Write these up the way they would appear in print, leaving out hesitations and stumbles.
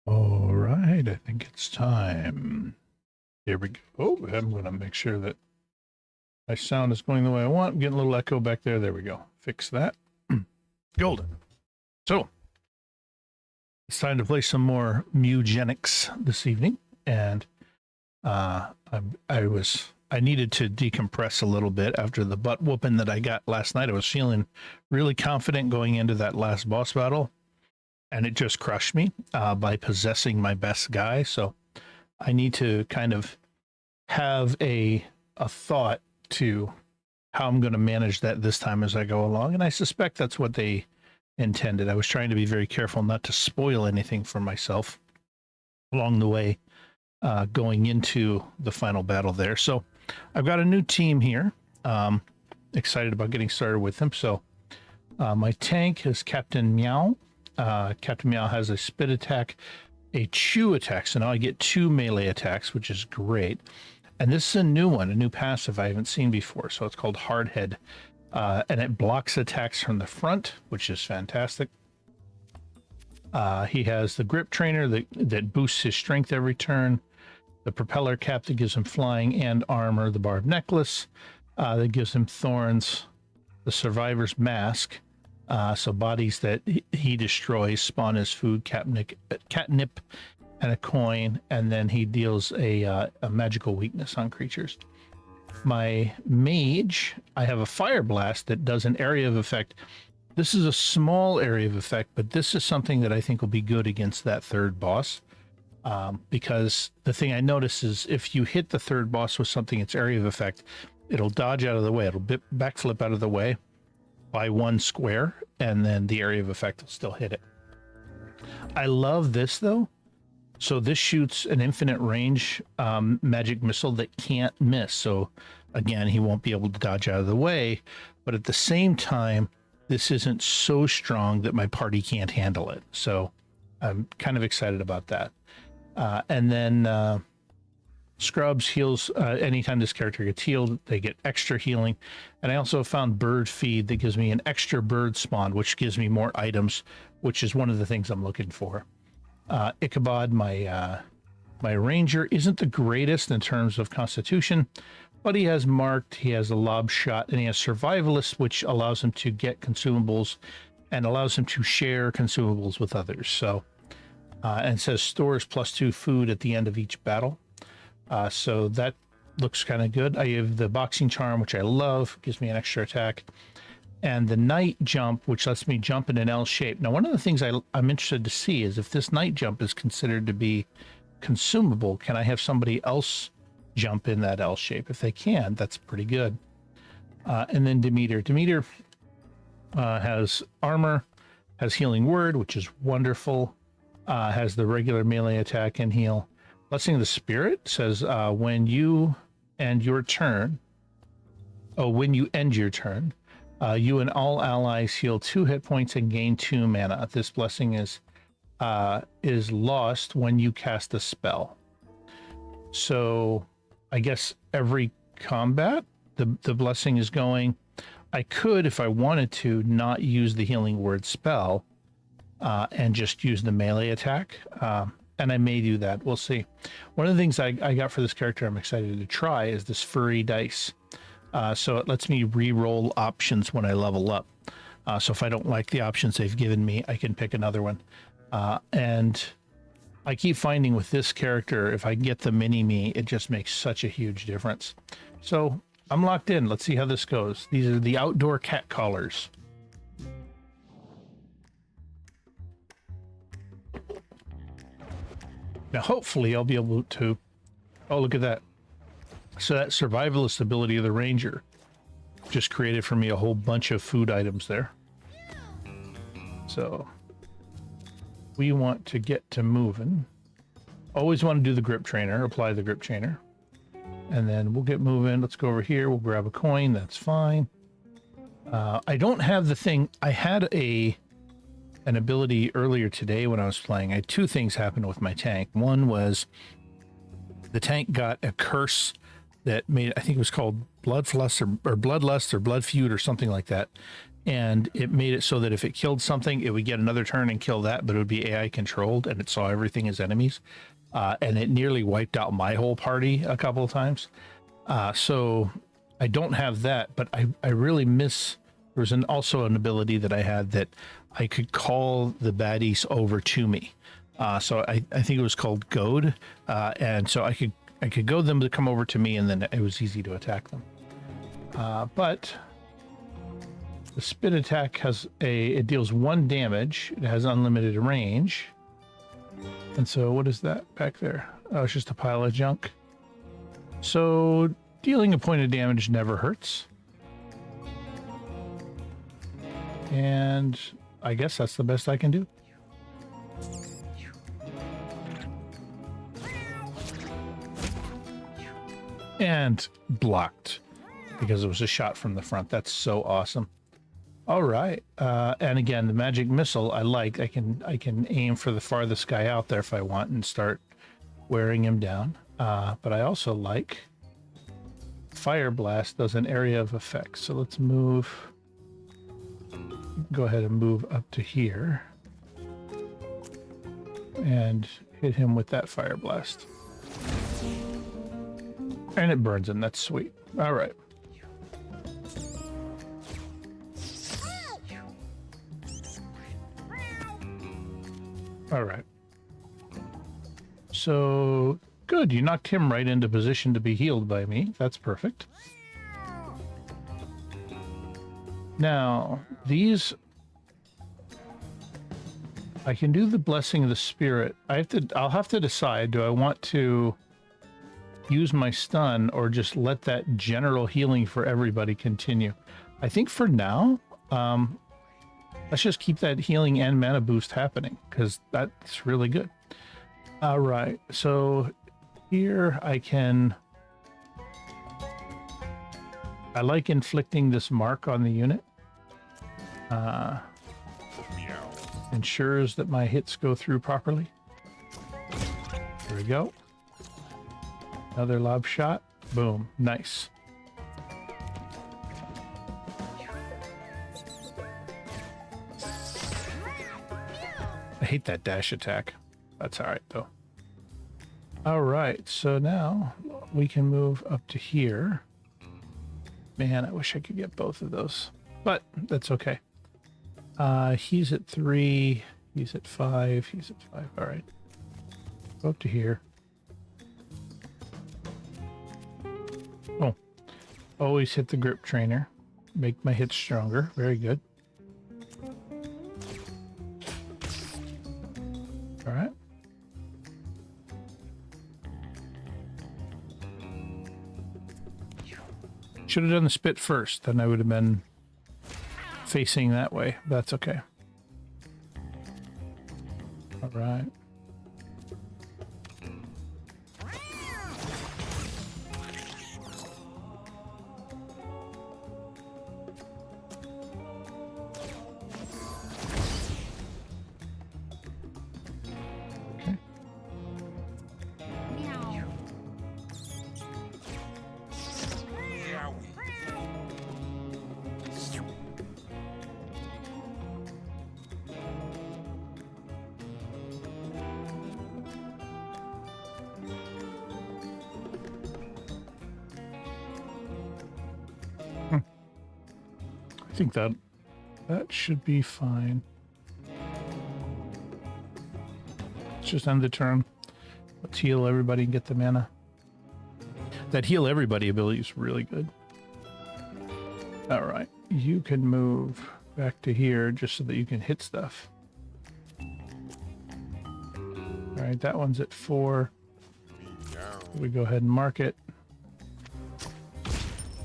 All right, I think it's time. Here we go. Oh, I'm going to make sure that my sound is going the way I want. I'm getting a little echo back there. There we go. Fix that. Golden. So, it's time to play some more Mewgenics this evening. And I needed to decompress a little bit after the butt whooping that I got last night. I was feeling really confident going into that last boss battle, and it just crushed me by possessing my best guy. So I need to kind of have a thought to how I'm going to manage that this time as I go along. And I suspect that's what they intended. I was trying to be very careful not to spoil anything for myself along the way going into the final battle there. So I've got a new team here. Excited about getting started with them. So my tank is Captain Meow. Captain Meow has a spit attack, a chew attack. So now I get 2 melee attacks, which is great. And this is a new one, a new passive I haven't seen before. So it's called Hardhead. And it blocks attacks from the front, which is fantastic. He has the grip trainer that boosts his strength every turn. The propeller cap that gives him flying and armor. The barbed necklace that gives him thorns. The survivor's mask. So bodies that he destroys spawn as food, catnip, and a coin, and then he deals a magical weakness on creatures. My mage, I have a fire blast that does an area of effect. This is a small area of effect, but this is something that I think will be good against that third boss. Because the thing I notice is if you hit the third boss with something, its area of effect, it'll dodge out of the way. It'll backflip out of the way by 1 square, and then the area of effect will still hit it. I love this though. So this shoots an infinite range magic missile that can't miss. So again, he won't be able to dodge out of the way, but at the same time, this isn't so strong that my party can't handle it. So I'm kind of excited about that. And then Scrubs heals anytime this character gets healed, they get extra healing. And I also found bird feed that gives me an extra bird spawn, which gives me more items, which is one of the things I'm looking for. Ichabod, my ranger, isn't the greatest in terms of constitution, but he has marked, he has a lob shot, and he has survivalist, which allows him to get consumables and allows him to share consumables with others. So, and it says stores +2 food at the end of each battle. So that looks kind of good. I have the boxing charm, which I love, gives me an extra attack. And the night jump, which lets me jump in an L shape. Now, one of the things I'm interested to see is if this night jump is considered to be consumable, can I have somebody else jump in that L shape? If they can, that's pretty good. And then Demeter. Demeter has armor, has healing word, which is wonderful, has the regular melee attack and heal. Blessing of the Spirit says when you end your turn, you and all allies heal 2 hit points and gain 2 mana. This blessing is lost when you cast a spell. So I guess every combat, the blessing is going. I could, if I wanted to, not use the healing word spell and just use the melee attack. And I may do that. We'll see. One of the things I got for this character I'm excited to try is this furry dice. So it lets me re-roll options when I level up. So if I don't like the options they've given me, I can pick another one. And I keep finding with this character, if I get the mini-me, it just makes such a huge difference. So I'm locked in. Let's see how this goes. These are the outdoor cat collars. Now, hopefully I'll be able to... Oh, look at that. So that survivalist ability of the ranger just created for me a whole bunch of food items there. So we want to get to moving. Always want to do the grip trainer, apply the grip trainer. And then we'll get moving. Let's go over here. We'll grab a coin. That's fine. I don't have the thing. I had an ability earlier today when I was playing. I had 2 things happen with my tank. One was the tank got a curse that made, I think it was called Bloodlust or Blood Feud or something like that. and it made it so that if it killed something, it would get another turn and kill that, but it would be AI controlled, and it saw everything as enemies. And it nearly wiped out my whole party a couple of times. So I don't have that, but I really miss. There was also an ability that I had that I could call the baddies over to me. So I think it was called Goad, and so I could goad them to come over to me, and then it was easy to attack them. But the spit attack it deals 1 damage. It has unlimited range. And so what is that back there? Oh, it's just a pile of junk. So dealing a point of damage never hurts. And I guess that's the best I can do. And blocked because it was a shot from the front. That's so awesome. All right. And again, the magic missile I like. I can aim for the farthest guy out there if I want and start wearing him down. But I also like Fire Blast does an area of effect. So let's move. Go ahead and move up to here and hit him with that Fire Blast. And it burns him. That's sweet. All right. All right. So good. You knocked him right into position to be healed by me. That's perfect. Now, these... I can do the Blessing of the Spirit. I'll have to decide, do I want to use my stun or just let that general healing for everybody continue? I think for now, let's just keep that healing and mana boost happening, because that's really good. All right, so here I like inflicting this mark on the unit. Ensures that my hits go through properly. There we go. Another lob shot. Boom. Nice. I hate that dash attack. That's all right, though. All right, so now we can move up to here. Man, I wish I could get both of those, but that's okay. He's at 3, he's at 5, he's at 5. All right. Go up to here. Oh, always hit the grip trainer. Make my hits stronger. Very good. All right. Should have done the spit first, then I would have been facing that way. That's okay. All right. Okay. I think that should be fine. Let's just end the turn. Let's heal everybody and get the mana. That heal everybody ability is really good. All right, you can move back to here just so that you can hit stuff. All right, that one's at 4. We go ahead and mark it.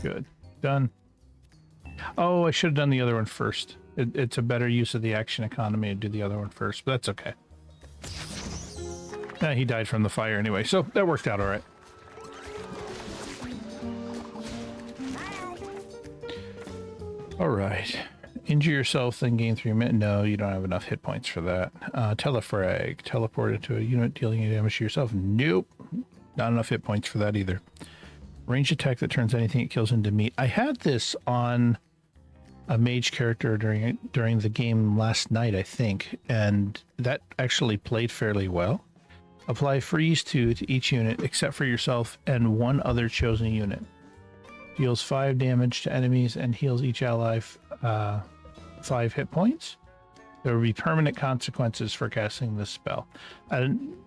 Good, done. Oh, I should have done the other one first. It's a better use of the action economy to do the other one first, but that's okay. He died from the fire anyway, so that worked out all right. All right. Injure yourself, then gain 3 minutes. No, you don't have enough hit points for that. Telefrag. Teleport into a unit dealing damage to yourself. Nope. Not enough hit points for that either. Range attack that turns anything it kills into meat. I had this on a mage character during the game last night, I think, and that actually played fairly well. Apply freeze 2 to each unit except for yourself and one other chosen unit. Deals 5 damage to enemies and heals each ally 5 hit points. There will be permanent consequences for casting this spell.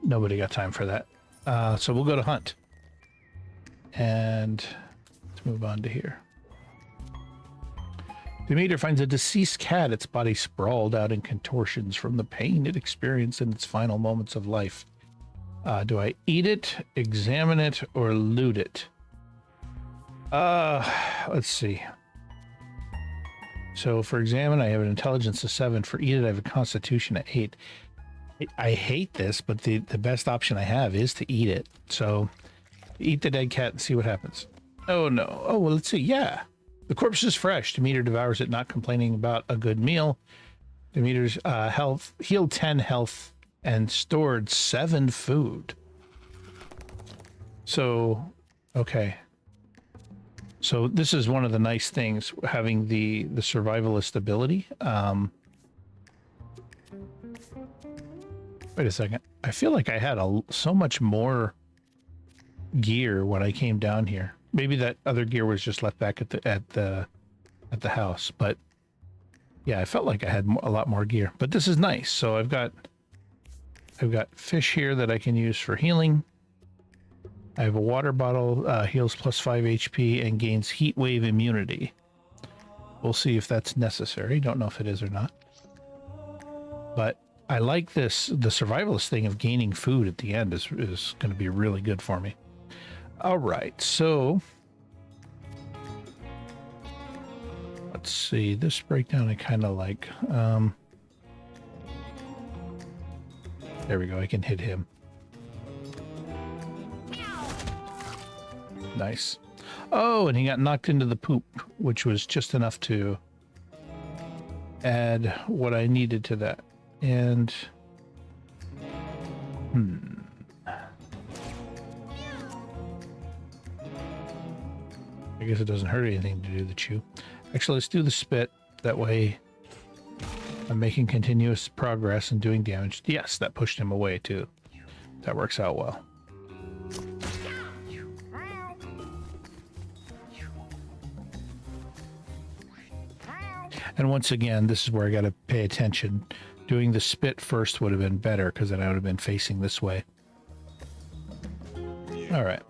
Nobody got time for that. So we'll go to hunt. And let's move on to here. Demeter finds a deceased cat, its body sprawled out in contortions from the pain it experienced in its final moments of life. Do I eat it, examine it, or loot it? Let's see. So for examine, I have an intelligence of 7. For eat it, I have a constitution of 8. I hate this, but the best option I have is to eat it. So eat the dead cat and see what happens. Oh no. Oh, well, let's see. Yeah. The corpse is fresh. Demeter devours it, not complaining about a good meal. Demeter's health healed 10 health and stored 7 food. So, okay. So this is one of the nice things, having the survivalist ability. Wait a second. I feel like I had so much more gear when I came down here. Maybe that other gear was just left back at the house, but yeah, I felt like I had a lot more gear. But this is nice. So I've got fish here that I can use for healing. I have a water bottle, heals plus 5 HP and gains heat wave immunity. We'll see if that's necessary. Don't know if it is or not. But I like this. The survivalist thing of gaining food at the end is going to be really good for me. All right, so let's see. This breakdown I kind of like. There we go. I can hit him. Nice. Oh, and he got knocked into the poop, which was just enough to add what I needed to that. And I guess it doesn't hurt anything to do the chew. Actually, let's do the spit. That way I'm making continuous progress and doing damage. Yes, that pushed him away too. That works out well. And once again, this is where I got to pay attention. Doing the spit first would have been better, because then I would have been facing this way. All right.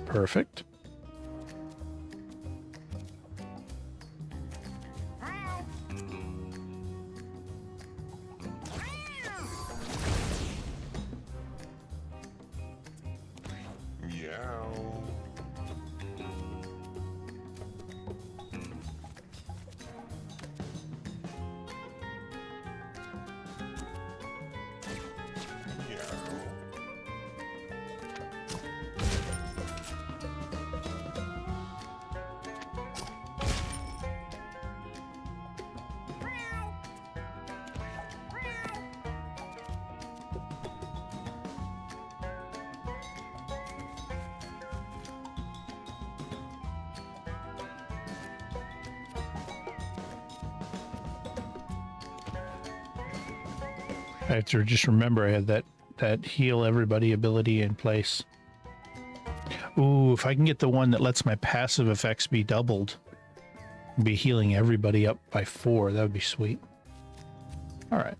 Perfect. I have to just remember I had that heal everybody ability in place. Ooh, if I can get the one that lets my passive effects be doubled, be healing everybody up by 4, that would be sweet. All right.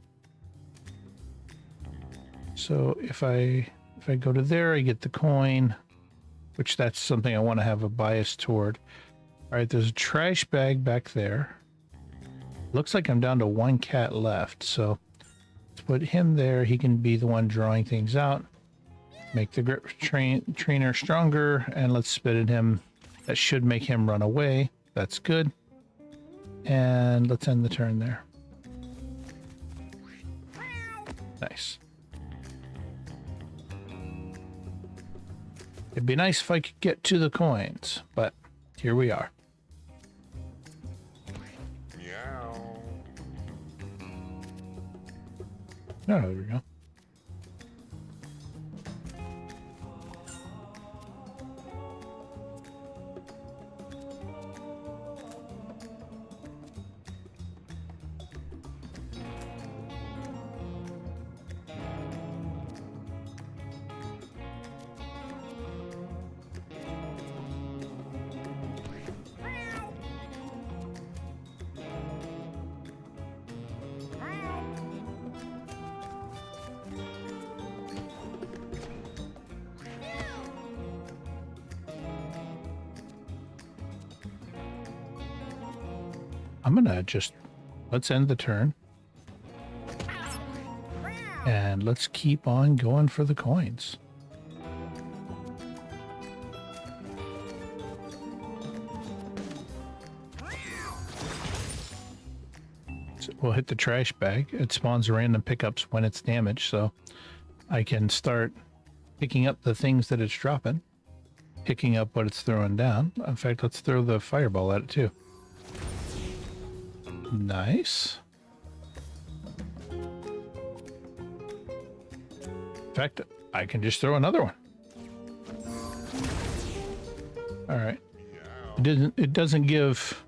So if I go to there, I get the coin, which that's something I want to have a bias toward. All right, there's a trash bag back there. Looks like I'm down to 1 cat left, so let's put him there. He can be the one drawing things out. Make the grip trainer stronger, and let's spit at him. That should make him run away. That's good. And let's end the turn there. Nice. It'd be nice if I could get to the coins, but here we are. Oh, there we go. I'm gonna just, let's end the turn. And let's keep on going for the coins. So we'll hit the trash bag. It spawns random pickups when it's damaged, so I can start picking up the things that it's dropping, picking up what it's throwing down. In fact, let's throw the fireball at it too. Nice. In fact, I can just throw another one. All right. It doesn't give,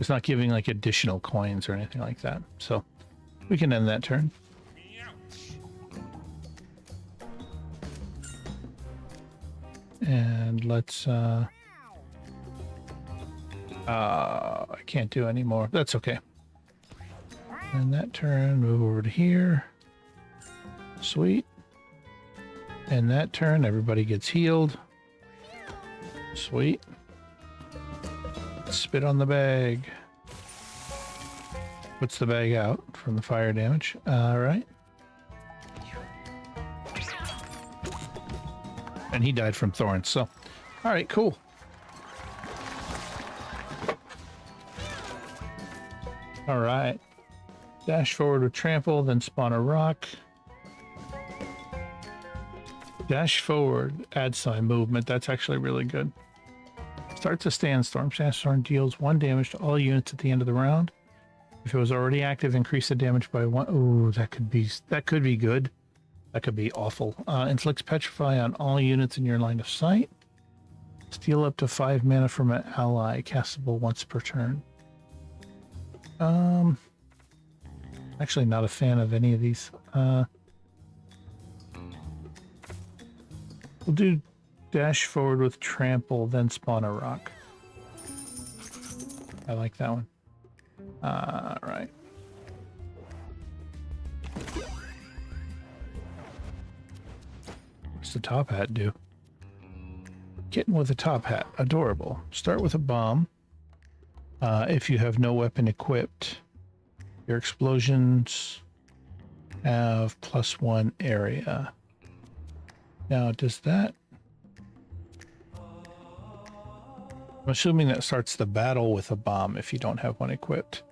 it's not giving like additional coins or anything like that. So we can end that turn. And let's, I can't do any more. That's okay. And that turn, move over to here. Sweet. And that turn, everybody gets healed. Sweet. Spit on the bag. Puts the bag out from the fire damage. All right. And he died from thorns, so. All right, cool. All right. Dash forward with trample, then spawn a rock. Dash forward, add sign movement. That's actually really good. Starts a sandstorm. Sandstorm deals 1 damage to all units at the end of the round. If it was already active, increase the damage by 1. Ooh, that could be good. That could be awful. Inflicts petrify on all units in your line of sight. Steal up to 5 mana from an ally, castable once per turn. Actually not a fan of any of these. We'll do dash forward with trample, then spawn a rock. I like that one. All right. What's the top hat do? Kitten with a top hat. Adorable. Start with a bomb. If you have no weapon equipped, your explosions have +1 area. Now, does that... I'm assuming that starts the battle with a bomb if you don't have one equipped.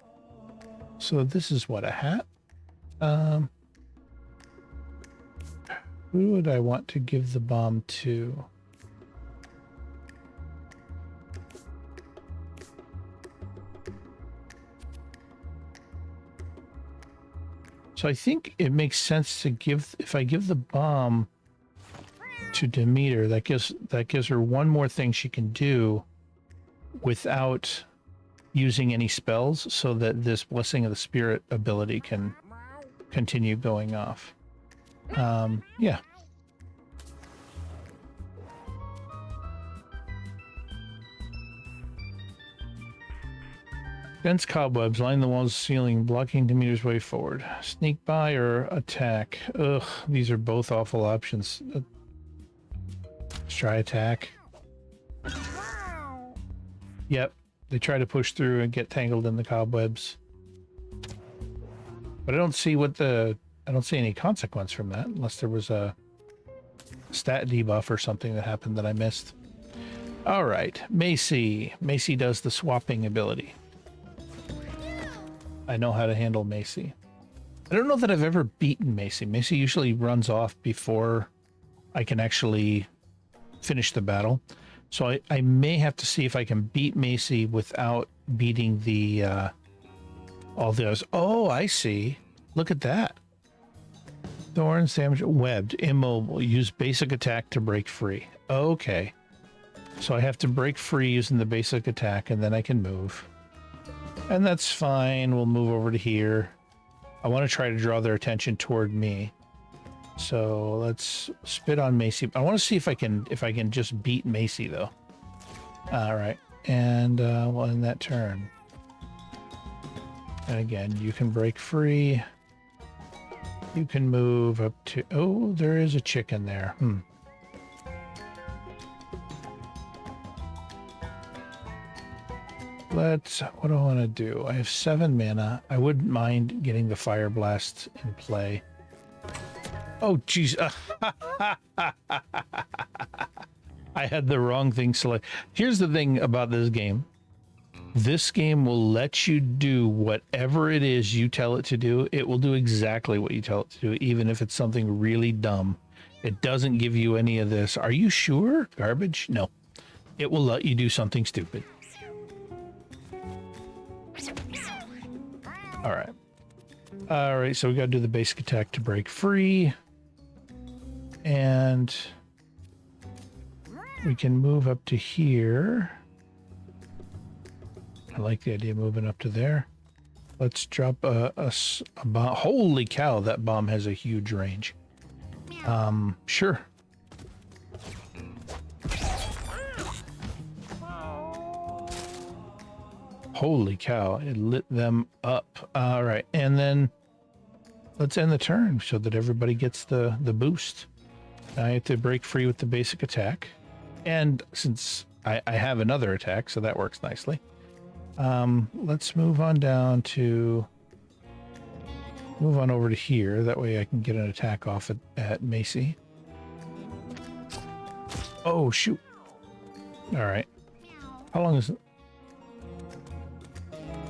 So this is what, a hat? Who would I want to give the bomb to? So I think it makes sense to give, if I give the bomb to Demeter, that gives her one more thing she can do without using any spells, so that this Blessing of the Spirit ability can continue going off. Yeah. Dense cobwebs line the walls, ceiling, blocking Demeter's way forward. Sneak by or attack. Ugh, these are both awful options. Let's try attack. Yep, they try to push through and get tangled in the cobwebs. But I don't see any consequence from that, unless there was a stat debuff or something that happened that I missed. All right, Macy. Macy does the swapping ability. I know how to handle Macy. I don't know that I've ever beaten Macy. Macy usually runs off before I can actually finish the battle. So I may have to see if I can beat Macy without beating the all those. Oh, I see. Look at that. Thorns, damage, webbed, immobile. Use basic attack to break free. Okay. So I have to break free using the basic attack, and then I can move. And that's fine. We'll move over to here. I want to try to draw their attention toward me. So let's spit on Macy. I want to see if I can just beat Macy though. All right, and we'll end that turn. And again, you can break free. You can move up to. Oh, there is a chicken there. what do I want to do? I have 7 mana. I wouldn't mind getting the Fire Blast in play. Oh, jeez. I had the wrong thing selected. Here's the thing about this game. This game will let you do whatever it is you tell it to do. It will do exactly what you tell it to do, even if it's something really dumb. It doesn't give you any of this. Are you sure? Garbage? No. It will let you do something stupid. All right. All right, so we got to do the basic attack to break free. And we can move up to here. I like the idea of moving up to there. Let's drop a bomb. Holy cow, that bomb has a huge range. Sure. Holy cow, it lit them up. All right, and then let's end the turn so that everybody gets the boost. I have to break free with the basic attack. And since I have another attack, so that works nicely. Let's move on down to... Move on over to here. That way I can get an attack off at Macy. Oh, shoot. All right. How long is it?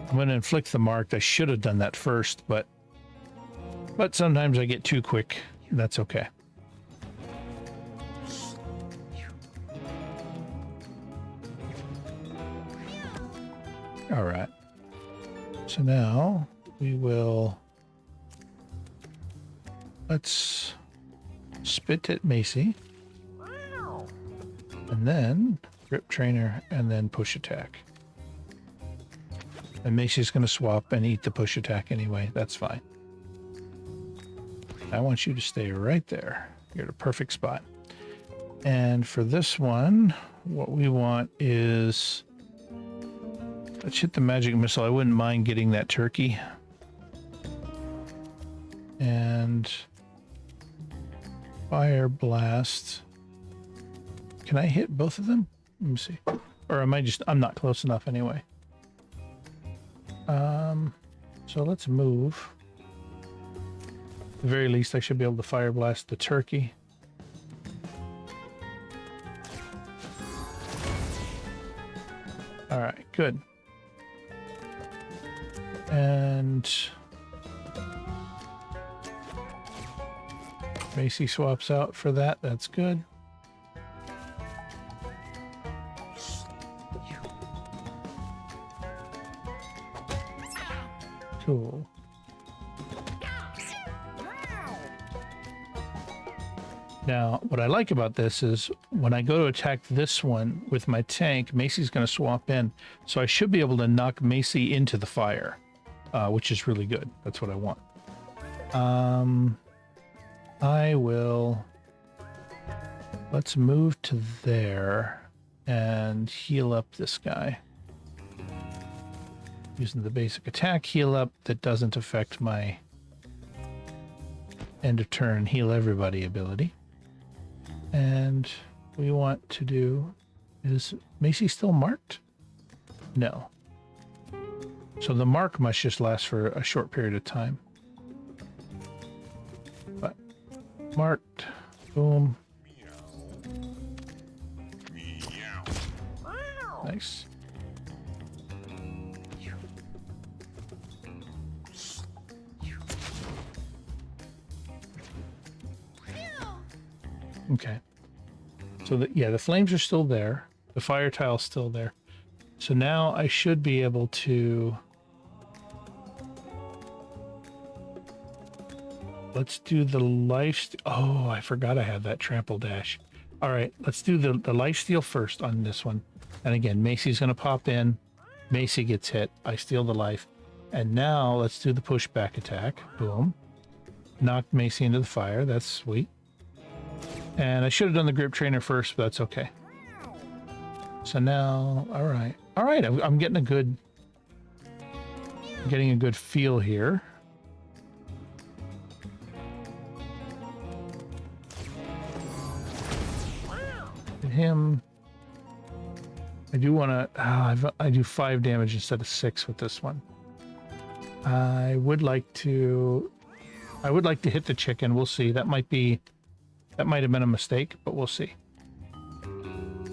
I'm going to inflict the marked. I should have done that first, but sometimes I get too quick. That's okay. All right. So now we will... Let's spit at Macy. And then grip trainer and then push attack. And Macy's going to swap and eat the push attack anyway. That's fine. I want you to stay right there. You're at a perfect spot. And for this one, what we want is... Let's hit the magic missile. I wouldn't mind getting that turkey. And... Fire blast. Can I hit both of them? Let me see. Or am I just... I'm not close enough anyway. So let's move. At the very least, I should be able to fire blast the turkey. All right, good. And Macy swaps out for that. That's good. Cool. Now, what I like about this is when I go to attack this one with my tank, Macy's going to swap in. So I should be able to knock Macy into the fire, which is really good. That's what I want. I will... Let's move to there and heal up this guy. Using the basic attack heal up that doesn't affect my end of turn heal everybody ability. And we want to do... Is Macy still marked? No. So the mark must just last for a short period of time. But marked. Boom. Nice. Okay. So the flames are still there. The fire tile's still there. So now I should be able to... Let's do the life... Oh, I forgot I had that trample dash. All right, let's do the lifesteal first on this one. And again, Macy's going to pop in. Macy gets hit. I steal the life. And now let's do the pushback attack. Boom. Knocked Macy into the fire. That's sweet. And I should have done the grip trainer first, but that's okay. So now, all right. All right, I'm getting a good... Getting a good feel here. Hit him. I do want to. I do 5 damage instead of 6 with this one. I would like to. I would like to hit the chicken. We'll see. That might have been a mistake, but we'll see.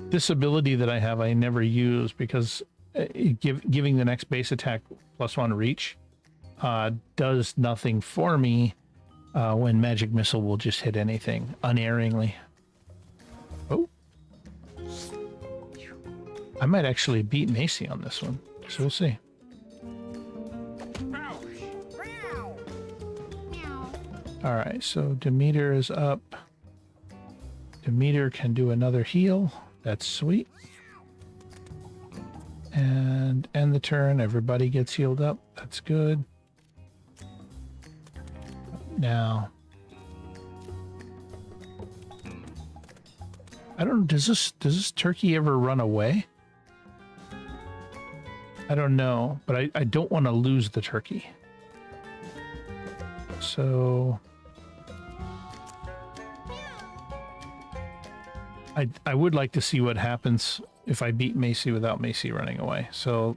This ability that I have, I never use because giving the next base attack +1 reach does nothing for me when magic missile will just hit anything unerringly. Oh, I might actually beat Macy on this one, so we'll see. All right, so Demeter is up. Demeter can do another heal. That's sweet. And end the turn. Everybody gets healed up. That's good. Now, I don't know, does this turkey ever run away? I don't know, but I don't want to lose the turkey. So I would like to see what happens if I beat Macy without Macy running away. So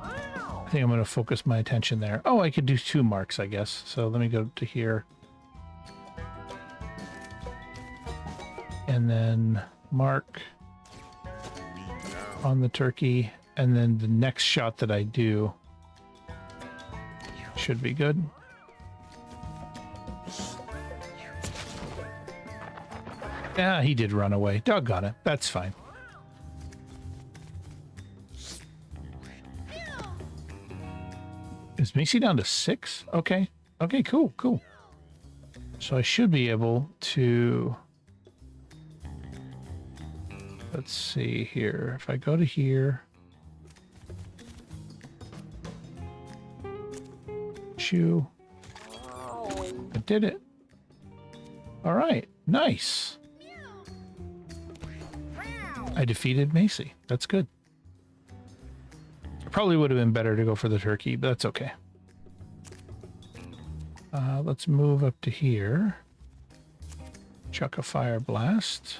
I think I'm going to focus my attention there. Oh, I could do 2 marks, I guess. So let me go to here. And then mark on the turkey. And then the next shot that I do should be good. Yeah, he did run away. Doggone it. That's fine. Is Macy down to 6? Okay. Okay, cool, cool. So I should be able to... Let's see here. If I go to here... Chew. I did it. All right. Nice. I defeated Macy. That's good. Probably would have been better to go for the turkey, but that's okay. Let's move up to here. Chuck a fire blast.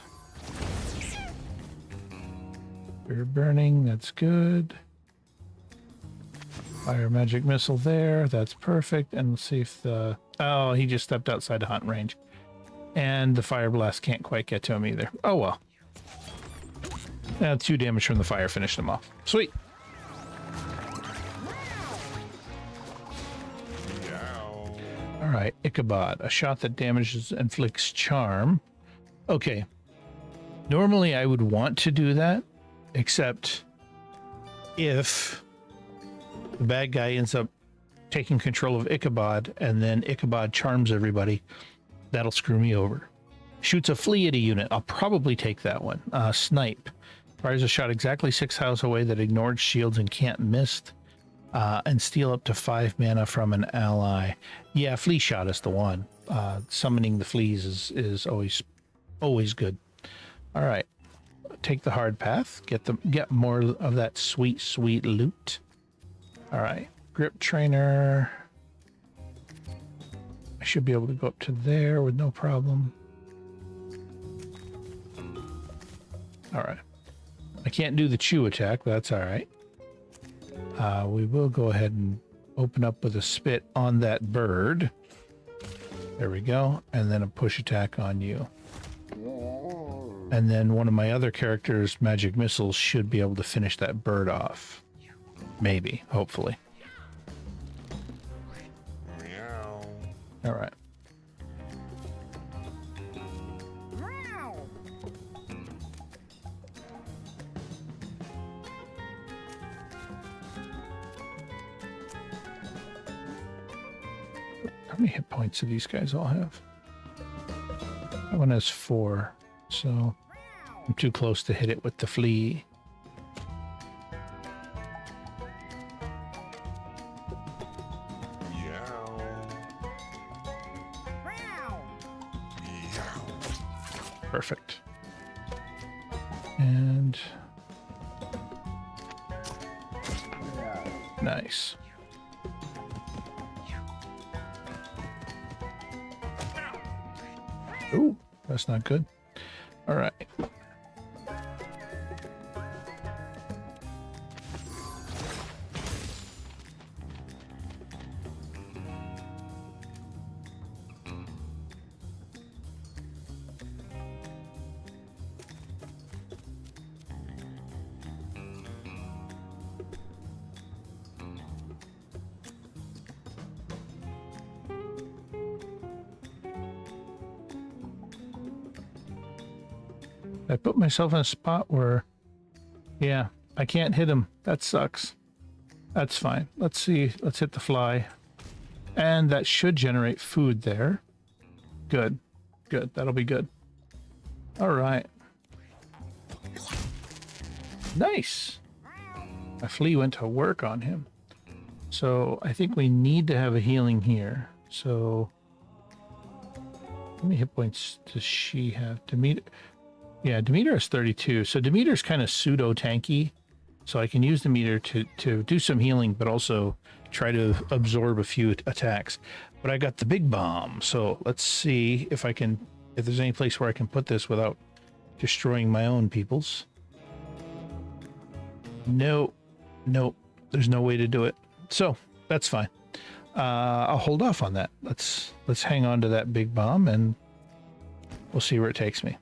We're burning. That's good. Fire magic missile there. That's perfect. And let's see if the... Oh, he just stepped outside the hunt range. And the fire blast can't quite get to him either. Oh, well. 2 damage from the fire finished him off. Sweet. All right, Ichabod. A shot that damages inflicts charm. Okay. Normally I would want to do that, except if the bad guy ends up taking control of Ichabod and then Ichabod charms everybody, that'll screw me over. Shoots a flea at a unit. I'll probably take that one. Snipe. Fires a shot exactly 6 tiles away that ignores shields and can't miss. And steal up to 5 mana from an ally. Yeah, flea shot is the one. Summoning the fleas is always good. All right, take the hard path. Get more of that sweet loot. All right, grip trainer. I should be able to go up to there with no problem. All right. I can't do the chew attack, but that's all right. We will go ahead and open up with a spit on that bird. There we go. And then a push attack on you. And then one of my other characters' magic missiles should be able to finish that bird off. Maybe, hopefully. All right. How many hit points do these guys all have? That one has 4, so I'm too close to hit it with the flea. Perfect. And nice. Ooh, that's not good. All right. I put myself in a spot where, yeah, I can't hit him. That sucks. That's fine. Let's see. Let's hit the fly. And that should generate food there. Good. Good. That'll be good. All right. Nice. My flea went to work on him. So I think we need to have a healing here. So how many hit points does she have? Demeter. Yeah, Demeter has 32. So Demeter's kind of pseudo tanky. So I can use Demeter to do some healing, but also try to absorb a few attacks. But I got the big bomb. So let's see if there's any place where I can put this without destroying my own peoples. No, there's no way to do it. So that's fine. I'll hold off on that. Let's hang on to that big bomb and we'll see where it takes me.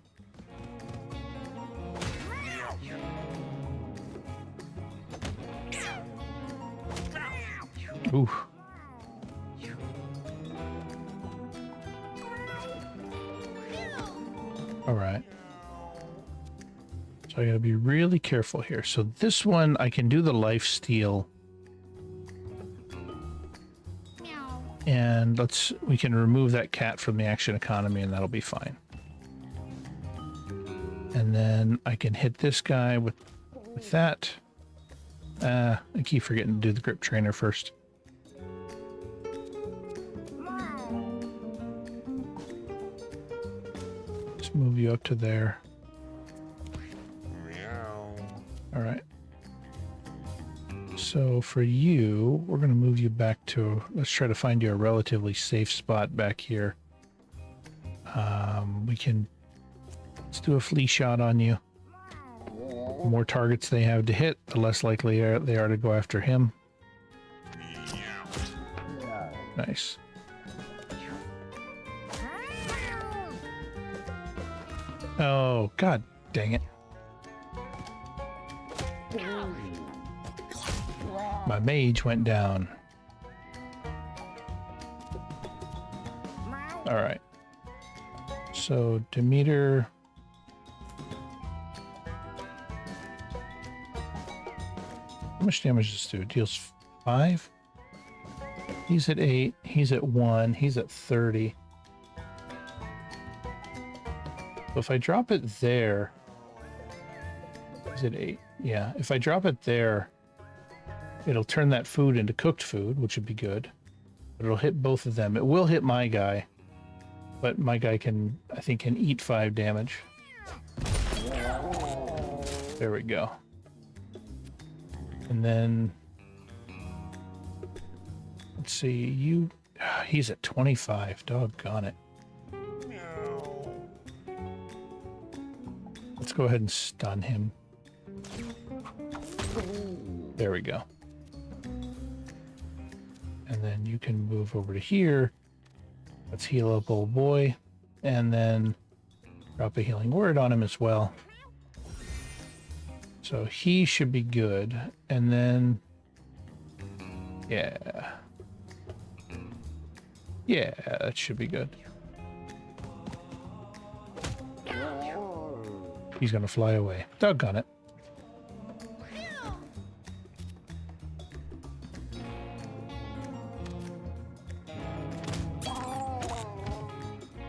Ooh. All right. So I gotta be really careful here. So this one, I can do the life steal. And we can remove that cat from the action economy and that'll be fine. And then I can hit this guy with that. I keep forgetting to do the grip trainer first. Let's move you up to there. All right. So for you, we're going to move you back to, let's try to find you a relatively safe spot back here. Let's do a flea shot on you. The more targets they have to hit, the less likely they are to go after him. Nice. Oh, God dang it. My mage went down. All right. So Demeter. How much damage does this do? It deals 5. He's at 8. He's at 1. He's at 30. So if I drop it there, he's at 8. Yeah, if I drop it there, it'll turn that food into cooked food, which would be good. But it'll hit both of them. It will hit my guy, but my guy I think can eat 5 damage. There we go. And then let's see, he's at 25. Doggone it. Let's go ahead and stun him. There we go. And then you can move over to here. Let's heal up old boy. And then drop a healing word on him as well. So he should be good. And then, yeah. Yeah, that should be good. He's gonna fly away. Doggone it.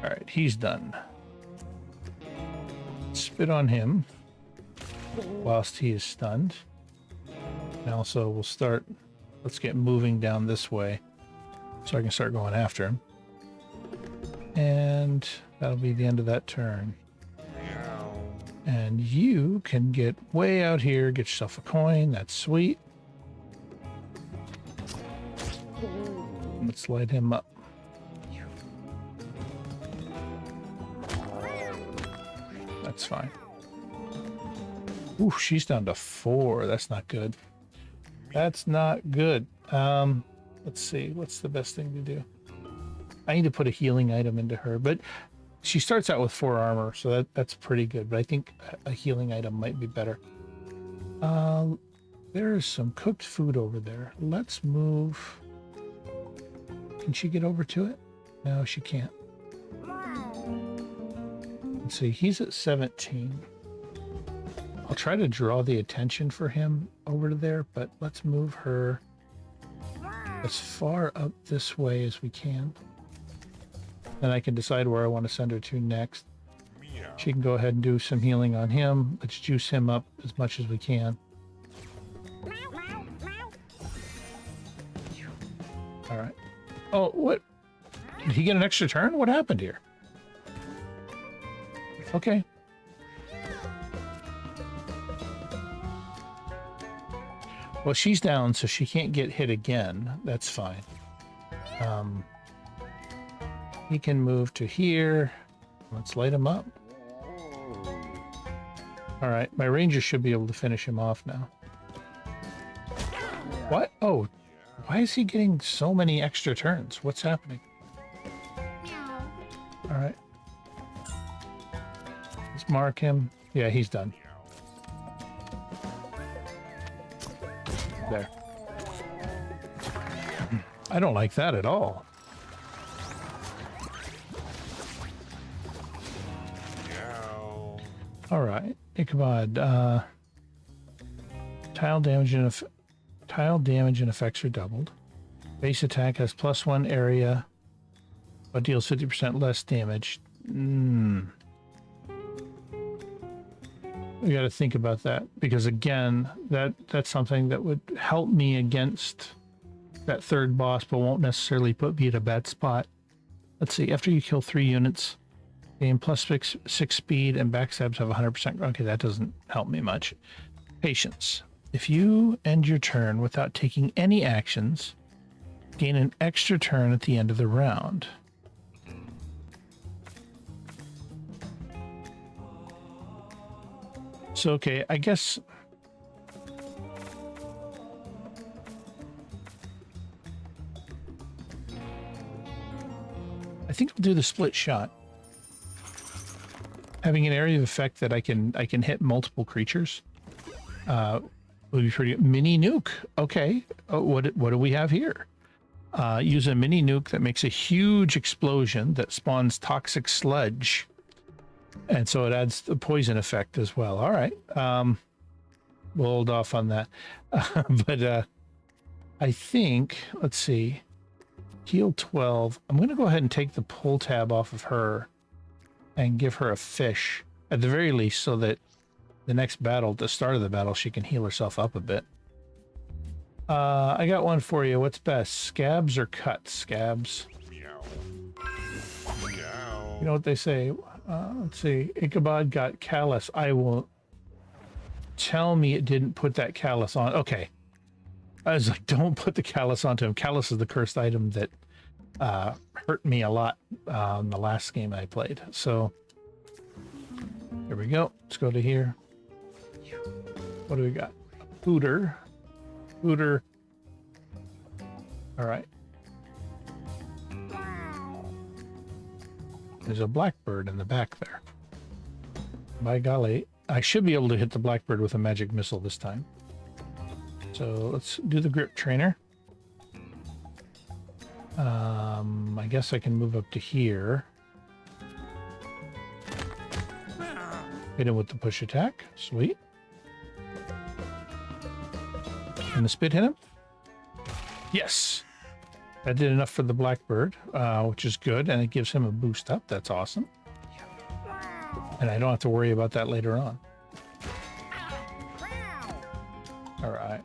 Alright, he's done. Spit on him whilst he is stunned. And also we'll let's get moving down this way so I can start going after him. And that'll be the end of that turn. And you can get way out here, get yourself a coin. That's sweet. Let's light him up. That's fine. Ooh, she's down to 4. That's not good. That's not good. Let's see. What's the best thing to do? I need to put a healing item into her, but she starts out with 4 armor, so that's pretty good. But I think a healing item might be better. There is some cooked food over there. Let's move. Can she get over to it? No, she can't. Let's see. He's at 17. I'll try to draw the attention for him over to there, but let's move her as far up this way as we can. Then I can decide where I want to send her to next. She can go ahead and do some healing on him. Let's juice him up as much as we can. All right. Oh, what? Did he get an extra turn? What happened here? Okay. Well, she's down, so she can't get hit again. That's fine. He can move to here. Let's light him up. All right, my ranger should be able to finish him off now. What? Oh, why is he getting so many extra turns? What's happening? All right. Let's mark him. Yeah, he's done. There. I don't like that at all. All right, Ichabod. Tile damage and effects are doubled. Base attack has +1 area, but deals 50% less damage. We got to think about that, because again, that's something that would help me against that third boss, but won't necessarily put me at a bad spot. Let's see. After you kill 3 units, gain +6 speed, and backstabs have 100%. Okay, that doesn't help me much. Patience. If you end your turn without taking any actions, gain an extra turn at the end of the round. So, okay, I guess... I think I'll do the split shot. Having an area of effect that I can hit multiple creatures would be pretty. Mini nuke. Okay, what do we have here? Use a mini nuke that makes a huge explosion that spawns toxic sludge, and so it adds the poison effect as well. All right, we'll hold off on that. But I think, let's see, heal 12. I'm going to go ahead and take the pull tab off of her and give her a fish at the very least, so that the next battle, the start of the battle, she can heal herself up a bit. I got one for you. What's best, scabs or cuts? Scabs. You know what they say? Let's see. Ichabod got callus. I will. Tell me it didn't put that callus on. Okay. I was like, don't put the callus onto him. Callus is the cursed item that hurt me a lot in the last game I played. So here we go. Let's go to here. What do we got? Hooter. Hooter. All right. There's a blackbird in the back there. By golly, I should be able to hit the blackbird with a magic missile this time. So let's do the grip trainer. I guess I can move up to here. Hit him with the push attack. Sweet. Can the spit hit him? Yes. That did enough for the blackbird, which is good, and it gives him a boost up. That's awesome. And I don't have to worry about that later on. All right.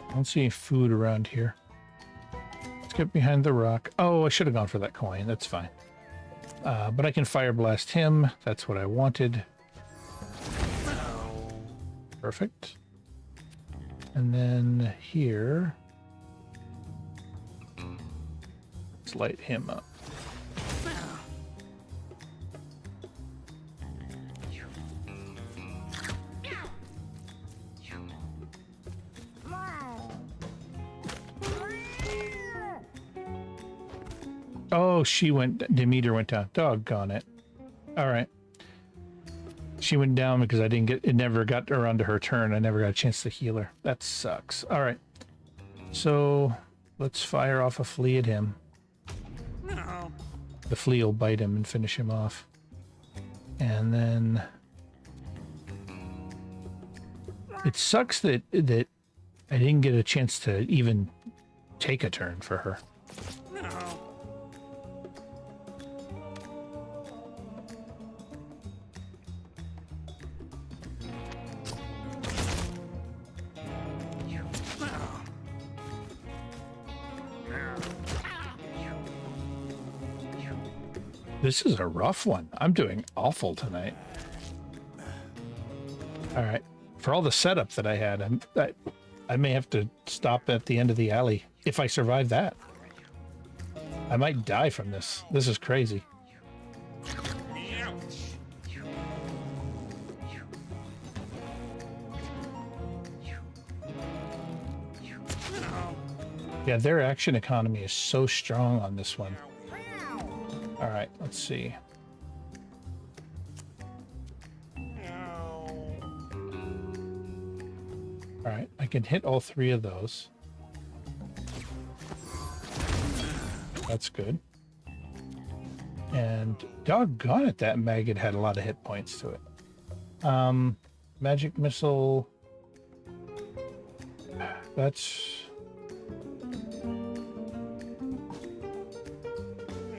I don't see any food around here. Let's get behind the rock. Oh, I should have gone for that coin. That's fine. But I can fire blast him. That's what I wanted. Perfect. And then here, let's light him up. Oh, Demeter went down. Doggone it. All right. She went down because it never got around to her turn. I never got a chance to heal her. That sucks. All right. So let's fire off a flea at him. No. The flea will bite him and finish him off. And then it sucks that I didn't get a chance to even take a turn for her. No. This is a rough one. I'm doing awful tonight. All right. For all the setup that I had, I may have to stop at the end of the alley if I survive that. I might die from this. This is crazy. Yeah, their action economy is so strong on this one. All right, let's see. All right, I can hit all three of those. That's good. And doggone it, that maggot had a lot of hit points to it. Magic missile. That's...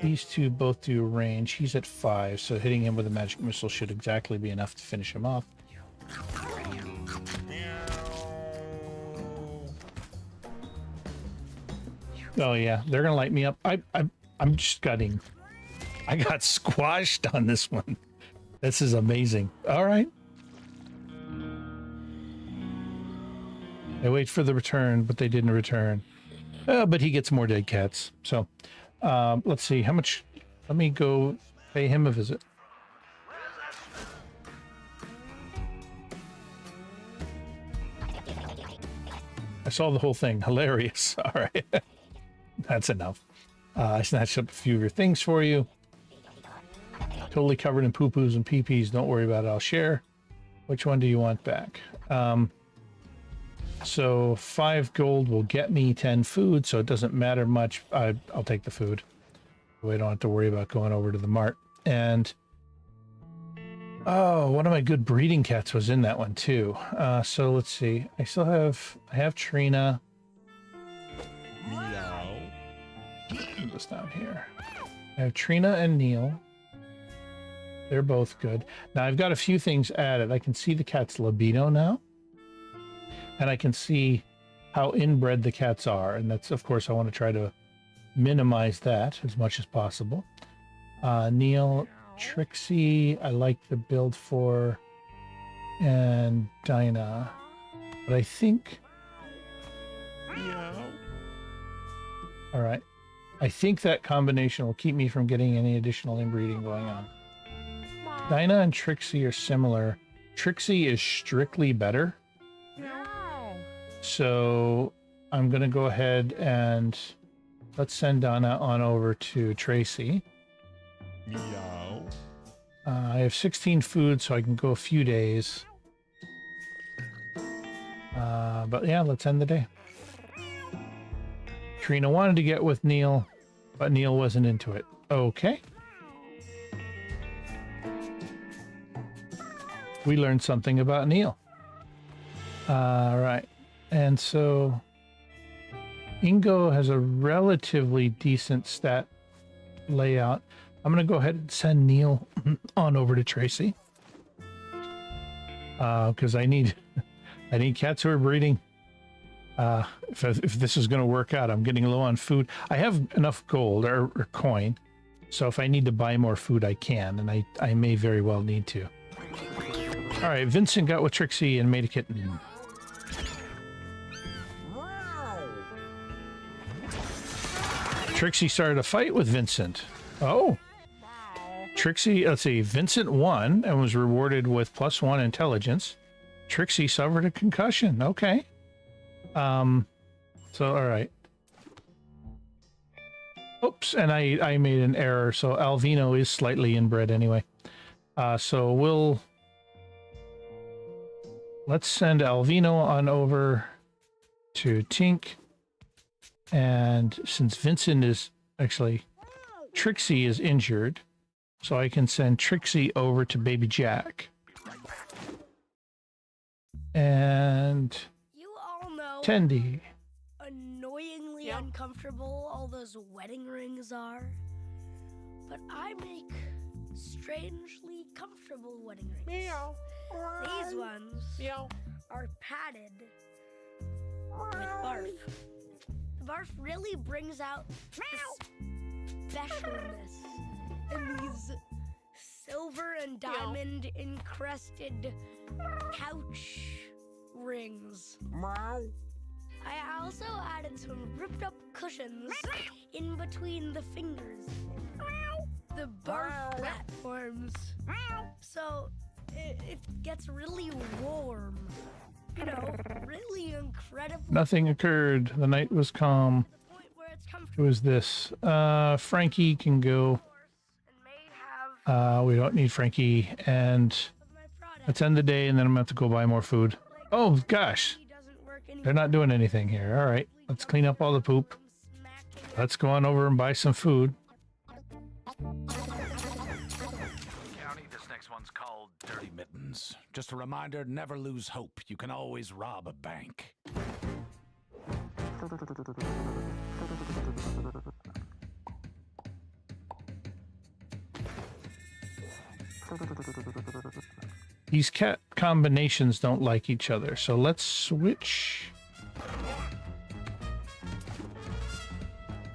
These two both do range. He's at 5, so hitting him with a magic missile should exactly be enough to finish him off. Oh yeah, they're gonna light me up. I'm just gutting. I got squashed on this one. This is amazing. All right. I wait for the return, but they didn't return. But he gets more dead cats. So let's see how much. Let me go pay him a visit. I saw the whole thing. Hilarious. All right. That's enough. I snatched up a few of your things for you. Totally covered in poo-poos and pee-pees. Don't worry about it. I'll share. Which one do you want back? So 5 gold will get me 10 food, so it doesn't matter much. I'll take the food. We don't have to worry about going over to the mart. And oh, one of my good breeding cats was in that one too. So let's see. I have Trina. Put this down here. I have Trina and Neil. They're both good. Now I've got a few things added. I can see the cat's libido now. And I can see how inbred the cats are. And that's, of course, I want to try to minimize that as much as possible. Neil, Trixie, I like the build for, and Dinah. But I think... All right. I think that combination will keep me from getting any additional inbreeding going on. Dinah and Trixie are similar. Trixie is strictly better. So I'm going to go ahead and let's send Donna on over to Tracy. I have 16 food, so I can go a few days. But yeah, let's end the day. Trina wanted to get with Neil, but Neil wasn't into it. Okay. We learned something about Neil. All right. And so Ingo has a relatively decent stat layout. I'm going to go ahead and send Neil on over to Tracy. Because I need cats who are breeding. If this is going to work out, I'm getting low on food. I have enough gold or coin. So if I need to buy more food, I can. And I may very well need to. All right, Vincent got with Trixie and made a kitten. Trixie started a fight with Vincent. Oh. Trixie, let's see, Vincent won and was rewarded with +1 intelligence. Trixie suffered a concussion. Okay. So, all right. Oops, and I made an error. So Alvino is slightly inbred anyway. So let's send Alvino on over to Tink. And since Vincent is actually, Trixie is injured, so I can send Trixie over to Baby Jack. And You all know Tendy. annoyingly uncomfortable all those wedding rings are. But I make strangely comfortable wedding rings. Meow. These ones Meow. are padded with barf. The barf really brings out the specialness in these silver and diamond encrusted couch rings. Meow. I also added some ripped up cushions in between the fingers. The barf platforms. So it gets really warm. You know, really incredible. Nothing occurred. The night was calm. The point where it's It comfortable. was this. Frankie can go. And may have We don't need Frankie. And of my product. let's end the day, and then I'm going to have to go buy more food. Oh, gosh. He doesn't work They're not doing anything here. All right. Let's clean up all the poop. Let's go on over and buy some food. County, this next one's called Dirty Mittens. Just a reminder, never lose hope. You can always rob a bank. These cat combinations don't like each other, so let's switch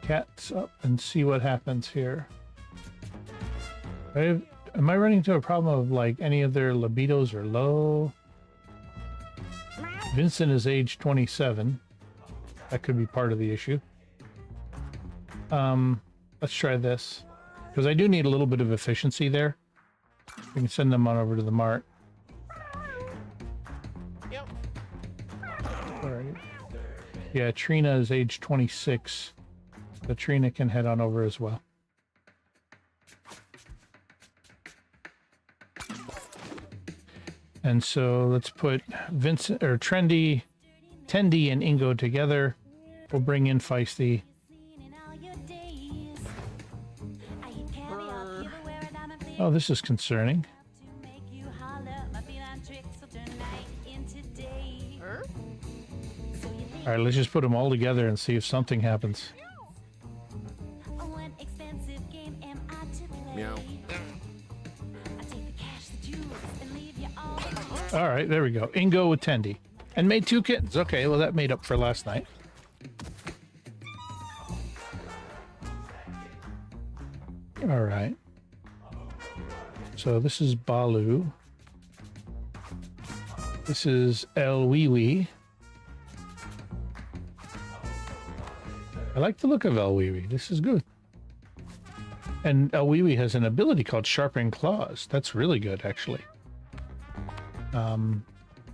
cats up and see what happens here. Am I running into a problem of like any of their libidos are low? Vincent is age 27. That could be part of the issue. Let's try this, because I do need a little bit of efficiency there. We can send them on over to the mart. Alright. Yeah, Trina is age 26. So Trina can head on over as well. And so let's put Vincent or Tendy and Ingo together. We'll bring in Feisty. Oh, this is concerning. All right, let's just put them all together and see if something happens. Meow. All right, there we go. Ingo with Tendy. And made 2 kittens. Okay, well, that made up for last night. All right. So this is Balu. This is El Wee Wee. I like the look of El Wee Wee. This is good. And El Wee Wee has an ability called Sharpening Claws. That's really good, actually.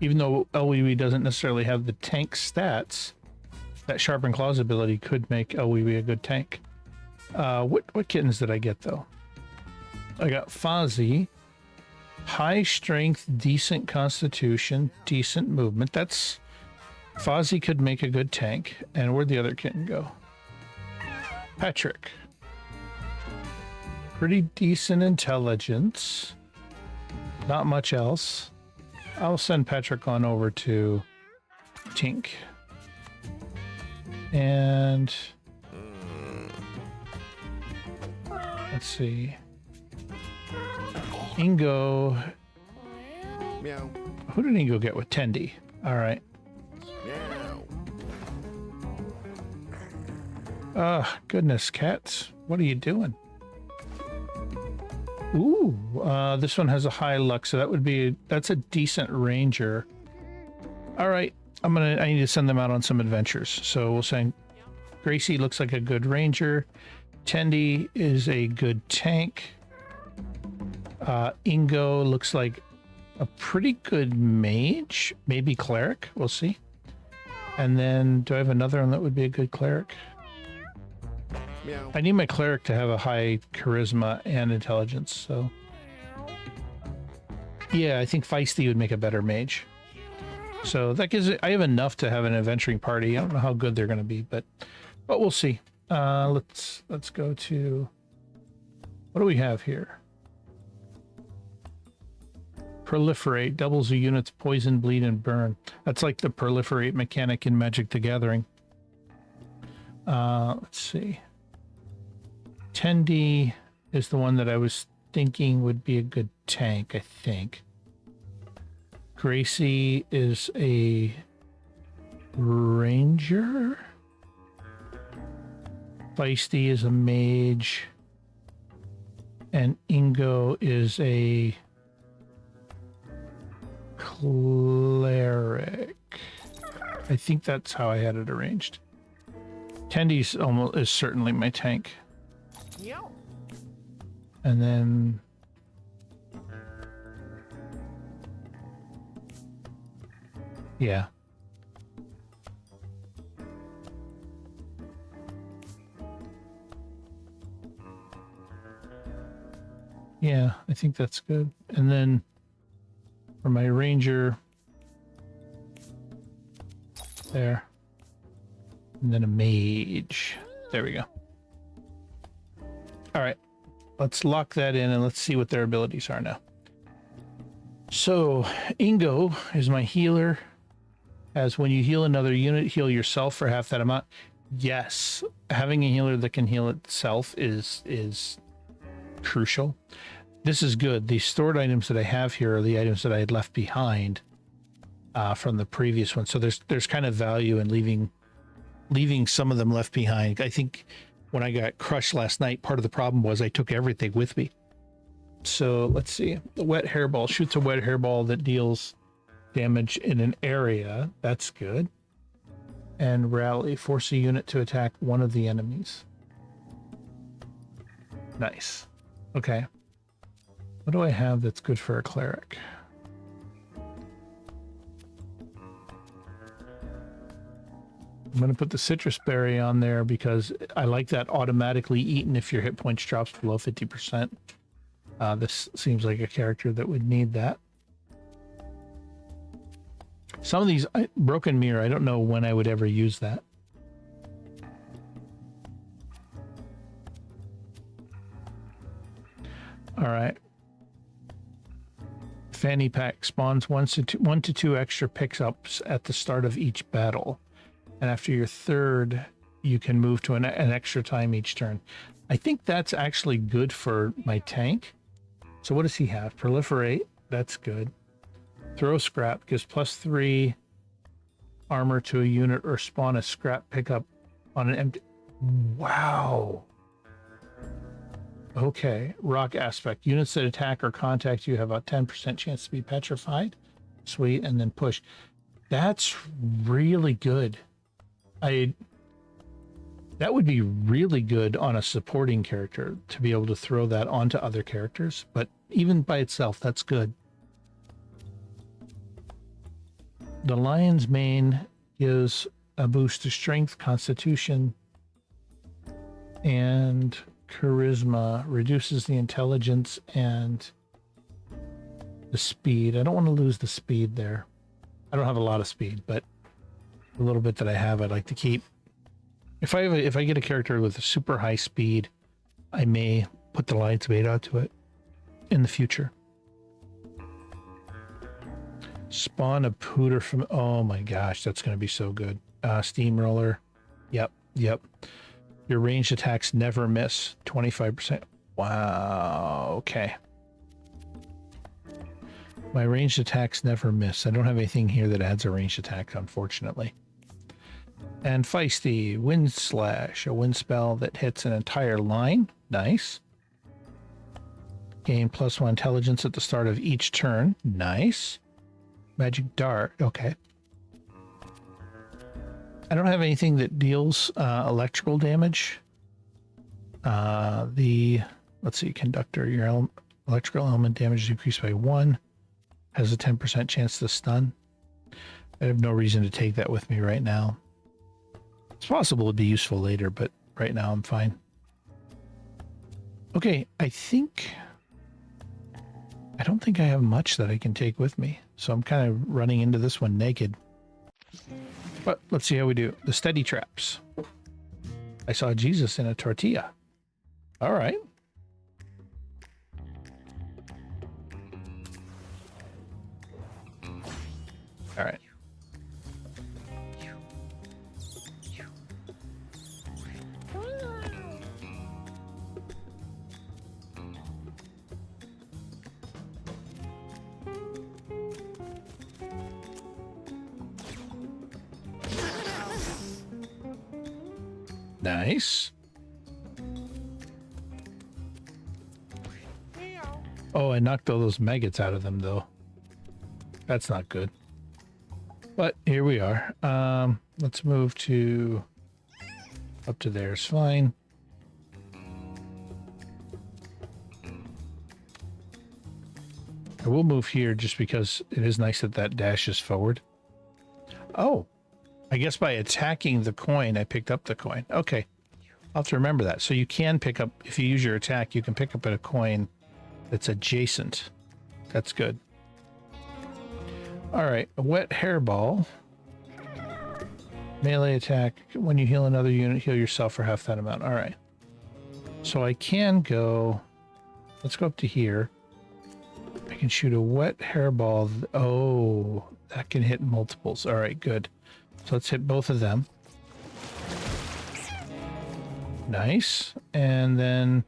Even though El Wee Wee doesn't necessarily have the tank stats, that Sharpen Claws ability could make El Wee Wee a good tank. What kittens did I get, though? I got Fozzie. High strength, decent constitution, decent movement. That's... Fozzie could make a good tank. And where'd the other kitten go? Patrick. Pretty decent intelligence. Not much else. I'll send Patrick on over to Tink. And let's see. Ingo. Meow. Who did Ingo get with Tendy? All right. Meow. Goodness, cats. What are you doing? Ooh, this one has a high luck, so that's a decent ranger. All right, I need to send them out on some adventures. So we'll say Gracie looks like a good ranger. Tendy is a good tank. Ingo looks like a pretty good mage, maybe cleric. We'll see. And then, do I have another one that would be a good cleric? Meow. I need my cleric to have a high charisma and intelligence, so... Yeah, I think Feisty would make a better mage. So that gives it... I have enough to have an adventuring party. I don't know how good they're going to be, but but we'll see. Let's go to, what do we have here? Proliferate doubles a unit's poison, bleed, and burn. That's like the proliferate mechanic in Magic the Gathering. Let's see. 10D is the one that I was thinking would be a good tank, I think. Gracie is a ranger. Feisty is a mage. And Ingo is a cleric. I think that's how I had it arranged. Tendy's almost is certainly my tank. Meow. And then yeah. Yeah, I think that's good. And then for my ranger, there. And then a mage. There we go. All right. Let's lock that in and let's see what their abilities are now. So Ingo is my healer. As when you heal another unit, heal yourself for half that amount. Yes, having a healer that can heal itself is crucial. This is good. The stored items that I have here are the items that I had left behind from the previous one. So there's kind of value in leaving some of them left behind. I think when I got crushed last night, part of the problem was I took everything with me. So let's see. The wet hairball shoots a wet hairball that deals damage in an area. That's good. And rally, force a unit to attack one of the enemies. Nice. Okay. What do I have that's good for a cleric? I'm going to put the citrus berry on there because I like that automatically eaten if your hit points drops below 50%. This seems like a character that would need that. Some of these, Broken Mirror, I don't know when I would ever use that. All right. Fanny Pack spawns 1 to 2 extra pickups at the start of each battle. And after your third, you can move to an extra time each turn. I think that's actually good for my tank. So what does he have? Proliferate. That's good. Throw scrap gives +3 armor to a unit or spawn a scrap pickup on an empty. Wow. Okay. Rock aspect. Units that attack or contact you have a 10% chance to be petrified. Sweet. And then push. That's really good. That would be really good on a supporting character to be able to throw that onto other characters, but even by itself, that's good. The Lion's Mane gives a boost to strength, constitution, and charisma, reduces the intelligence and the speed. I don't want to lose the speed there. I don't have a lot of speed, but the little bit that I have, I'd like to keep. If I get a character with a super high speed, I may put the Lion's Mane onto it in the future. Spawn a pooter from, oh my gosh, that's going to be so good. Steamroller. Yep. Your ranged attacks never miss. 25%. Wow. Okay. My ranged attacks never miss. I don't have anything here that adds a ranged attack, unfortunately. And Feisty, Wind Slash, a wind spell that hits an entire line. Nice. Gain +1 intelligence at the start of each turn. Nice. Magic Dart. Okay. I don't have anything that deals electrical damage. Let's see, Conductor, your electrical element damage is increased by 1. Has a 10% chance to stun. I have no reason to take that with me right now. It's possible it'd be useful later, but right now I'm fine. Okay, I don't think I have much that I can take with me, so I'm kind of running into this one naked. But let's see how we do. The steady traps. I saw Jesus in a tortilla. All right. All right. Nice. Oh, I knocked all those maggots out of them, though. That's not good. But here we are. Let's move to... up to there is fine. I will move here just because it is nice that that dashes forward. Oh, I guess by attacking the coin, I picked up the coin. Okay, I'll have to remember that. So you can pick up, if you use your attack, you can pick up a coin that's adjacent. That's good. All right, a wet hairball. Melee attack. When you heal another unit, heal yourself for half that amount. All right. So I can go... let's go up to here. I can shoot a wet hairball. Oh, that can hit multiples. All right, good. So let's hit both of them. Nice. And then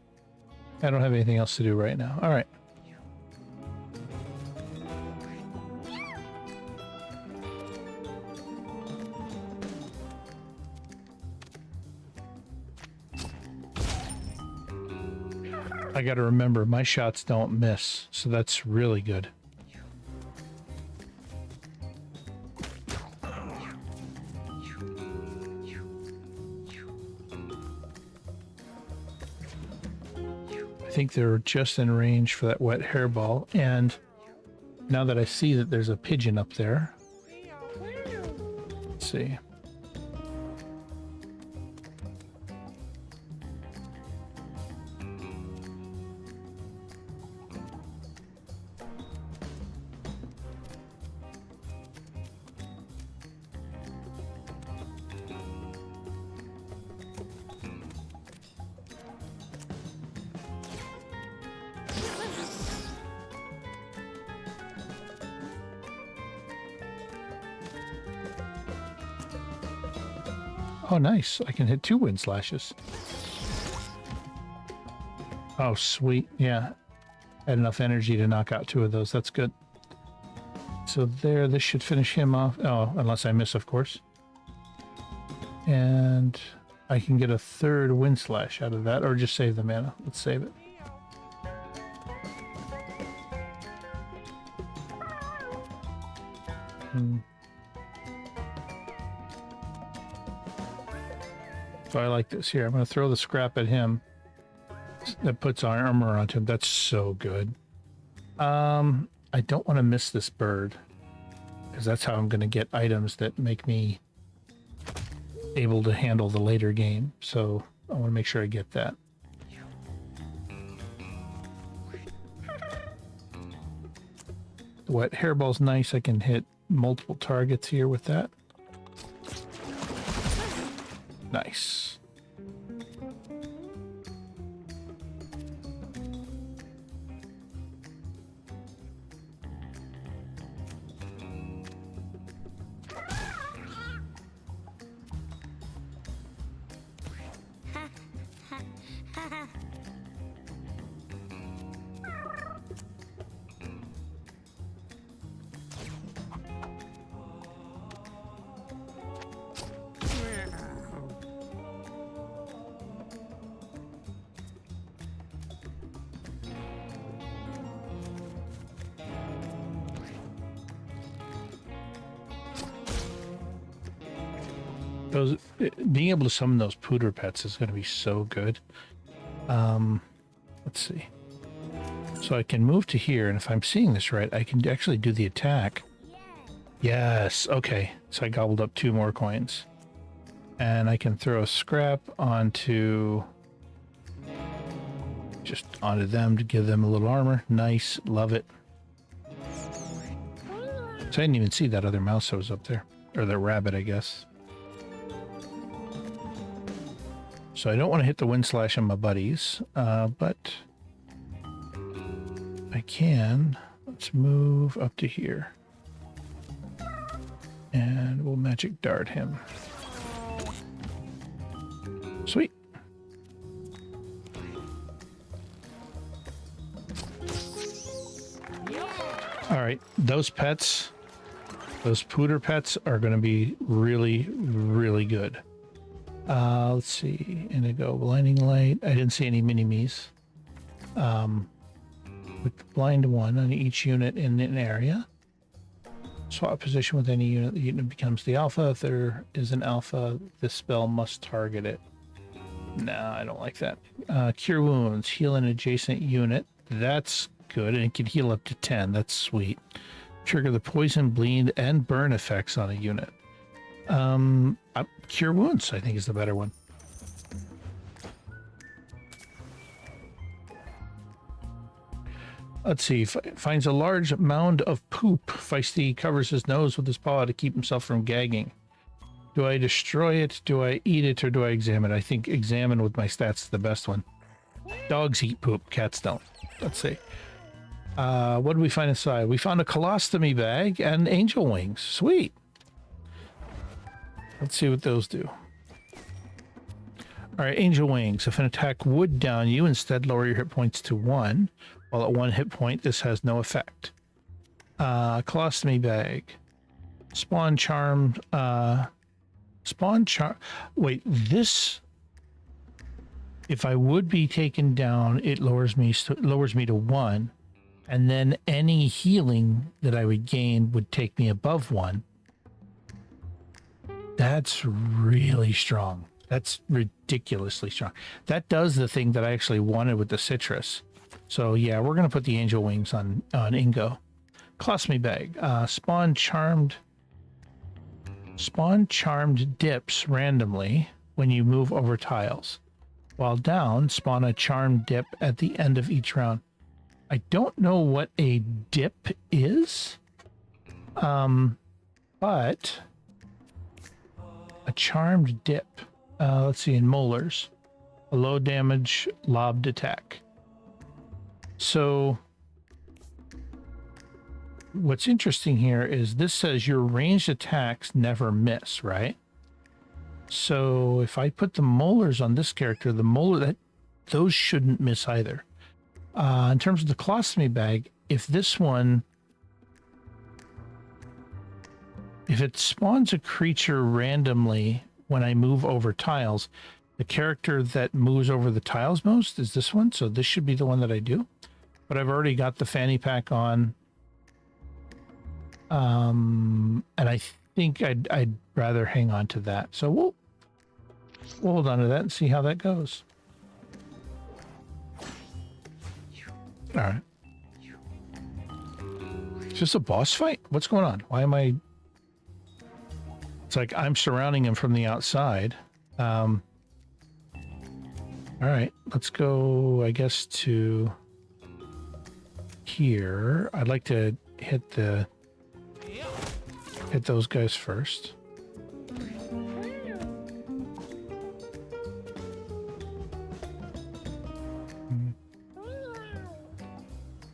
I don't have anything else to do right now. All right. I got to remember, my shots don't miss, so that's really good. I think they're just in range for that wet hairball, and now that I see that there's a pigeon up there, let's see. Oh, nice. I can hit 2 wind slashes. Oh, sweet. Yeah. Had enough energy to knock out 2 of those. That's good. So there, this should finish him off. Oh, unless I miss, of course. And I can get a 3rd wind slash out of that, or just save the mana. Let's save it. So I like this. Here, I'm going to throw the scrap at him. That puts armor onto him. That's so good. I don't want to miss this bird, because that's how I'm going to get items that make me able to handle the later game. So I want to make sure I get that. The wet hairball's nice. I can hit multiple targets here with that. Nice. Those, being able to summon those pooter pets is going to be so good. Let's see. So I can move to here, and if I'm seeing this right, I can actually do the attack. Yes, okay. So I gobbled up 2 more coins. And I can throw a scrap onto... just onto them to give them a little armor. Nice, love it. So I didn't even see that other mouse that was up there. Or the rabbit, I guess. So I don't want to hit the wind slash on my buddies, but I can. Let's move up to here. And we'll magic dart him. Sweet. All right, those pets, those pooter pets are going to be really, really good. Let's see, indigo, blinding light. I didn't see any mini-me's. With the blind one on each unit in an area. Swap position with any unit. The unit becomes the alpha. If there is an alpha, this spell must target it. Nah, I don't like that. Cure wounds. Heal an adjacent unit. That's good. And it can heal up to 10. That's sweet. Trigger the poison, bleed, and burn effects on a unit. Cure wounds, I think, is the better one. Let's see. Finds a large mound of poop. Feisty covers his nose with his paw to keep himself from gagging. Do I destroy it? Do I eat it? Or do I examine it? I think examine with my stats is the best one. Dogs eat poop. Cats don't. Let's see. What did we find inside? We found a colostomy bag and angel wings. Sweet. Let's see what those do. All right, angel wings. If an attack would down you, instead lower your hit points to 1. While at 1 hit point, this has no effect. Colostomy bag. Spawn charm. Wait, this. If I would be taken down, it lowers me to 1, and then any healing that I would gain would take me above 1. That's really strong. That's ridiculously strong. That does the thing that I actually wanted with the citrus. So yeah, we're gonna put the angel wings on Ingo. Colostomy bag. Spawn charmed dips randomly when you move over tiles. While down, spawn a charmed dip at the end of each round. I don't know what a dip is, but a charmed dip. Let's see, in molars, a low damage lobbed attack. So what's interesting here is this says your ranged attacks never miss, right? So if I put the molars on this character, those shouldn't miss either. In terms of the colostomy bag, if it spawns a creature randomly when I move over tiles, the character that moves over the tiles most is this one. So this should be the one that I do. But I've already got the fanny pack on. And I think I'd rather hang on to that. So we'll hold on to that and see how that goes. All right. Is this a boss fight? What's going on? Why am I... It's like I'm surrounding him from the outside. All right, let's go, I guess, to here. I'd like to hit those guys first.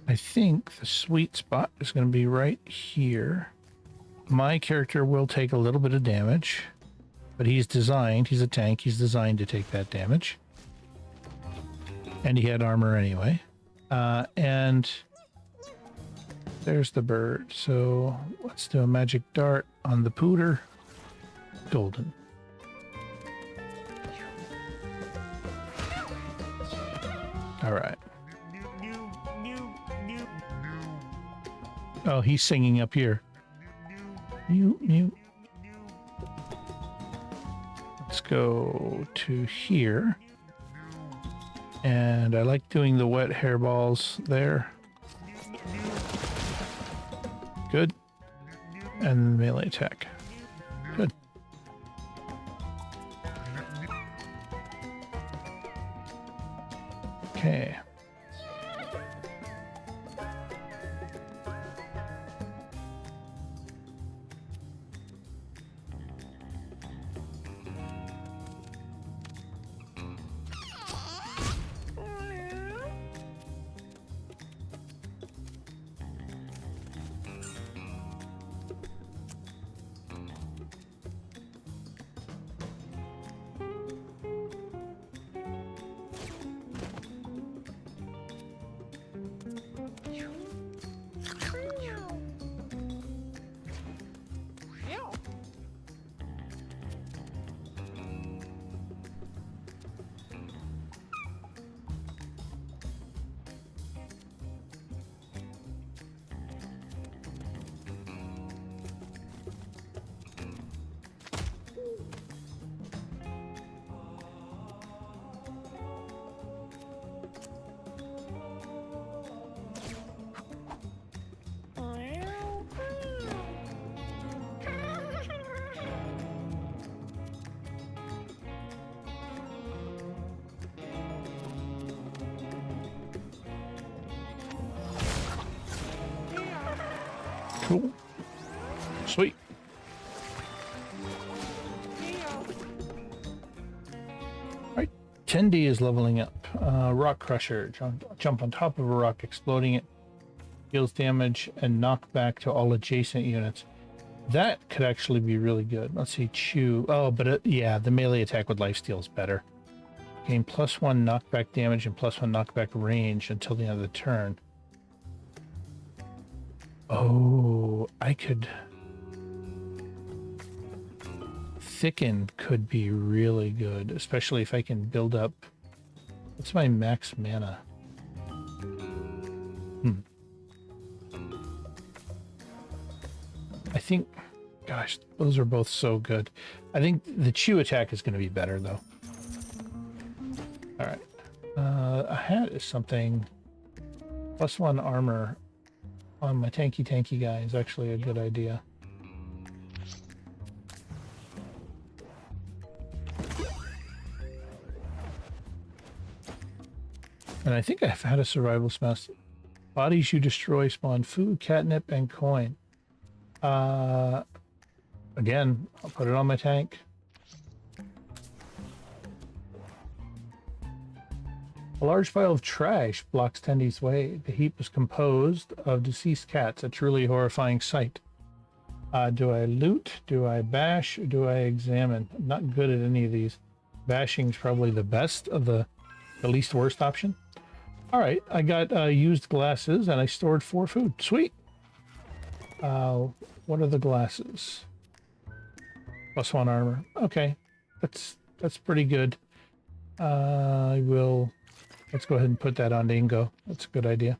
I think the sweet spot is going to be right here. My character will take a little bit of damage, but he's a tank, he's designed to take that damage. And he had armor anyway. And there's the bird. So let's do a magic dart on the pooter. Golden. All right. Oh, he's singing up here. Mew, mew. Let's go to here. And I like doing the wet hairballs there. Good. And melee attack. Good. Okay. Cool. Sweet. Alright, 10D is leveling up. Rock Crusher. Jump on top of a rock, exploding it. Deals damage and knock back to all adjacent units. That could actually be really good. Let's see, Chew. Oh, but yeah, the melee attack with lifesteal is better. Gain +1 knockback damage and +1 knockback range until the end of the turn. Oh, I could... Thicken could be really good, especially if I can build up... What's my max mana? I think... Gosh, those are both so good. I think the Chew attack is going to be better, though. Alright. A hat is something... +1 armor on my tanky guy is actually a good idea. And I think I've had a survival smash. Bodies you destroy spawn food, catnip, and coin. Again, I'll put it on my tank. A large pile of trash blocks Tendy's way. The heap is composed of deceased cats, a truly horrifying sight. Do I loot? Do I bash? Do I examine? I'm not good at any of these. Bashing's probably the best of the least worst option. All right, I got used glasses and I stored 4 food. Sweet. What are the glasses? +1 armor. Okay, that's pretty good. I will. Let's go ahead and put that on Dingo. That's a good idea.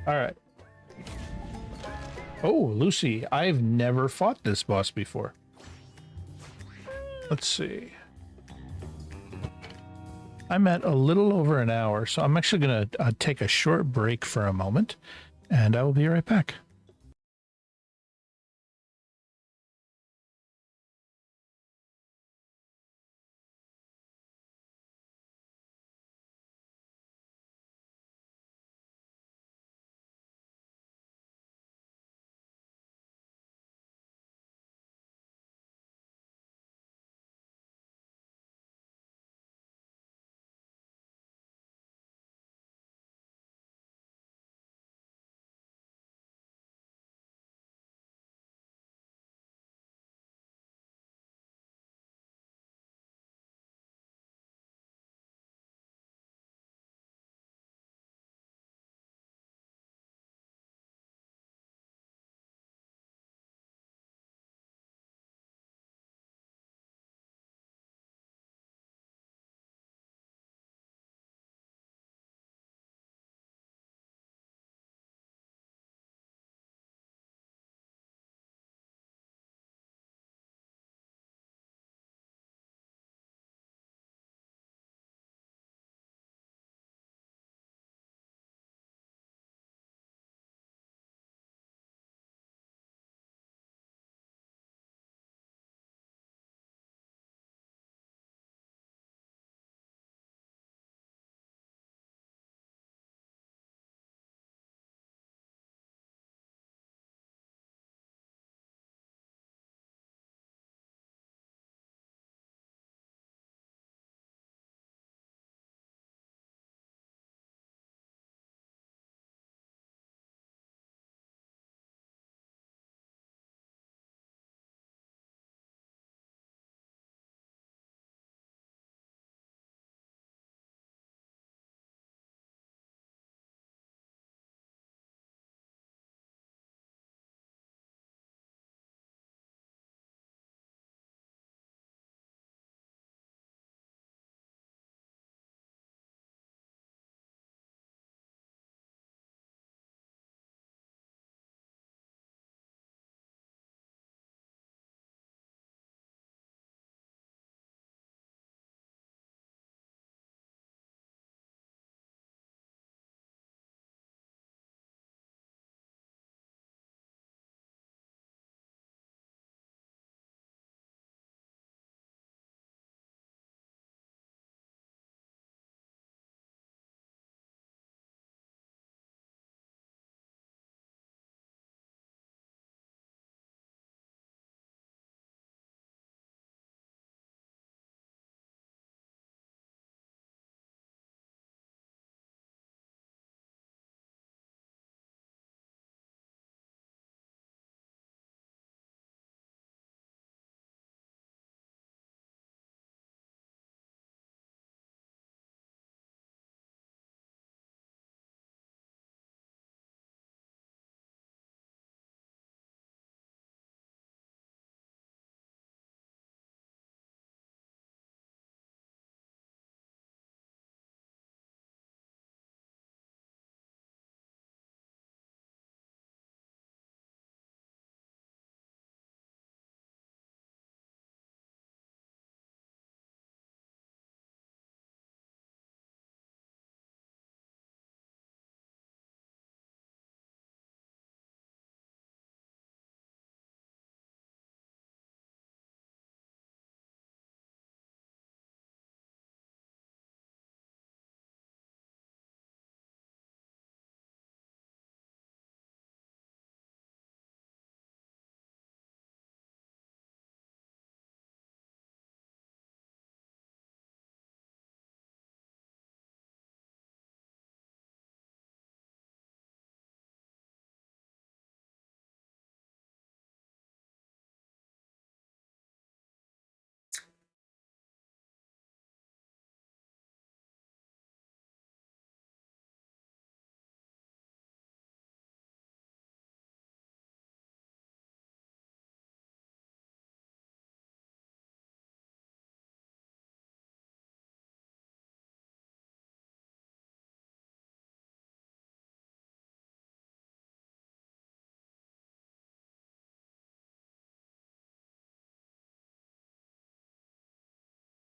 All right. Oh, Lucy, I've never fought this boss before. Let's see. I'm at a little over an hour, so I'm actually going to take a short break for a moment, and I will be right back.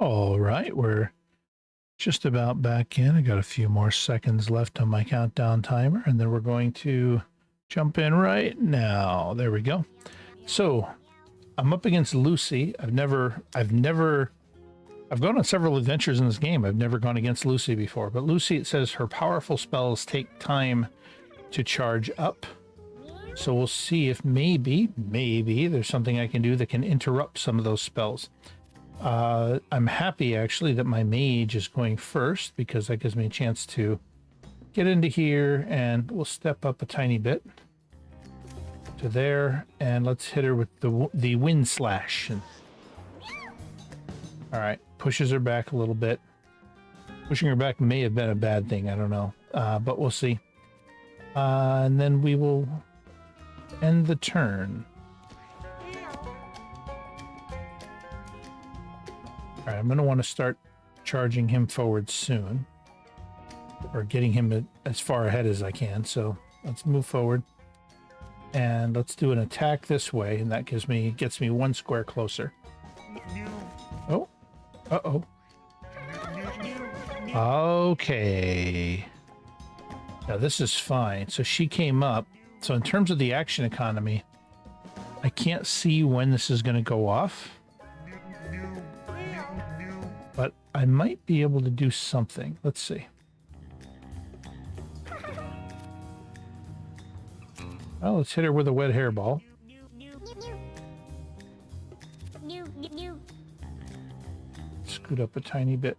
All right, we're just about back in. I got a few more seconds left on my countdown timer, and then we're going to jump in right now. There we go. So I'm up against Lucy. I've gone on several adventures in this game. I've never gone against Lucy before, but Lucy, it says her powerful spells take time to charge up. So we'll see if maybe there's something I can do that can interrupt some of those spells. I'm happy actually that my mage is going first, because that gives me a chance to get into here, and we'll step up a tiny bit to there, and let's hit her with the wind slash. And, all right, pushes her back a little bit. Pushing her back may have been a bad thing, I don't know, but we'll see. And then we will end the turn. All right, I'm going to want to start charging him forward soon, or getting him as far ahead as I can. So let's move forward, and let's do an attack this way, and that gets me one square closer. Oh, uh-oh. Okay. Now this is fine. So she came up. So in terms of the action economy, I can't see when this is going to go off, but I might be able to do something. Let's see. Well, let's hit her with a wet hairball. Scoot up a tiny bit.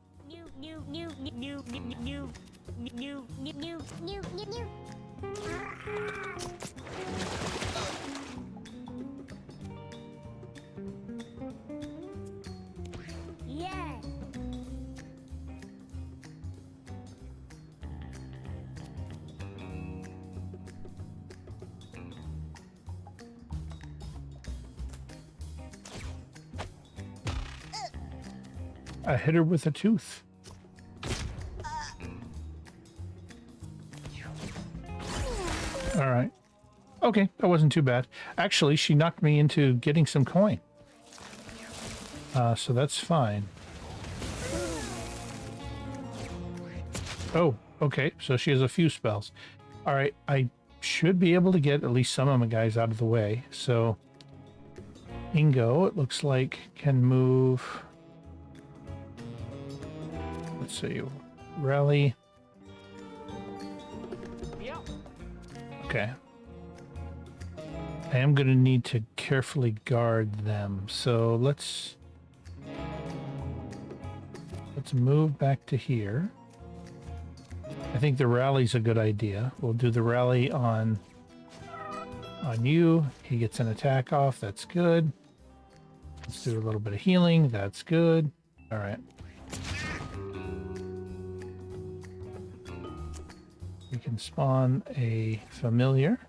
Yeah. I hit her with a tooth. All right. Okay, that wasn't too bad. Actually, she knocked me into getting some coin. So that's fine. Oh, okay. So she has a few spells. All right, I should be able to get at least some of my guys out of the way. So Ingo, it looks like, can move. Let's see. Rally. Okay. I am going to need to carefully guard them. So let's move back to here. I think the rally's a good idea. We'll do the rally on you. He gets an attack off. That's good. Let's do a little bit of healing. That's good. All right. We can spawn a familiar.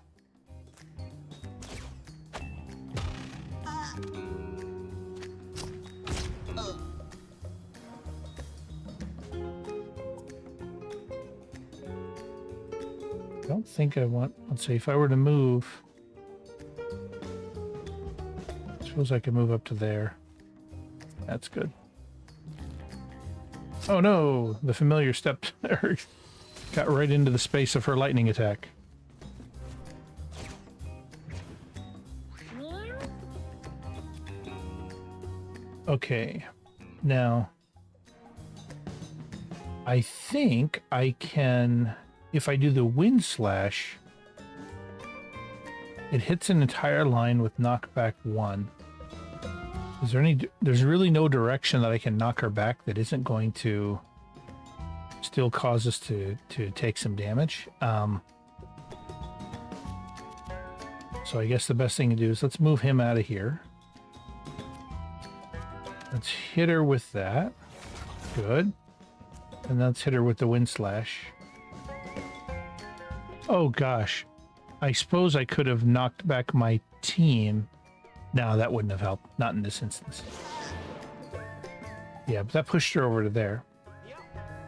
I don't think I want, let's see, if I were to move, I suppose I could move up to there. That's good. Oh no, the familiar stepped there. Got right into the space of her lightning attack. Okay, now I think I can, if I do the wind slash, it hits an entire line with knockback 1. Is there any, there's really no direction that I can knock her back that isn't going to still cause us to take some damage. So I guess the best thing to do is let's move him out of here. Let's hit her with that. Good. And let's hit her with the wind slash. Oh gosh. I suppose I could have knocked back my team. No, that wouldn't have helped. Not in this instance. Yeah, but that pushed her over to there.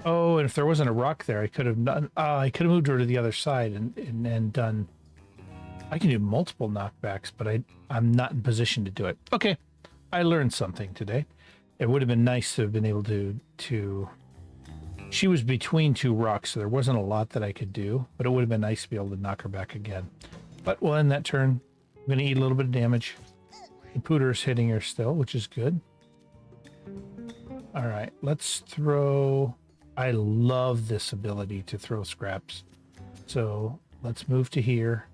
Oh, and if there wasn't a rock there, I could have done. I could have moved her to the other side and done. I can do multiple knockbacks, but I'm not in position to do it. Okay, I learned something today. It would have been nice to have been able to. She was between two rocks, so there wasn't a lot that I could do, but it would have been nice to be able to knock her back again. But we'll end that turn. I'm going to eat a little bit of damage. The Pooter's hitting her still, which is good. All right, let's throw... I love this ability to throw scraps. So let's move to here.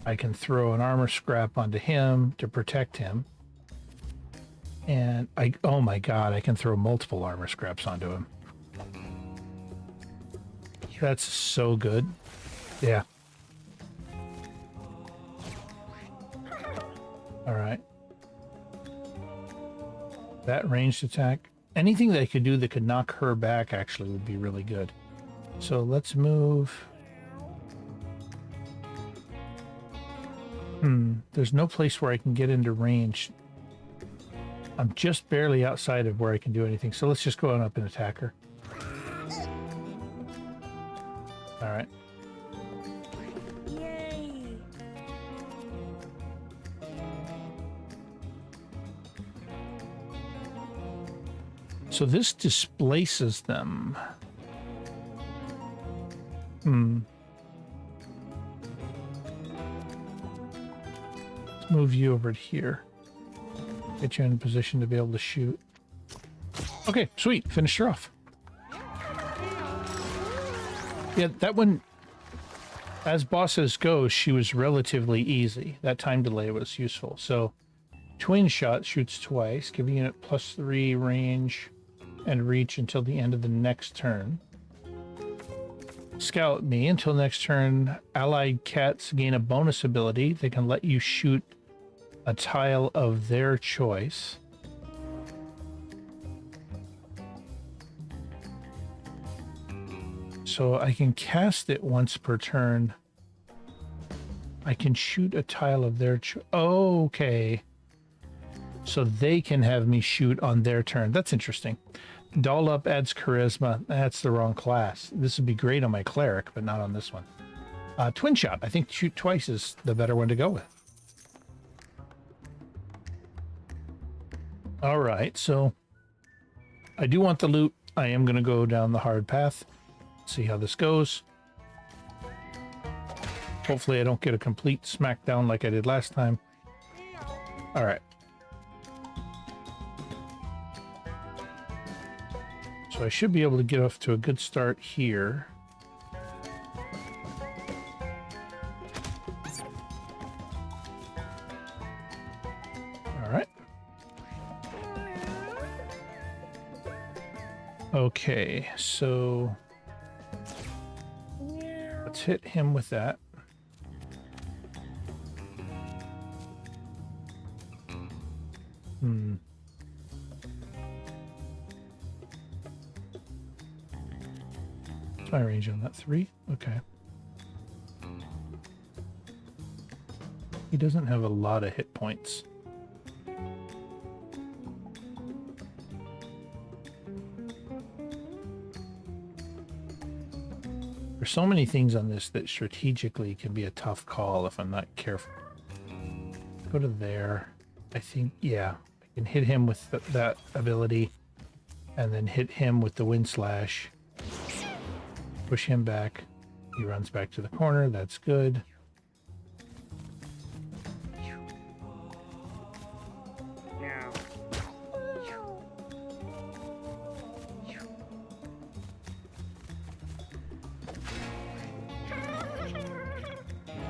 I can throw an armor scrap onto him to protect him. And oh my god, I can throw multiple armor scraps onto him. That's so good. Yeah. All right. That ranged attack. Anything that I could do that could knock her back actually would be really good. So let's move. There's no place where I can get into range. I'm just barely outside of where I can do anything. So let's just go on up and attack her. All right. Yay! So this displaces them. Let's move you over to here. Get you in a position to be able to shoot. Okay, sweet. Finished her off. Yeah, that one, as bosses go, she was relatively easy. That time delay was useful. So, twin shot shoots twice, giving it +3 range and reach until the end of the next turn. Scout me until next turn. Allied cats gain a bonus ability. They can let you shoot a tile of their choice. So I can cast it once per turn. I can shoot a tile of their choice. Oh, okay. So they can have me shoot on their turn. That's interesting. Doll up adds charisma. That's the wrong class. This would be great on my cleric, but not on this one. Twin shot. I think shoot twice is the better one to go with. All right, so I do want the loot. I am going to go down the hard path. See how this goes. Hopefully I don't get a complete smackdown like I did last time. All right. So I should be able to get off to a good start here. All right. Okay, so let's hit him with that. What's my range on that? 3? Okay. He doesn't have a lot of hit points. There's so many things on this that strategically can be a tough call if I'm not careful. Go to there. I think, yeah, I can hit him with that ability and then hit him with the wind slash. Push him back. He runs back to the corner. That's good.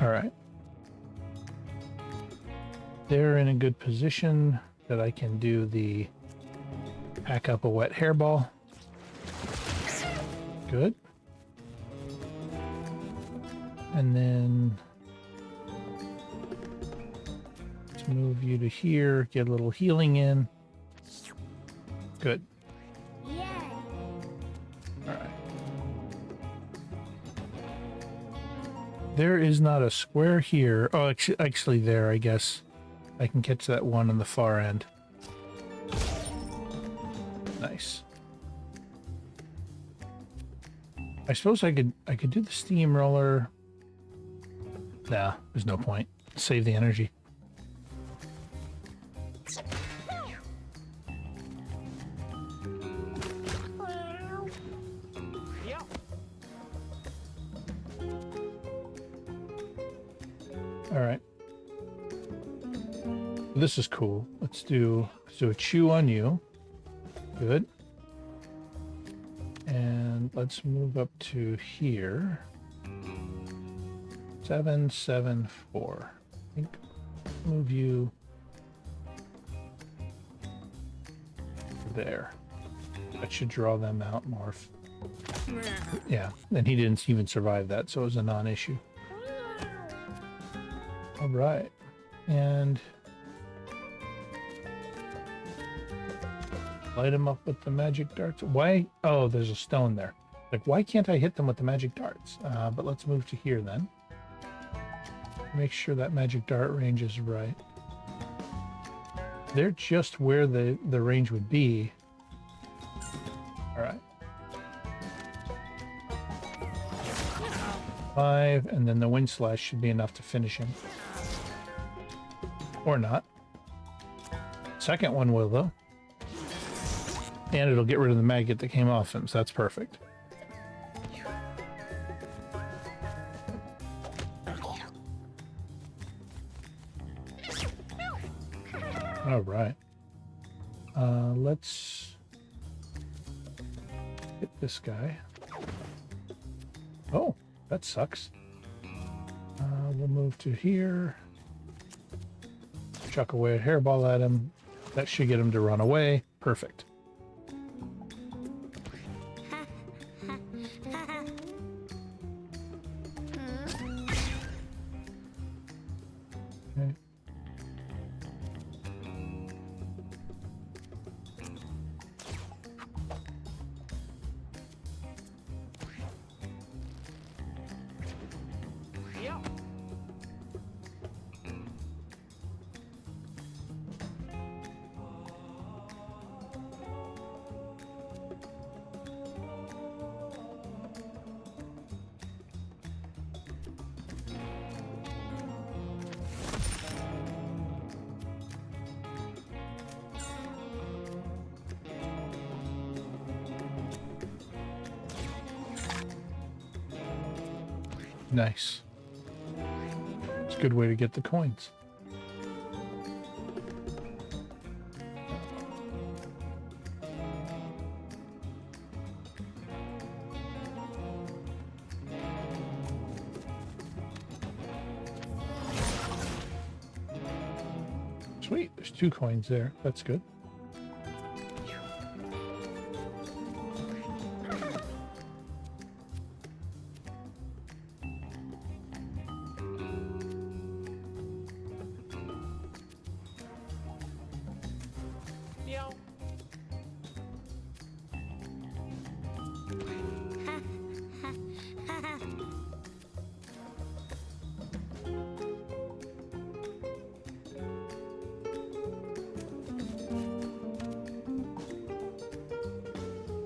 All right. They're in a good position that I can do the pack up a wet hairball. Good. And then let's move you to here, get a little healing in. Good. Yay! All right. There is not a square here. Oh, actually there, I guess. I can catch that one on the far end. Nice. I suppose I could do the steamroller. Nah, there's no point. Save the energy. All right. This is cool. Let's do a chew on you. Good. And let's move up to here. 774. I think move you there. That should draw them out more. Yeah, and he didn't even survive that, so it was a non-issue. All right, and light him up with the magic darts. Why? Oh, there's a stone there. Like, why can't I hit them with the magic darts? But let's move to here then. Make sure that magic dart range is right. They're just where the range would be. All right. 5, and then the wind slash should be enough to finish him. Or not. Second one will, though. And it'll get rid of the maggot that came off him, so that's perfect. All right. Let's hit this guy. Oh, that sucks. We'll move to here. Chuck away a hairball at him. That should get him to run away. Perfect. Okay. Nice. It's a good way to get the coins. Sweet, there's 2 coins there. That's good.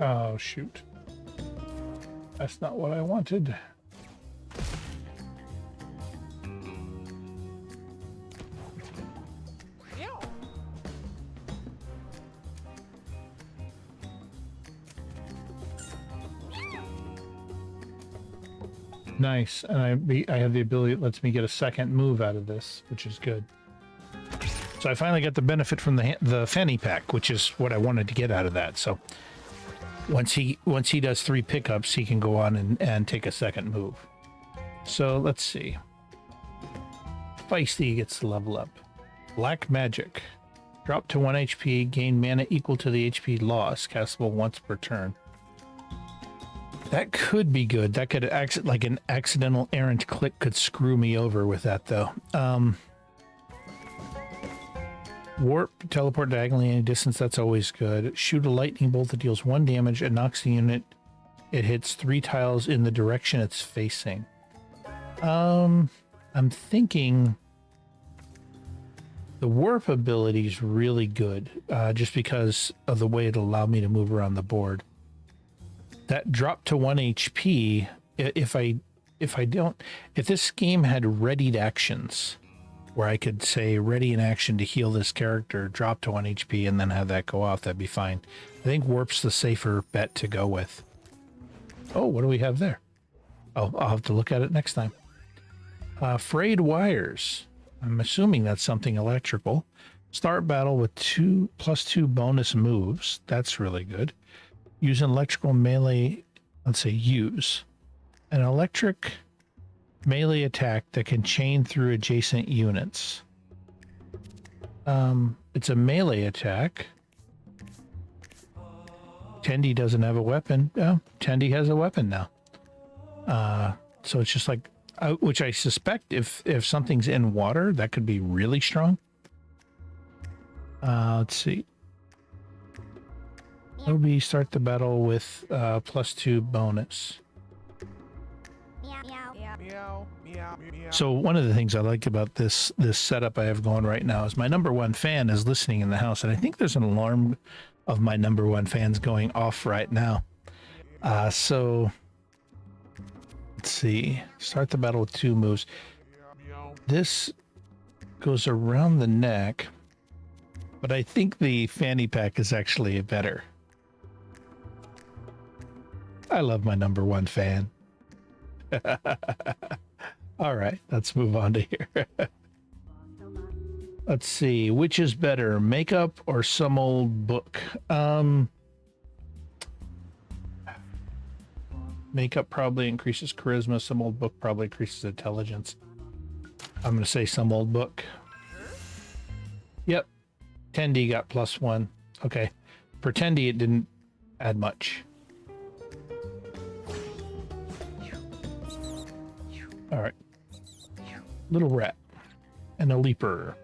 Oh, shoot. That's not what I wanted. Nice, and I have the ability, it lets me get a second move out of this, which is good. So I finally got the benefit from the fanny pack, which is what I wanted to get out of that. So once he does 3 pickups, he can go on and take a second move. So let's see. Feisty gets to level up. Black Magic. Drop to 1 HP, gain mana equal to the HP loss, castable once per turn. That could be good. That could like an accidental errant click could screw me over with that though. Warp, teleport diagonally any distance, that's always good. Shoot a lightning bolt that deals 1 damage and knocks the unit. It hits 3 tiles in the direction it's facing. I'm thinking the warp ability is really good, just because of the way it allowed me to move around the board. That drop to 1 HP, if this game had readied actions, where I could say ready in action to heal this character, drop to 1 HP, and then have that go off, that'd be fine. I think warp's the safer bet to go with. Oh, what do we have there? Oh, I'll have to look at it next time. Frayed wires. I'm assuming that's something electrical. Start battle with +2 bonus moves. That's really good. Use an electrical melee. Let's say use an electric melee attack that can chain through adjacent units. It's a melee attack. Tendy doesn't have a weapon. Oh, Tendy has a weapon now. So it's just like, which I suspect if something's in water, that could be really strong. Let's see. Obi, start the battle with +2 bonus. Meow. Meow. Meow. So one of the things I like about this setup I have going right now is my number one fan is listening in the house, and I think there's an alarm of my number one fans going off right now. So let's see. Start the battle with 2 moves. This goes around the neck, but I think the fanny pack is actually better. I love my number one fan. All right, let's move on to here. Let's see, which is better, makeup or some old book? Makeup probably increases charisma. Some old book probably increases intelligence. I'm going to say some old book. Yep. Tendy got +1. Okay. For Tendy, it didn't add much. All right. Little rat and a leaper.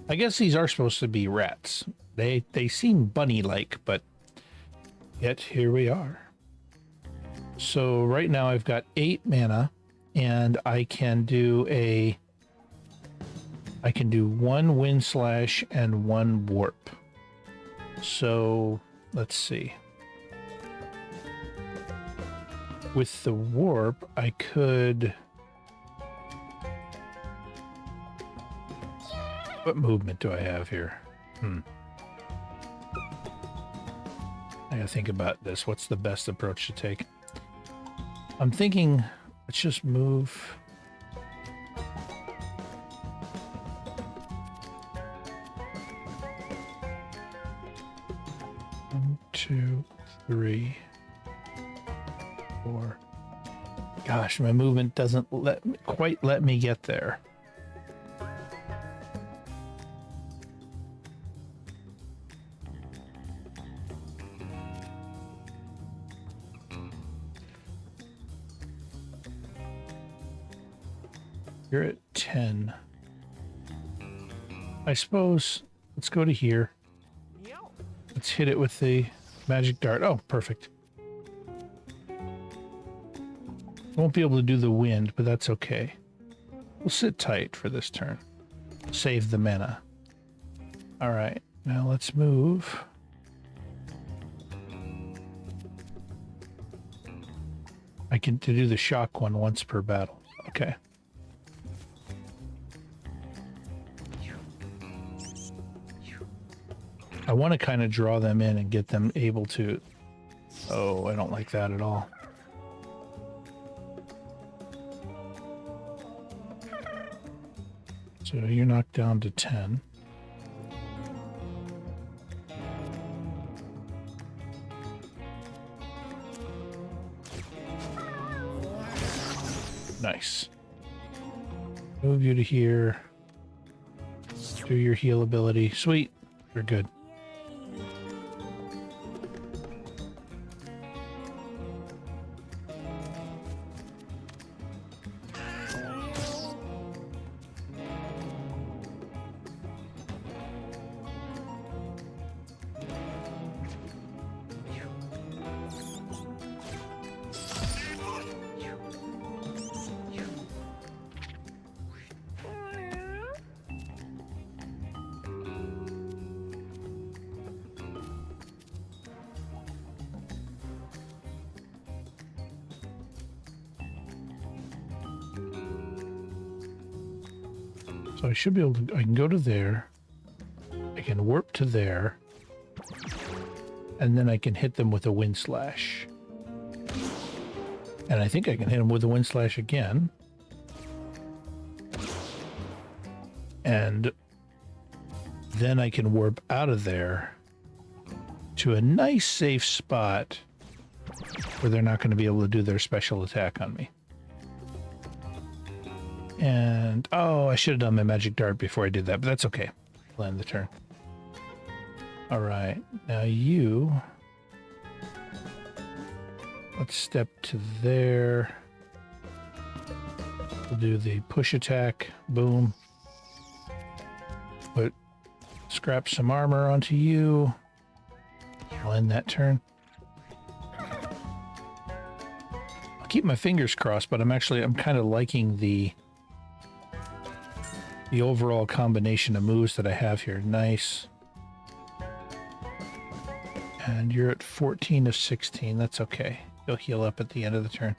I guess these are supposed to be rats. They seem bunny-like, but yet here we are. So right now I've got 8 mana, and I can do 1 wind slash and 1 warp. So let's see. With the warp, I could... What movement do I have here? I gotta think about this. What's the best approach to take? I'm thinking, let's just move... 1, 2, 3, 4. Gosh, my movement doesn't quite let me get there. You're at 10. I suppose let's go to here. Let's hit it with the magic dart. Oh, perfect. Won't be able to do the wind, but that's okay. We'll sit tight for this turn. Save the mana. All right, now let's move. I can do the shock one once per battle. Okay. I want to kind of draw them in and get them able to... Oh, I don't like that at all. So you're knocked down to 10. Nice. Move you to here. Do your heal ability. Sweet. You're good. So I should be able to, I can go to there, I can warp to there, and then I can hit them with a wind slash. And I think I can hit them with a wind slash again. And then I can warp out of there to a nice safe spot where they're not going to be able to do their special attack on me. And, oh, I should have done my magic dart before I did that, but that's okay. I'll end the turn. All right, now you... Let's step to there. We'll do the push attack. Boom. Scrap some armor onto you. I'll end that turn. I'll keep my fingers crossed, but I'm kind of liking the overall combination of moves that I have here. Nice. And you're at 14 of 16. That's okay. You'll heal up at the end of the turn.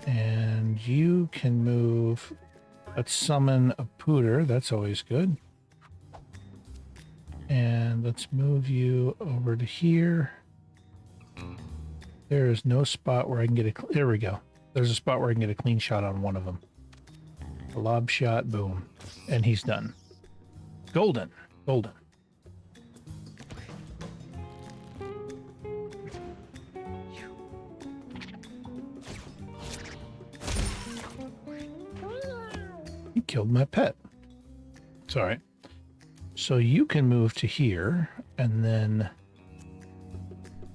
And you can move. Let's summon a Pooter. That's always good. And let's move you over to here. There is no spot where I can get a... There we go. There's a spot where I can get a clean shot on one of them. A lob shot, boom. And he's done. Golden. Golden. He killed my pet. Sorry. So you can move to here, and then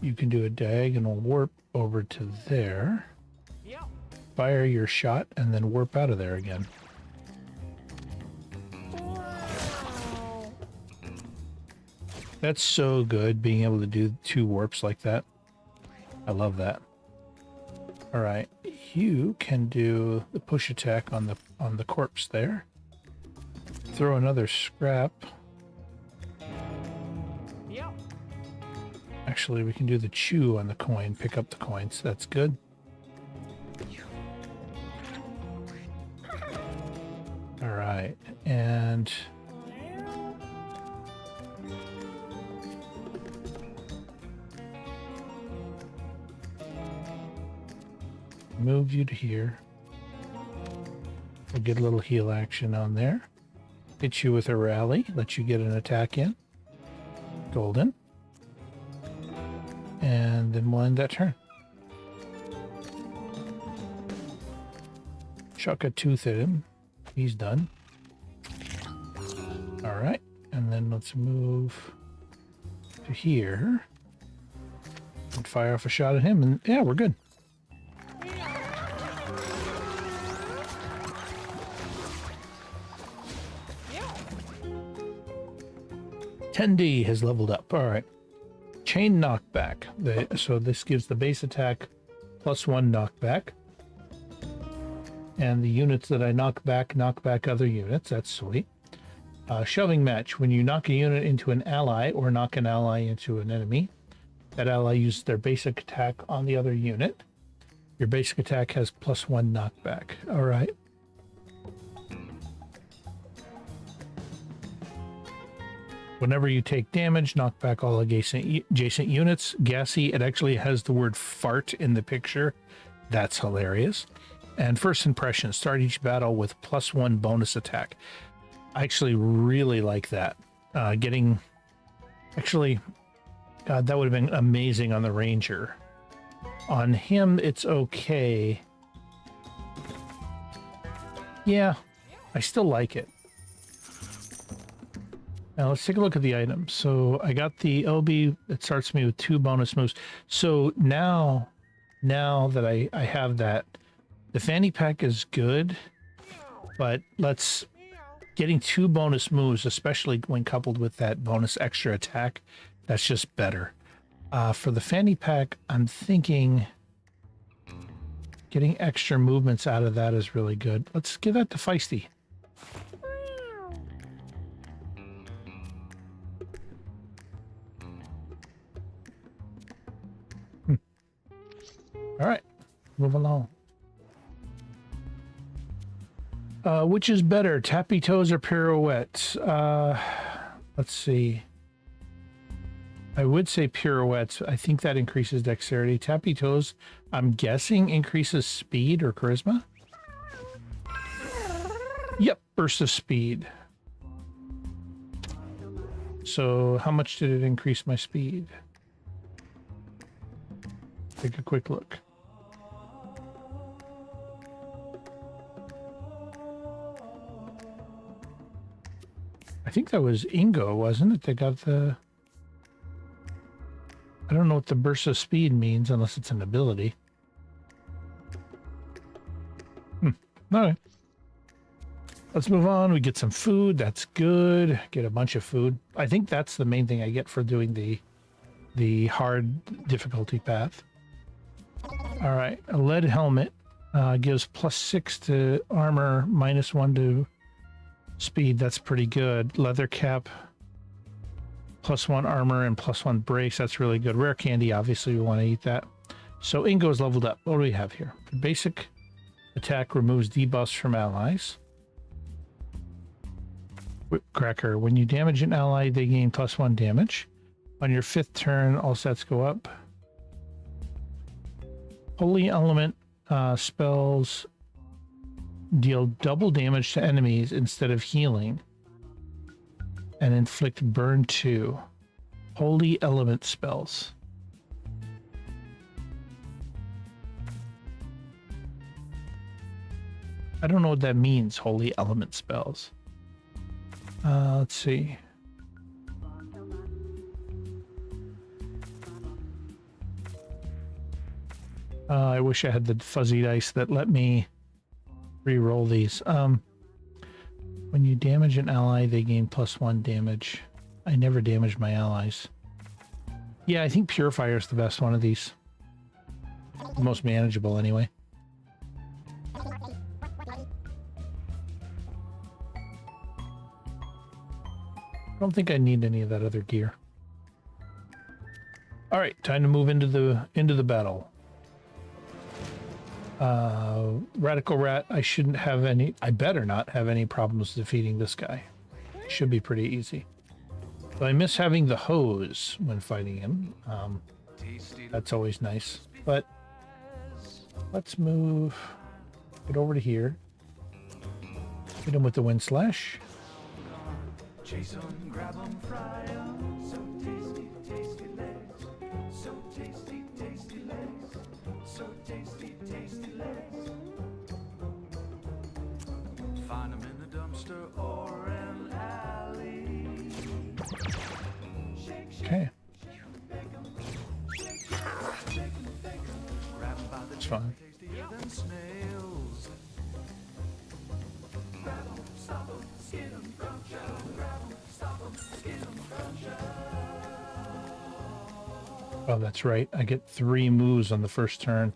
you can do a diagonal warp over to there. Fire your shot, and then warp out of there again. That's so good, being able to do 2 warps like that. I love that. All right, you can do the push attack on the corpse there. Throw another scrap. Actually, we can do the chew on the coin, pick up the coins. That's good. All right, and move you to here. We'll get a little heal action on there. Hit you with a rally, let you get an attack in. Golden. And then we'll end that turn. Chuck a tooth at him. He's done. All right. And then let's move to here and fire off a shot at him. And yeah, we're good. $10D has leveled up. All right. Chain knockback. So this gives the base attack +1 knockback. And the units that I knock back other units. That's sweet. Shoving match. When you knock a unit into an ally or knock an ally into an enemy, that ally uses their basic attack on the other unit. Your basic attack has +1 knockback. All right. Whenever you take damage, knock back all adjacent units. Gassy, it actually has the word fart in the picture. That's hilarious. And first impression, start each battle with +1 bonus attack. I actually really like that. Actually, God, that would have been amazing on the Ranger. On him, it's okay. Yeah, I still like it. Now let's take a look at the items. So I got the LB that starts me with 2 bonus moves. So now that I have that, the fanny pack is good, but getting 2 bonus moves, especially when coupled with that bonus extra attack, that's just better. For the fanny pack, I'm thinking getting extra movements out of that is really good. Let's give that to Feisty. All right, move along. Which is better, tappy toes or pirouettes? Let's see. I would say pirouettes. I think that increases dexterity. Tappy toes, I'm guessing, increases speed or charisma. Yep, burst of speed. So how much did it increase my speed? Take a quick look. I think that was Ingo, wasn't it? They got the... I don't know what the burst of speed means unless it's an ability. All right. Let's move on. We get some food. That's good. Get a bunch of food. I think that's the main thing I get for doing the hard difficulty path. All right. A lead helmet gives +6 to armor, -1 to speed. That's pretty good. Leather cap, +1 armor and +1 brace. That's really good. Rare candy. Obviously, we want to eat that. So Ingo's leveled up. What do we have here? The basic attack removes debuffs from allies. Whipcracker. When you damage an ally, they gain +1 damage. On your 5th turn, all stats go up. Holy Element spells deal double damage to enemies instead of healing. And inflict burn 2. Holy Element spells. I don't know what that means, Holy Element spells. Let's see. I wish I had the fuzzy dice that let me re-roll these. When you damage an ally, they gain +1 damage. I never damage my allies. Yeah, I think Purifier is the best one of these. The most manageable, anyway. I don't think I need any of that other gear. All right, time to move into the battle. Radical Rat, I shouldn't have any... I better not have any problems defeating this guy. Should be pretty easy. So I miss having the hose when fighting him. That's always nice. But let's move... Get over to here. Hit him with the Wind Slash. Chase 'em, grab 'em, fry 'em. So tasty, tasty legs. So tasty, tasty legs. So tasty, tasty legs. Find 'em in the dumpster or an alley. Shake, shake, Okay. bake 'em. Shake, shake 'em, bake 'em. Grab 'em by the It's fine. tastier than snails. Grab 'em, stop 'em, skin 'em, crunch 'em. Grab 'em, stop 'em, skin 'em, crunch 'em. Oh, that's right. I get 3 moves on the first turn.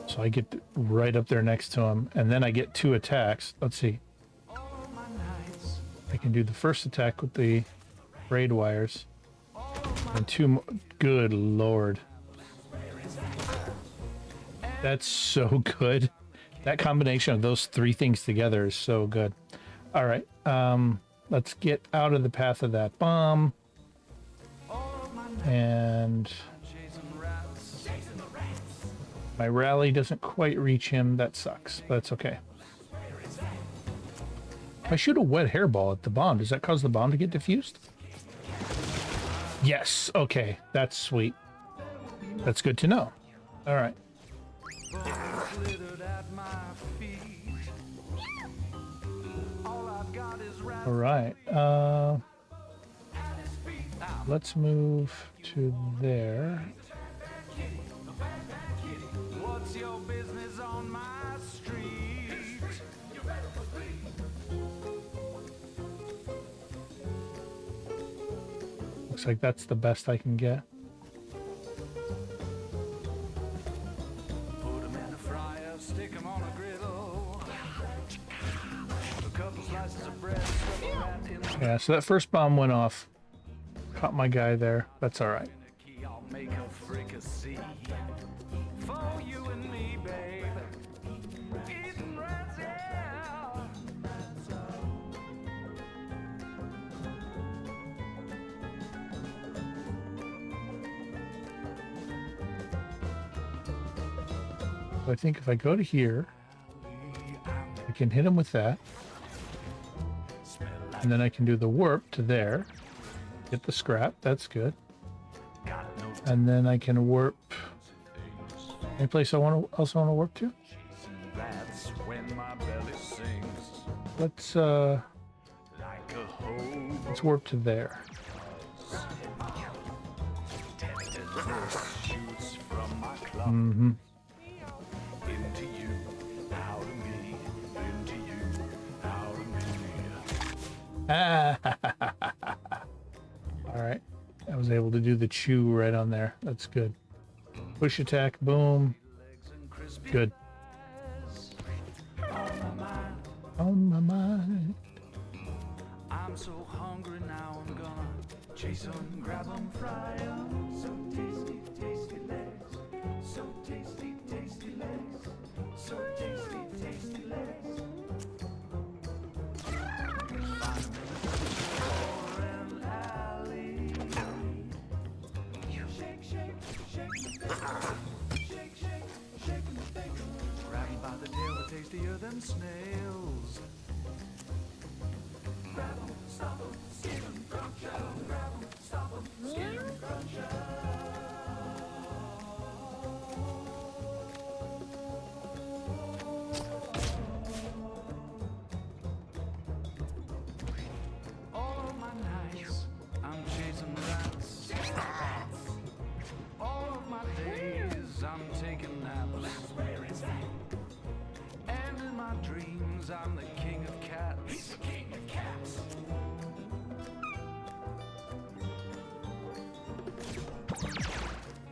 So I get right up there next to him. And then I get 2 attacks. Let's see. All my nights, I can do the first attack with the braid wires. And 2 more. Good lord. That's so good. That combination of those 3 things together is so good. All right. Let's get out of the path of that bomb. And chasing rats, chasing the rats. my rally doesn't quite reach him. That sucks, but that's okay. If I shoot a wet hairball at the bomb, does that cause the bomb to get diffused? Yes. Okay. That's sweet. That's good to know. All right. Glittered at my feet. All I've got is rats All right. at his feet. Let's move to there. What's your business on my street? Looks like that's the best I can get. Put 'em in the fryer, stick 'em on a griddle. A couple slices of bread, stuff a rat in the Yeah, so that first bomb went off. Caught my guy there. That's all right. key. I'll make a fricassee for you and me, babe. Eating rats, yeah. So I think if I go to here, I can hit him with that. And then I can do the warp to there. Get the scrap. That's good. And then I can warp. Any place I also want to warp to? That's when my belly sings Let's like a hoe. let's warp to there. Tenderness shoots from my clock Mm-hmm. into you, out of me, into you, out of me. All right. I was able to do the chew right on there. That's good. Push attack. Boom. Legs and crispy Good. on my mind. On my mind. I'm so hungry now, I'm gonna chase them, grab them, fry them. So tasty, tasty legs. So tasty, tasty legs. So tasty, tasty legs. Find them in the store and alley. Shake, shake, shake the bacon. Shake, shake, shake the bacon. Grab 'em by the tail, they're tastier than snails. Grab 'em, stop 'em, skin 'em, crunch 'em. Grab 'em, stop 'em, skin 'em, crunch 'em. All of my nights, I'm chasing rats. All of my days, I'm taking naps. And in my dreams, I'm the king of cats. He's the king of cats.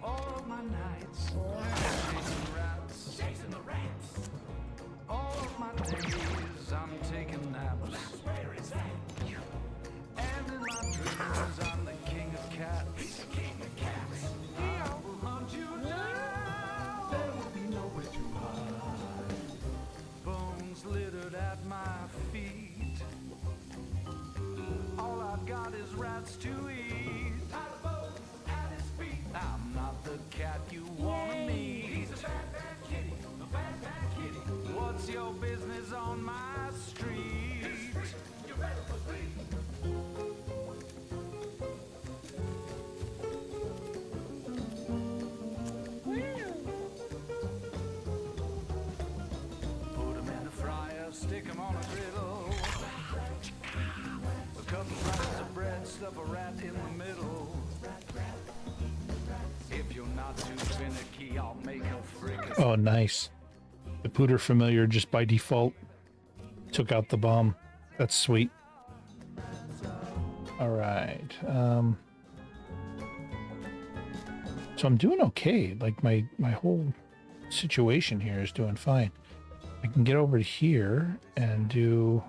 All of my nights, I'm chasing rats. Chasing the rats. All of my days, I'm taking naps. Where is that? And in my dreams, I'm the king of cats. He's the king of cats. I will hunt you down. There will be nowhere to hide. Bones littered at my feet. All I've got is rats to eat. Pile of bones at his feet. I'm not the cat you wanna meet. He's a bad, bad kitty. A bad, bad kitty. What's your business on my street? You better believe. Put 'em in the fryer, stick 'em on a griddle. A couple slices of bread, stuff a rat in the middle. If you're not too finicky, I'll make a fricassee. Oh, nice. The Pooter familiar just by default took out the bomb. That's sweet. All right. So I'm doing okay. Like my whole situation here is doing fine. I can get over to here and do.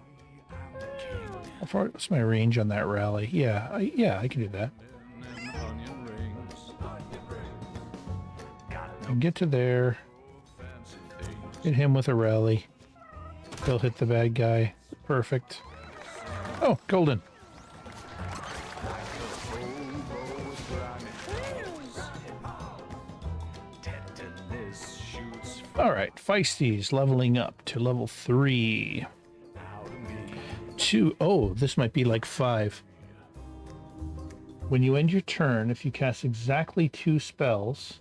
How far? What's my range on that rally? Yeah, I can do that. Onion rings, I can get to there. Hit him with a rally. He'll hit the bad guy. Perfect. Oh, golden. tenderness shoots All right, feisties leveling up to level 3. out of me. 2. Oh, this might be like 5. When you end your turn, if you cast exactly 2 spells,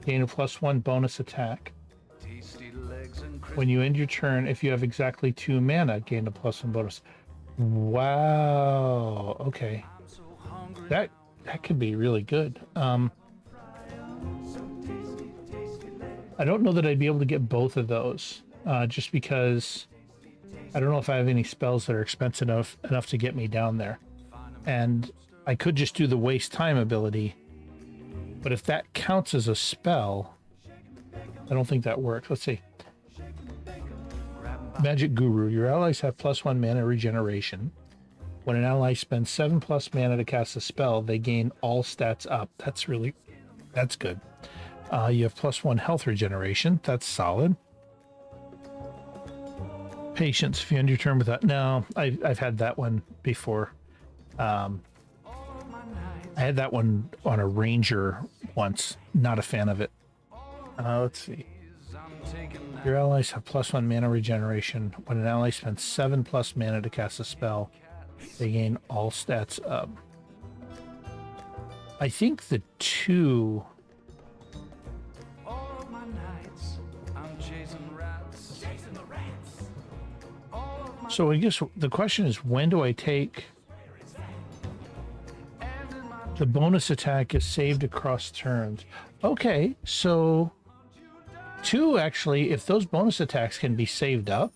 gain a +1 bonus attack. Tasty legs and When you end your turn, if you have exactly 2 mana, gain a +1 bonus. Wow. Okay. I'm so hungry. That could be really good. I don't know that I'd be able to get both of those, just because I don't know if I have any spells that are expensive enough to get me down there. And I could just do the waste time ability, but if that counts as a spell, I don't think that works. Let's see. Magic Guru. Your allies have +1 mana regeneration. When an ally spends 7+ mana to cast a spell, they gain all stats up. That's good. You have +1 health regeneration. That's solid. Patience. If you end your turn with that. No, I've had that one before. I had that one on a ranger once. Not a fan of it. Let's see. taking naps. Your allies have +1 mana regeneration. When an ally spends 7+ mana to cast a spell, they gain all stats up. I think the 2... All of my nights, I'm chasing rats. Chasing the rats. All of my So I guess the question is, when do I take... and in my The bonus attack is saved across turns. Okay, so 2 actually, if those bonus attacks can be saved up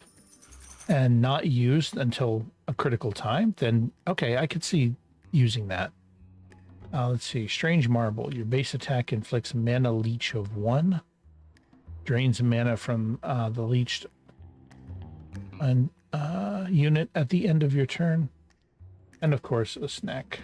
and not used until a critical time, then okay, I could see using that. Let's see. Strange Marble. Your base attack inflicts mana leech of 1. Drains mana from the leeched unit at the end of your turn. And of course, a snack.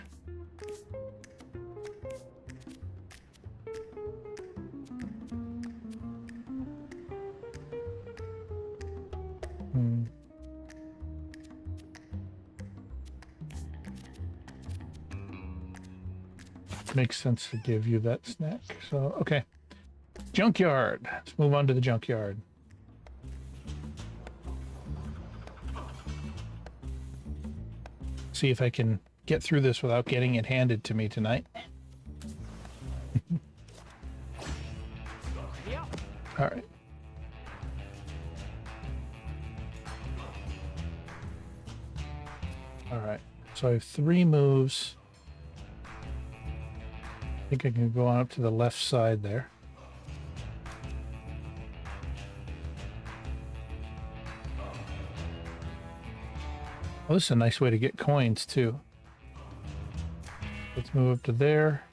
Makes sense to give you that snack. So, okay. Junkyard. Let's move on to the junkyard. See if I can get through this without getting it handed to me tonight. All right. All right. So I have 3 moves. I think I can go on up to the left side there. Oh, this is a nice way to get coins too. Let's move up to there.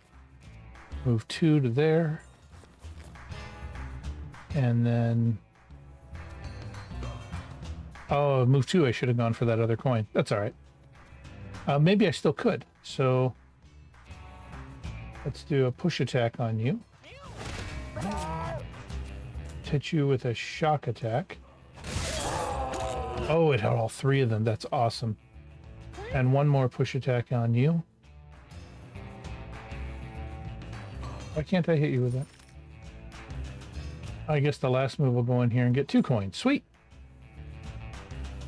Move 2 to there. And then... Oh, move 2, I should have gone for that other coin. That's all right. Maybe I still could. So... Let's do a push attack on you. Hit you with a shock attack. Oh, it had all 3 of them. That's awesome. And 1 more push attack on you. Why can't I hit you with that? I guess the last move will go in here and get 2 coins. Sweet.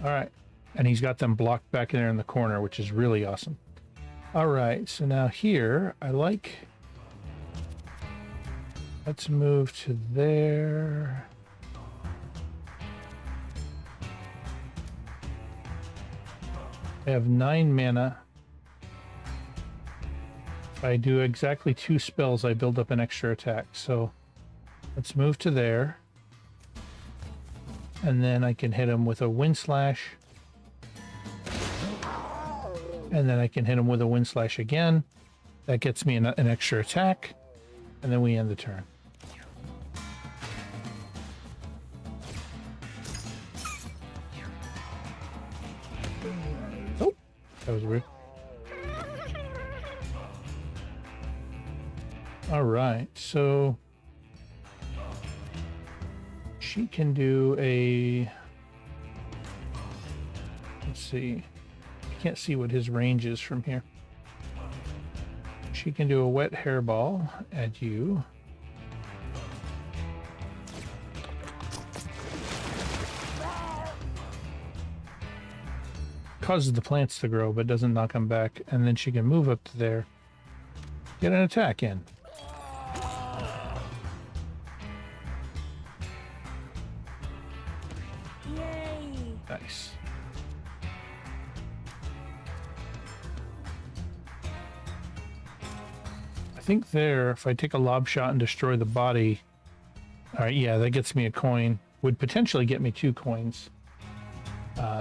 All right. And he's got them blocked back in there in the corner, which is really awesome. All right, so now here, let's move to there. I have 9 mana. If I do exactly 2 spells, I build up an extra attack. So let's move to there. And then I can hit him with a Wind Slash. And then I can hit him with a Wind Slash again. That gets me an extra attack. And then we end the turn. Oh, that was weird. All right, so she can do a... Let's see. Can't see what his range is from here. She can do a wet hairball at you. Causes the plants to grow, but doesn't knock them back. And then she can move up to there. Get an attack in. Yay! Nice. I think there, if I take a lob shot and destroy the body, all right, yeah, that gets me a coin. Would potentially get me 2 coins.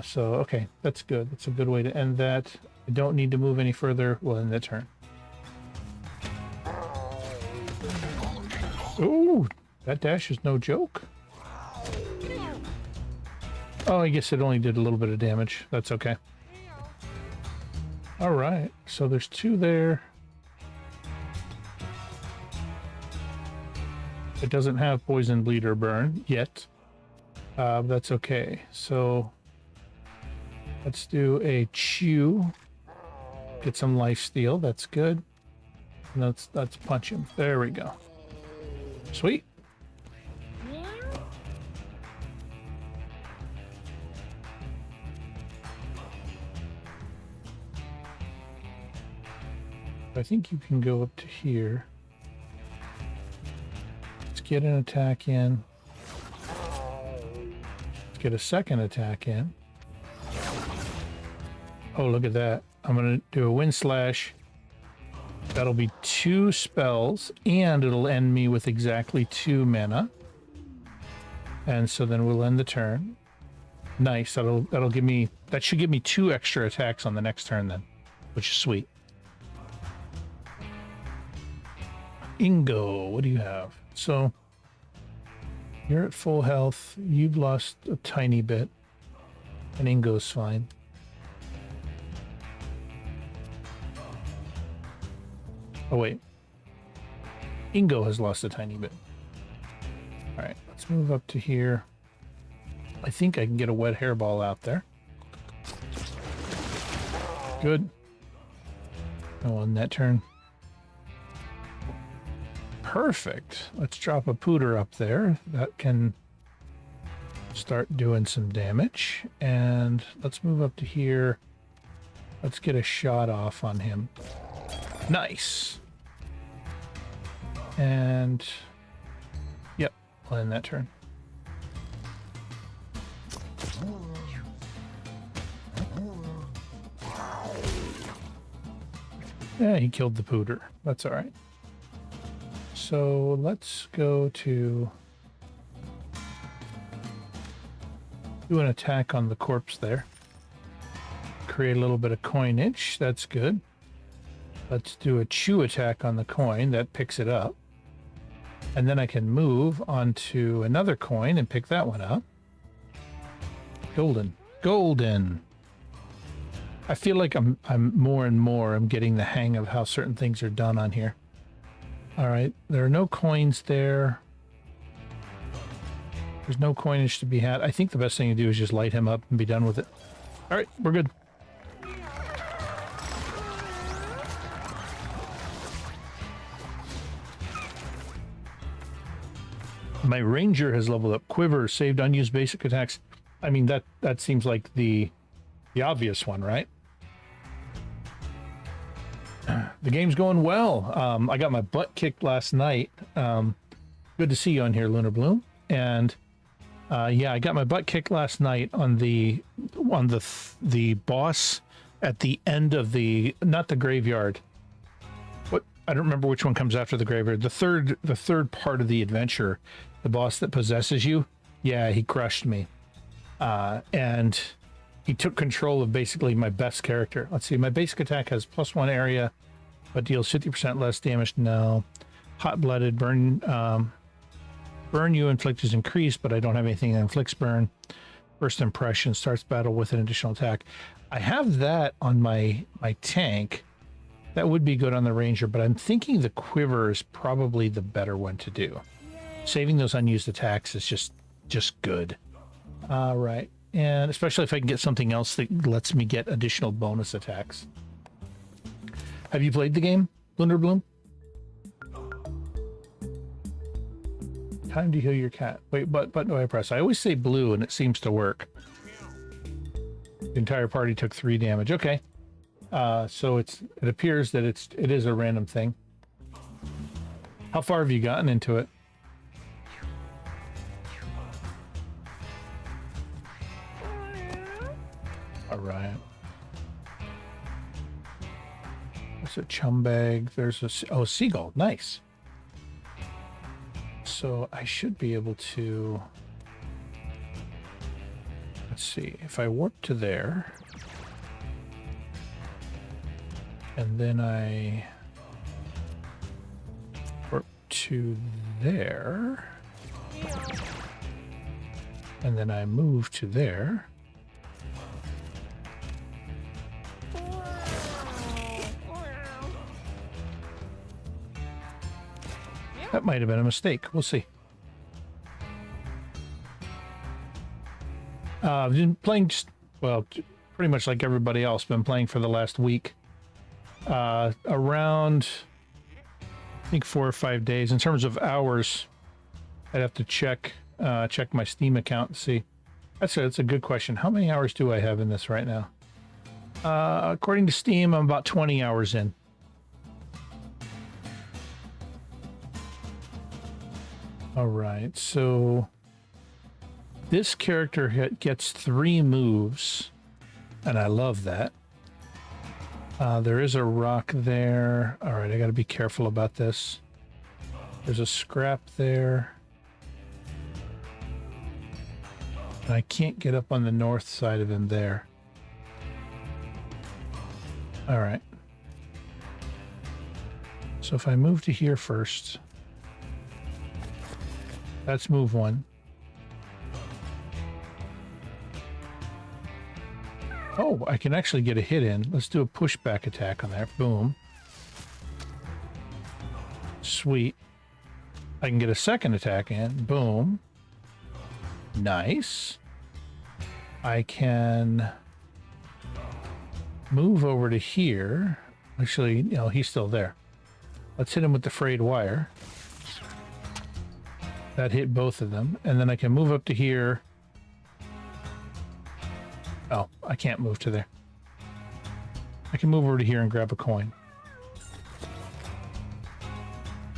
So, okay, that's good. That's a good way to end that. I don't need to move any further. We'll end the turn. Ooh, that dash is no joke. Oh, I guess it only did a little bit of damage. That's okay. All right, so there's 2 there. It doesn't have poison, bleed, or burn yet. That's okay. So let's do a chew. Get some life steal. That's good. And let's punch him. There we go. Sweet. I think you can go up to here. Let's get an attack in. Let's get a second attack in. Oh, look at that. I'm going to do a wind slash. That'll be 2 spells, and it'll end me with exactly 2 mana. And so then we'll end the turn. Nice. That'll give me, that should give me 2 extra attacks on the next turn then, which is sweet. Ingo, what do you have? So you're at full health. You've lost a tiny bit, and Ingo's fine. Oh wait, Ingo has lost a tiny bit. All right, let's move up to here. I think I can get a wet hairball out there. Good. Oh, on that turn. Perfect. Let's drop a pooter up there. That can start doing some damage. And let's move up to here. Let's get a shot off on him. Nice. And yep, I'll end that turn. Yeah, he killed the pooter. That's all right. So let's go to do an attack on the corpse there. Create a little bit of coinage. That's good. Let's do a chew attack on the coin. That picks it up. And then I can move onto another coin and pick that one up. Golden. Golden. I feel like I'm more and more I'm getting the hang of how certain things are done on here. All right, there are no coins there. There's no coinage to be had. I think the best thing to do is just light him up and be done with it. All right, we're good. My ranger has leveled up. Quiver, saved unused basic attacks. I mean, that seems like the obvious one, right? The game's going well. I got my butt kicked last night. Good to see you on here, Lunar Bloom. And yeah, I got my butt kicked last night on the boss at the end of the, not the graveyard. What, I don't remember which one comes after the graveyard. The third part of the adventure, the boss that possesses you. Yeah, he crushed me. And he took control of basically my best character. Let's see, my basic attack has +1 area, but deals 50% less damage. No. Hot-blooded, burn you inflict is increased, but I don't have anything that inflicts burn. First impression, starts battle with an additional attack. I have that on my tank. That would be good on the ranger, but I'm thinking the quiver is probably the better one to do. Saving those unused attacks is just good. All right. And especially if I can get something else that lets me get additional bonus attacks. Have you played the game, Lunar Bloom? Time to heal your cat. Wait, what button do I press? I always say blue and it seems to work. The entire party took 3 damage. Okay. So it appears that it is a random thing. How far have you gotten into it? All right. There's a chum bag. There's a seagull. Nice. So I should be able to, let's see, if I warp to there and then I warp to there and then I move to there. That might have been a mistake. We'll see. I've been playing just, well, pretty much like everybody else. Been playing for the last week. Around, I think 4 or 5 days. In terms of hours, I'd have to check my Steam account and see. That's a good question. How many hours do I have in this right now? According to Steam, I'm about 20 hours in. All right, so this character gets 3 moves, and I love that. There is a rock there. All right, I got to be careful about this. There's a scrap there. And I can't get up on the north side of him there. All right. So if I move to here first, that's move 1. Oh, I can actually get a hit in. Let's do a pushback attack on that. Boom. Sweet. I can get a second attack in. Boom. Nice. I can move over to here. Actually, you know, he's still there. Let's hit him with the frayed wire. That hit both of them. And then I can move up to here. Oh, I can't move to there. I can move over to here and grab a coin.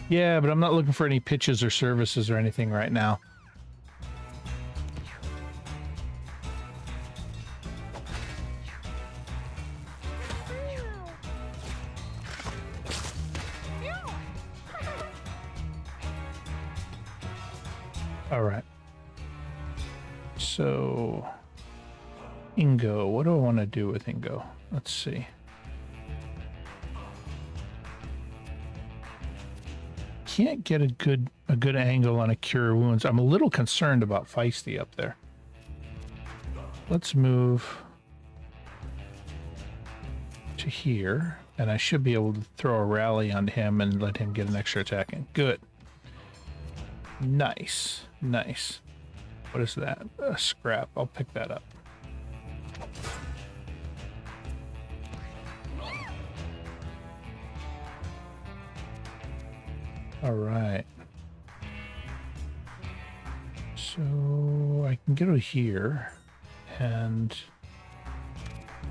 Yeah, but I'm not looking for any pitches or services or anything right now. All right. So, Ingo, what do I want to do with Ingo? Let's see. Can't get a good angle on a cure wounds. I'm a little concerned about Feisty up there. Let's move to here, and I should be able to throw a rally on him and let him get an extra attack in. Good. Nice. Nice. What is that? A scrap. I'll pick that up. All right. So I can go here and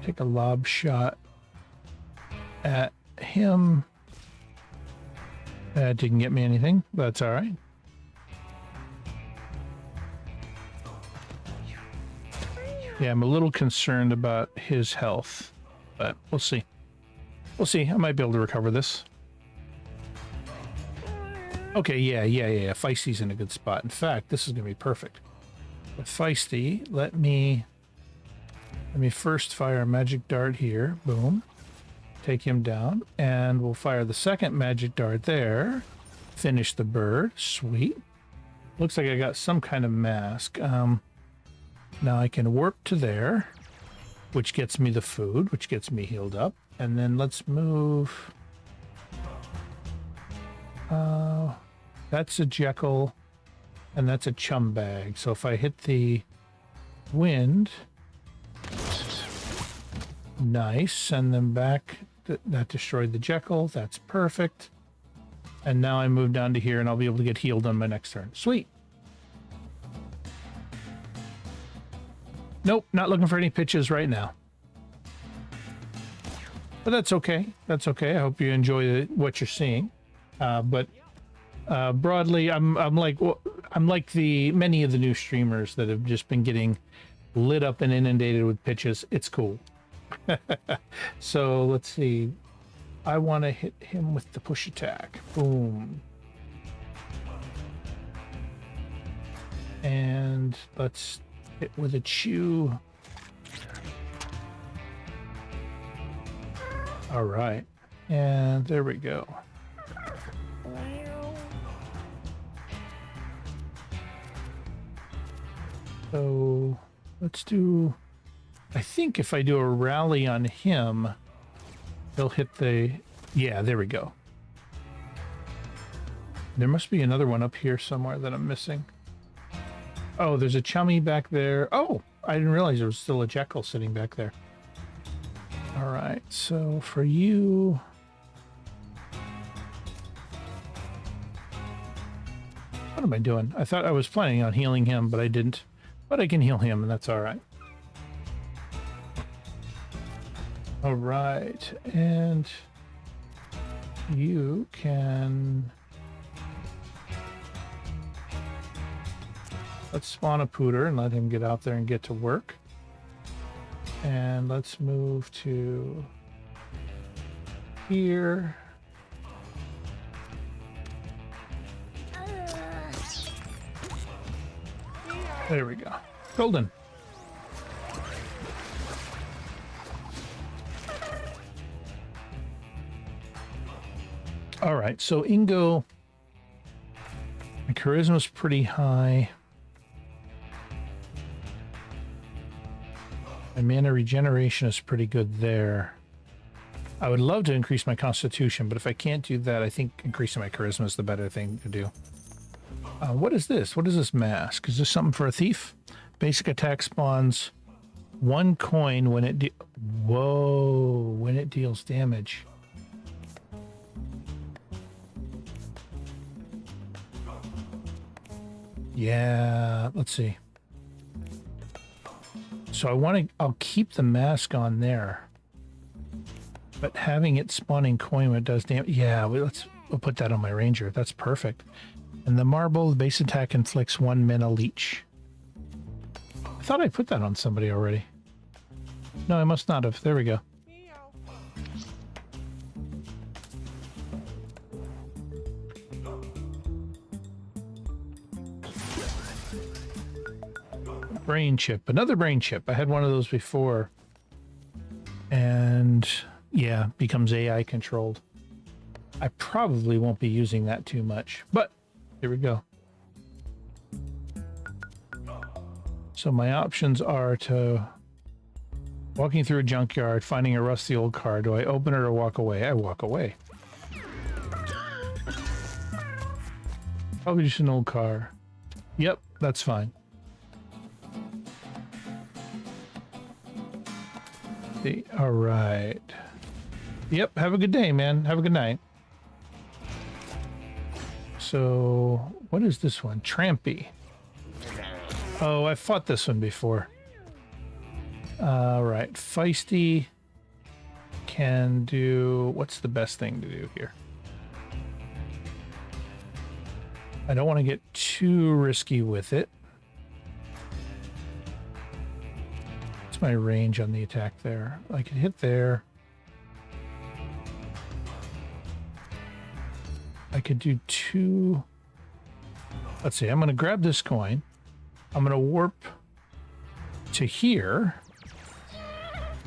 take a lob shot at him. That didn't get me anything. That's all right. Yeah, I'm a little concerned about his health, but we'll see. We'll see. I might be able to recover this. Okay, yeah. Feisty's in a good spot. In fact, this is going to be perfect. With Feisty, let me first fire a magic dart here. Boom. Take him down, and we'll fire the second magic dart there. Finish the bird. Sweet. Looks like I got some kind of mask. Now I can warp to there, which gets me the food, which gets me healed up. And then let's move. That's a Jekyll, and that's a chum bag. So if I hit the wind, nice, send them back. That destroyed the Jekyll. That's perfect. And now I move down to here, and I'll be able to get healed on my next turn. Sweet. Nope, not looking for any pitches right now. But that's okay. That's okay. I hope you enjoy what you're seeing. But broadly, I'm like the many of the new streamers that have just been getting lit up and inundated with pitches. It's cool. So let's see. I want to hit him with the push attack. Boom. And let's hit with a chew. All right. And there we go. So let's do, I think if I do a rally on him, he'll hit the, yeah, there we go. There must be another one up here somewhere that I'm missing. Oh, there's a chummy back there. Oh, I didn't realize there was still a Jekyll sitting back there. All right, so for you, what am I doing? I thought I was planning on healing him, but I didn't. But I can heal him, and that's all right. All right, and you can Let's spawn a pooter and let him get out there and get to work. And let's move to here. There we go. Golden. All right, so Ingo, my charisma's pretty high. My mana regeneration is pretty good there. I would love to increase my constitution, but if I can't do that, I think increasing my charisma is the better thing to do. What is this? What is this mask? Is this something for a thief? Basic attack spawns 1 coin when it when it deals damage. Yeah, let's see. So I'll keep the mask on there. But having it spawning coin when it does damage, yeah, we'll put that on my ranger. That's perfect. And the marble, the base attack inflicts 1 mana leech. I thought I put that on somebody already. No, I must not have. There we go. Meow. Brain chip. Another brain chip. I had one of those before. And yeah, becomes AI controlled. I probably won't be using that too much, but here we go. So my options are to walking through a junkyard, finding a rusty old car. Do I open it or walk away? I walk away. Probably just an old car. Yep, that's fine. All right. Yep, have a good day, man. Have a good night. So, what is this one? Trampy. Oh, I fought this one before. All right. Feisty can do... What's the best thing to do here? I don't want to get too risky with it. What's my range on the attack there? I could hit there. I could do 2. Let's see. I'm going to grab this coin. I'm going to warp to here.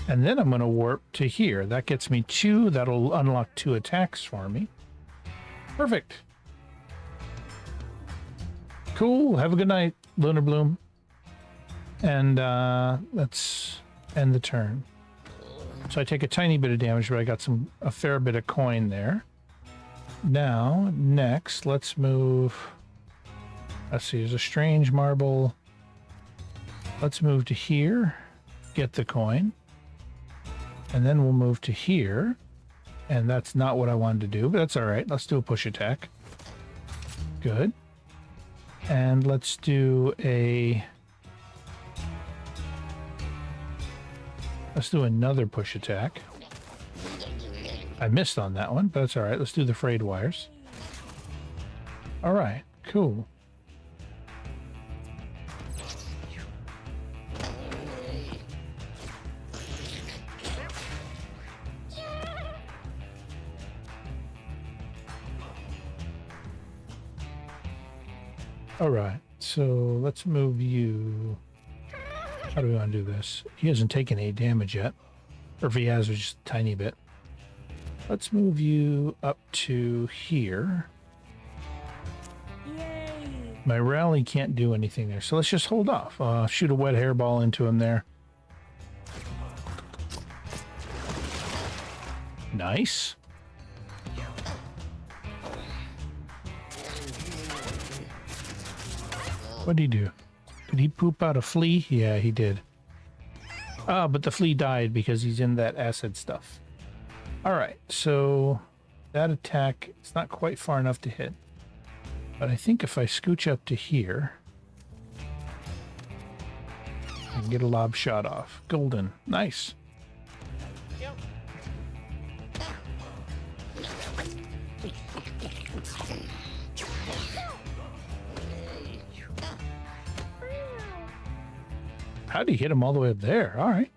And then I'm going to warp to here. That gets me 2. That'll unlock 2 attacks for me. Perfect. Cool. Have a good night, Lunar Bloom. And let's end the turn. So I take a tiny bit of damage, but I got a fair bit of coin there. Now, next, let's move. Let's see, there's a strange marble. Let's move to here, get the coin. And then we'll move to here. And that's not what I wanted to do, but that's all right. Let's do a push attack. Good. And let's do another push attack. I missed on that one, but that's all right. Let's do the frayed wires. All right, cool. All right, so let's move you. How do we want to do this? He hasn't taken any damage yet. Or if he has, it's just a tiny bit. Let's move you up to here. Yay! My rally can't do anything there, so let's just hold off. Shoot a wet hairball into him there. Nice. What'd he do? Did he poop out a flea? Yeah, he did. Ah, but the flea died because he's in that acid stuff. All right, so that attack, it's not quite far enough to hit. But I think if I scooch up to here, I can get a lob shot off. Golden. Nice. Yep. How'd he hit him all the way up there? All right.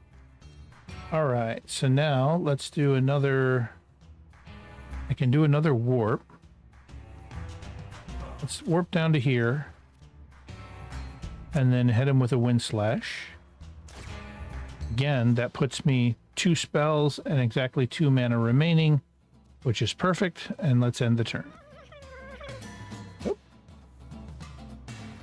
All right. So now let's do another. I can do another warp. Let's warp down to here. And then hit him with a wind slash. Again, that puts me 2 spells and exactly 2 mana remaining, which is perfect. And let's end the turn. Oh.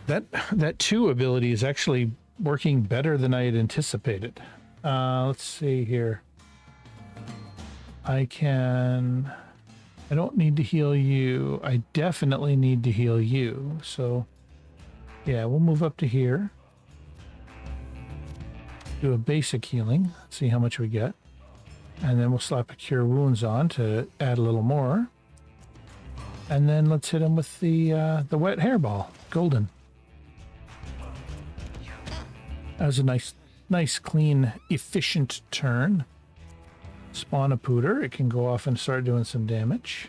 That 2 ability is actually working better than I had anticipated. Let's see here. I don't need to heal you. I definitely need to heal you. So yeah, we'll move up to here. Do a basic healing. See how much we get. And then we'll slap a Cure Wounds on to add a little more. And then let's hit him with the wet hairball. Golden. That was a nice, clean, efficient turn. Spawn a Pooter. It can go off and start doing some damage.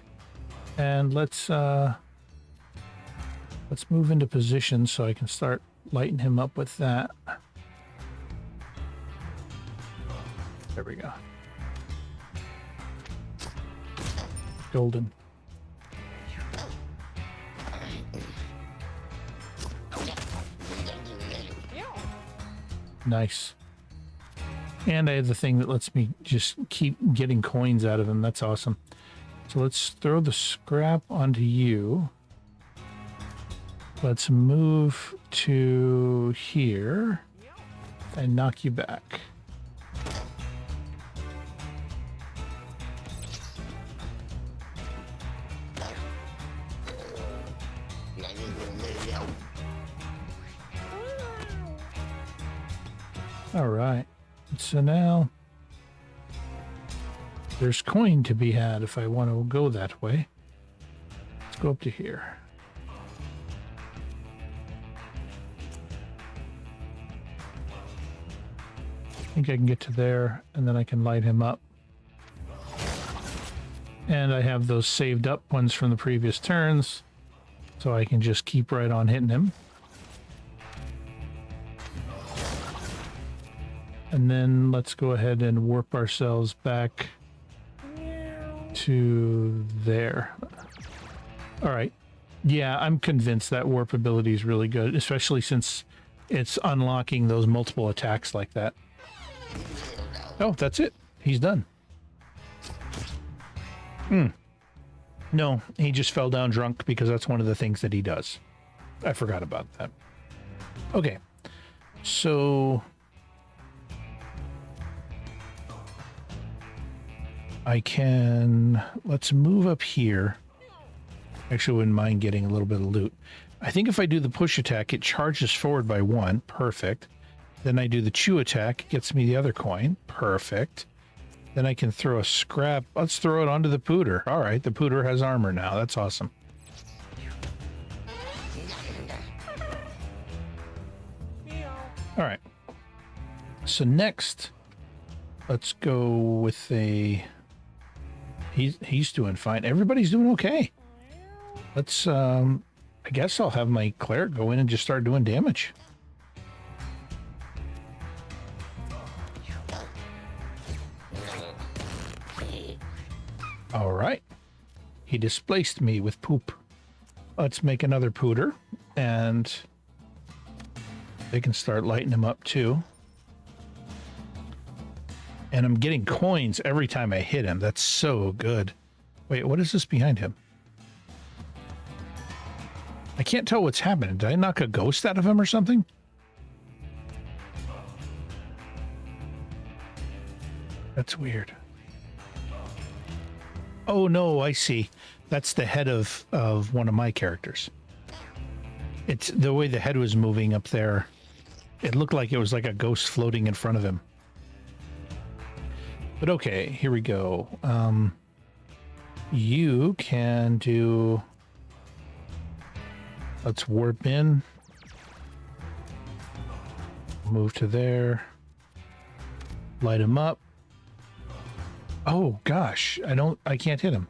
And let's move into position so I can start lighting him up with that. There we go. Golden. Nice. And I have the thing that lets me just keep getting coins out of him. That's awesome. So let's throw the scrap onto you. Let's move to here and knock you back. All right. So now there's coin to be had if I want to go that way. Let's go up to here. I think I can get to there and then I can light him up. And I have those saved up ones from the previous turns, so I can just keep right on hitting him. And then let's go ahead and warp ourselves back to there. All right. Yeah, I'm convinced that warp ability is really good, especially since it's unlocking those multiple attacks like that. Oh, that's it. He's done. No, he just fell down drunk because that's one of the things that he does. I forgot about that. Okay. So let's move up here. Actually, wouldn't mind getting a little bit of loot. I think if I do the push attack, it charges forward by 1. Perfect. Then I do the chew attack, it gets me the other coin. Perfect. Then I can throw a scrap. Let's throw it onto the Pooter. All right, the Pooter has armor now. That's awesome. All right. So next, let's go with a... He's doing fine. Everybody's doing okay. Let's, I guess I'll have my cleric go in and just start doing damage. All right. He displaced me with poop. Let's make another Pooter, and they can start lighting him up too. And I'm getting coins every time I hit him. That's so good. Wait, what is this behind him? I can't tell what's happening. Did I knock a ghost out of him or something? That's weird. Oh no, I see. That's the head of one of my characters. It's the way the head was moving up there. It looked like it was like a ghost floating in front of him. But okay, here we go. You can do... Let's warp in. Move to there. Light him up. Oh gosh, I can't hit him.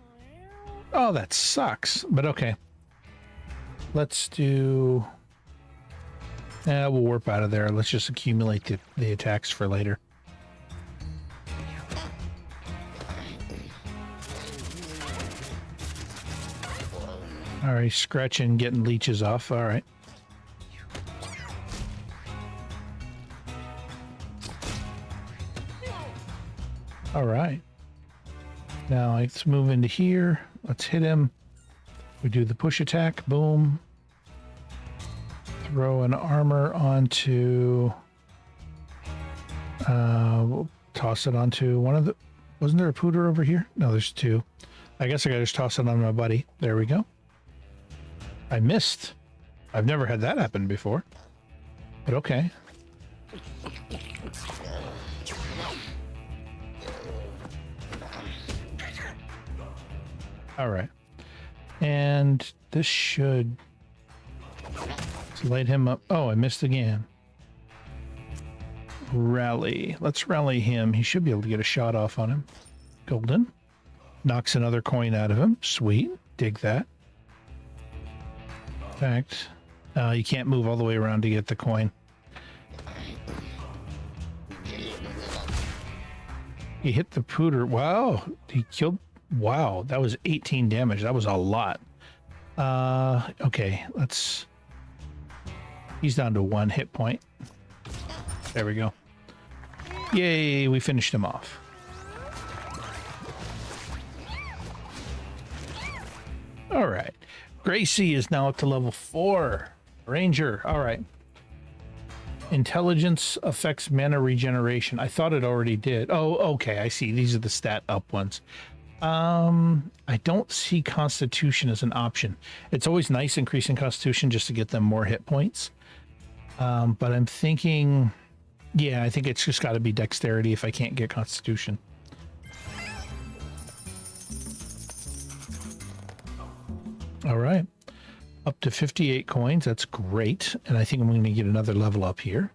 Oh, that sucks, but okay. Let's do... We'll warp out of there. Let's just accumulate the attacks for later. All right, scratching, getting leeches off. All right. All right. Now let's move into here. Let's hit him. We do the push attack. Boom. Throw an armor onto... we'll toss it onto one of the... Wasn't there a pooter over here? No, there's two. I guess I gotta just toss it on my buddy. There we go. I missed. I've never had that happen before. But okay. All right. And this should... Let's light him up. Oh, I missed again. Rally. Let's rally him. He should be able to get a shot off on him. Golden. Knocks another coin out of him. Sweet. Dig that. In fact, you can't move all the way around to get the coin. He hit the pooter. Wow. He killed... Wow. That was 18 damage. That was a lot. Okay. Let's... He's down to 1 hit point. There we go. Yay, we finished him off. All right. Gracie is now up to level 4. Ranger. All right. Intelligence affects mana regeneration. I thought it already did. Oh, okay. I see. These are the stat up ones. I don't see Constitution as an option. It's always nice increasing Constitution just to get them more hit points. But I'm thinking, yeah, I think it's just got to be Dexterity if I can't get Constitution. All right. Up to 58 coins. That's great. And I think I'm going to get another level up here.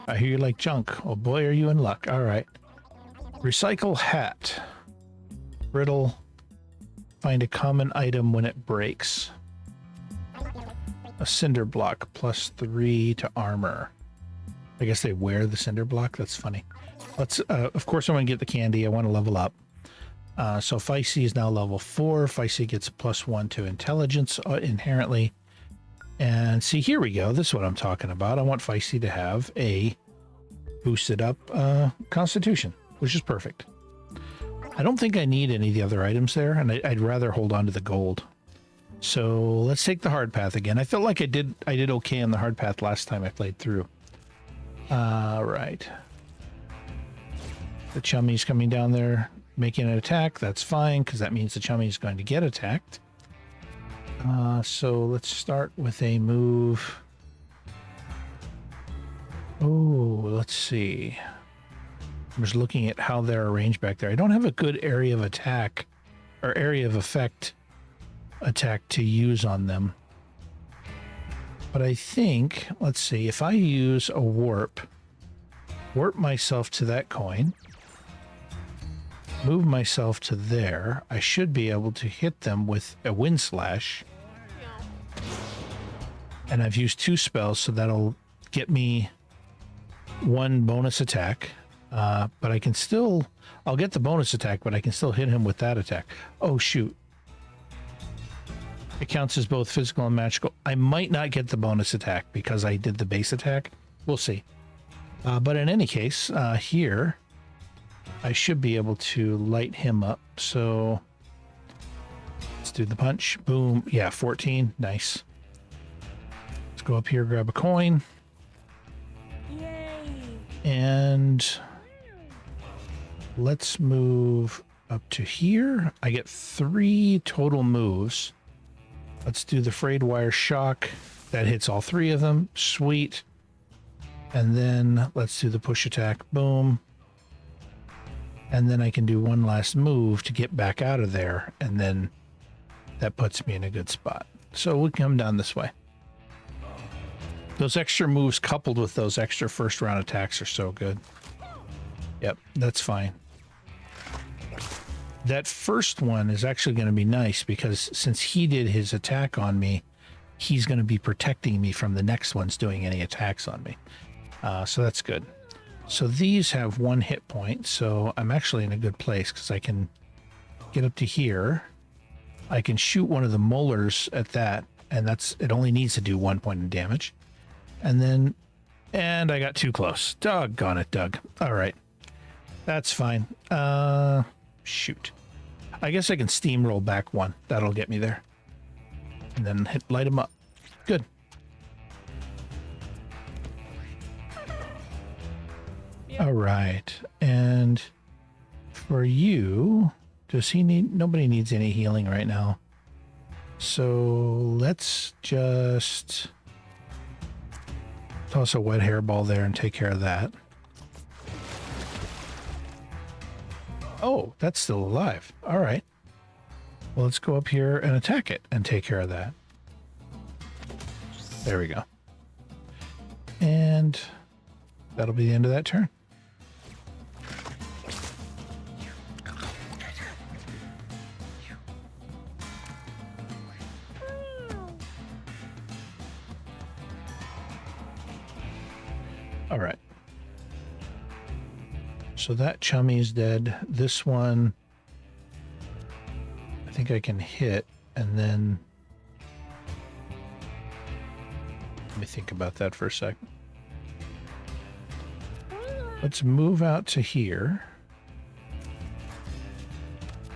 I hear you like junk. Oh boy, are you in luck. All right. Recycle hat. Brittle. Find a common item when it breaks. A cinder block plus 3 to armor. I guess they wear the cinder block. That's funny. Let's, of course, I want to get the candy. I want to level up. So Feisty is now level 4. Feisty gets a +1 to intelligence inherently. And see, here we go. This is what I'm talking about. I want Feisty to have a boosted up Constitution, which is perfect. I don't think I need any of the other items there, and I'd rather hold on to the gold. So let's take the hard path again. I felt like I did okay on the hard path last time I played through. Right. The chummy's coming down there, making an attack. That's fine, because that means the chummy is going to get attacked. So let's start with a move. Oh, let's see. I'm just looking at how they're arranged back there. I don't have a good area of attack or area of effect attack to use on them. But I think, let's see, if I use a warp myself to that coin, move myself to there, I should be able to hit them with a wind slash. And I've used 2 spells, so that'll get me 1 bonus attack. But I can still, I'll get the bonus attack, but I can still hit him with that attack. Oh, shoot. It counts as both physical and magical. I might not get the bonus attack because I did the base attack. We'll see. But in any case, here, I should be able to light him up. So let's do the punch. Boom. Yeah, 14. Nice. Let's go up here, grab a coin. Yay! And let's move up to here. I get 3 total moves. Let's do the frayed wire shock. That hits all 3 of them. Sweet. And then let's do the push attack. Boom. And then I can do 1 last move to get back out of there. And then that puts me in a good spot. So we'll come down this way. Those extra moves coupled with those extra first round attacks are so good. Yep, that's fine. That first one is actually going to be nice because since he did his attack on me, he's going to be protecting me from the next ones doing any attacks on me. So that's good. So these have 1 hit point, so I'm actually in a good place because I can get up to here. I can shoot one of the molars at that, and it only needs to do 1 point of damage. And I got too close. Doggone it, Doug. All right. That's fine. Shoot. I guess I can steamroll back 1. That'll get me there. And then light him up. Good. All right. And for you, nobody needs any healing right now. So let's just toss a wet hairball there and take care of that. Oh, that's still alive. All right. Well, let's go up here and attack it and take care of that. There we go. And that'll be the end of that turn. All right. So that chummy's dead. This one, I think I can hit, and then let me think about that for a second. Let's move out to here.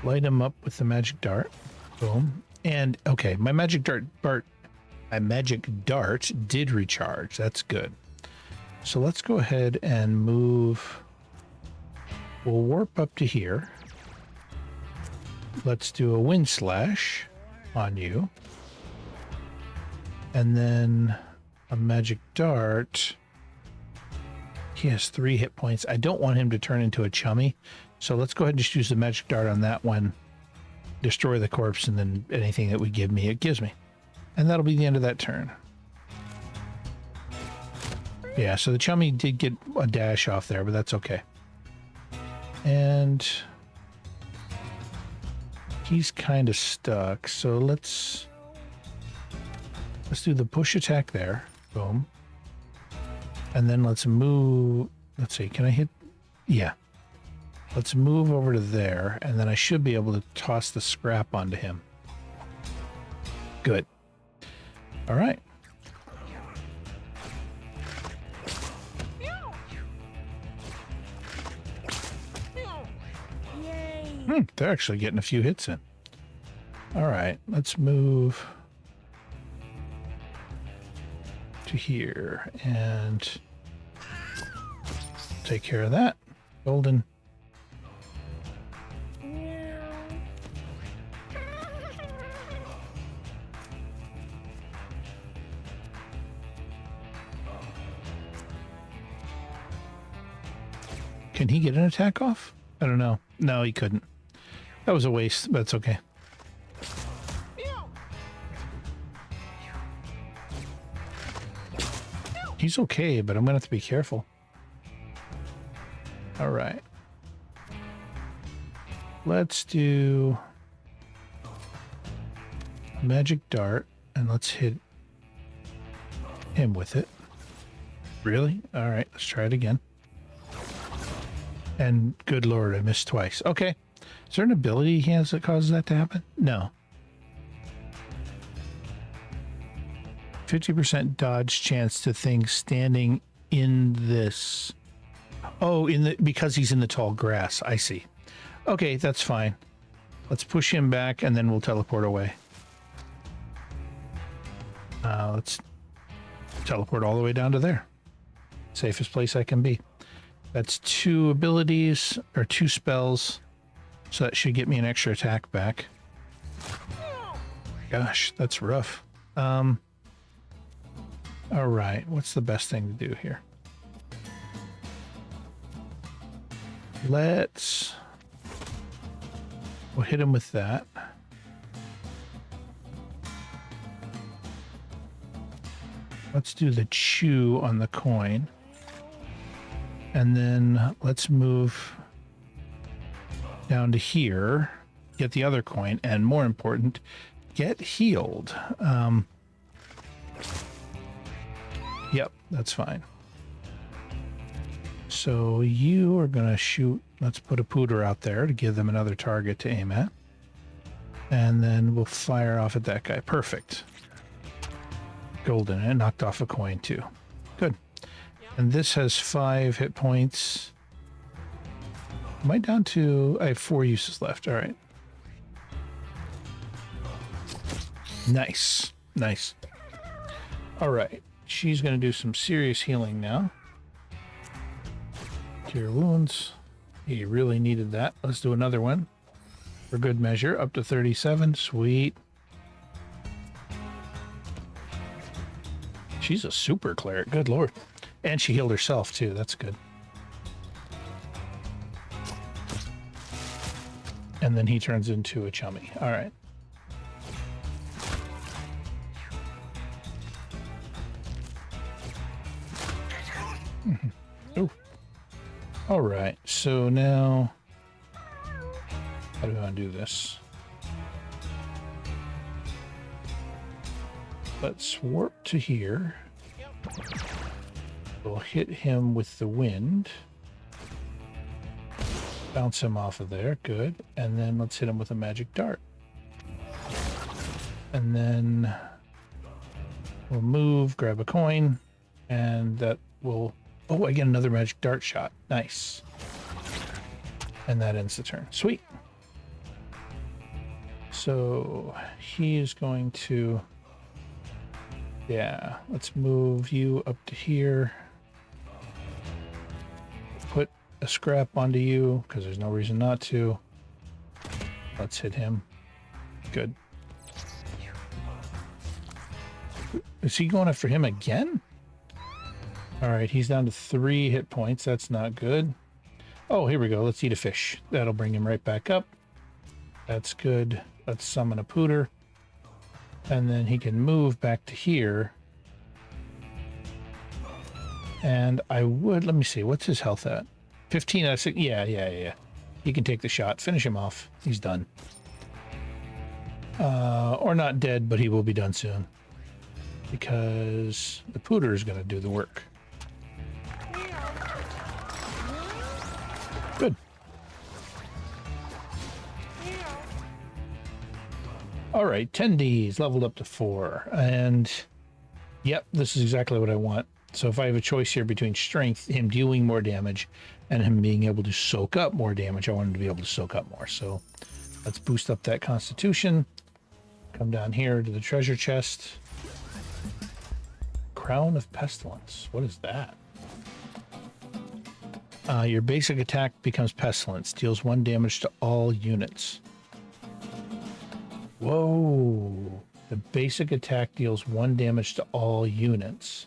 Light him up with the magic dart. Boom. And okay, my magic dart did recharge. That's good. So let's go ahead and move. We'll warp up to here. Let's do a wind slash on you. And then a magic dart. He has 3 hit points. I don't want him to turn into a chummy. So let's go ahead and just use the magic dart on that one. Destroy the corpse, and then anything that would give me, it gives me. And that'll be the end of that turn. Yeah, so the chummy did get a dash off there, but that's okay. And he's kind of stuck, so let's do the push attack there. Boom. And then let's move. Let's see, can I hit? Yeah. Let's move over to there, and then I should be able to toss the scrap onto him. Good. All right. They're actually getting a few hits in. All right, let's move to here and take care of that. Golden. Can he get an attack off? I don't know. No, he couldn't. That was a waste, but it's okay. He's okay, but I'm going to have to be careful. All right. Let's do a magic dart, and let's hit him with it. Really? All right, let's try it again. And good Lord, I missed twice. Okay. Is there an ability he has that causes that to happen? No. 50% dodge chance to things standing in this. Oh, because he's in the tall grass. I see. Okay, that's fine. Let's push him back and then we'll teleport away. Let's teleport all the way down to there. Safest place I can be. That's 2 abilities or 2 spells. So that should get me an extra attack back. Gosh, that's rough. All right, what's the best thing to do here? We'll hit him with that. Let's do the chew on the coin. And then let's move down to here, get the other coin, and more important, get healed. That's fine. So you are going to shoot. Let's put a pooter out there to give them another target to aim at. And then we'll fire off at that guy. Perfect. Golden. And knocked off a coin too. Good. And this has 5 hit points. Am I down to... I have 4 uses left. All right. Nice. Nice. All right. She's going to do some serious healing now. Cure wounds. He really needed that. Let's do another one. For good measure. Up to 37. Sweet. She's a super cleric. Good lord. And she healed herself too. That's good. And then he turns into a chummy. All right. Oh. All right. So now, how do I want to do this? Let's warp to here. We'll hit him with the wind. Bounce him off of there. Good. And then let's hit him with a magic dart. And then we'll move, grab a coin, and that will... Oh, I get another magic dart shot. Nice. And that ends the turn. Sweet. So he is going to... Yeah, let's move you up to here. Put a scrap onto you, because there's no reason not to. Let's hit him. Good. Is he going after him again? All right, he's down to 3 hit points. That's not good. Oh, here we go. Let's eat a fish. That'll bring him right back up. That's good. Let's summon a pooter. And then he can move back to here. And I would... Let me see. What's his health at? 15 out of 6. Yeah. He can take the shot. Finish him off. He's done. Or not dead, but he will be done soon. Because the pooter is going to do the work. Good. All right, 10Ds leveled up to 4. And yep, this is exactly what I want. So if I have a choice here between strength, him dealing more damage, and him being able to soak up more damage, I want him to be able to soak up more. So let's boost up that constitution. Come down here to the treasure chest. Crown of Pestilence. What is that? Your basic attack becomes Pestilence. Deals 1 damage to all units. Whoa. The basic attack deals 1 damage to all units.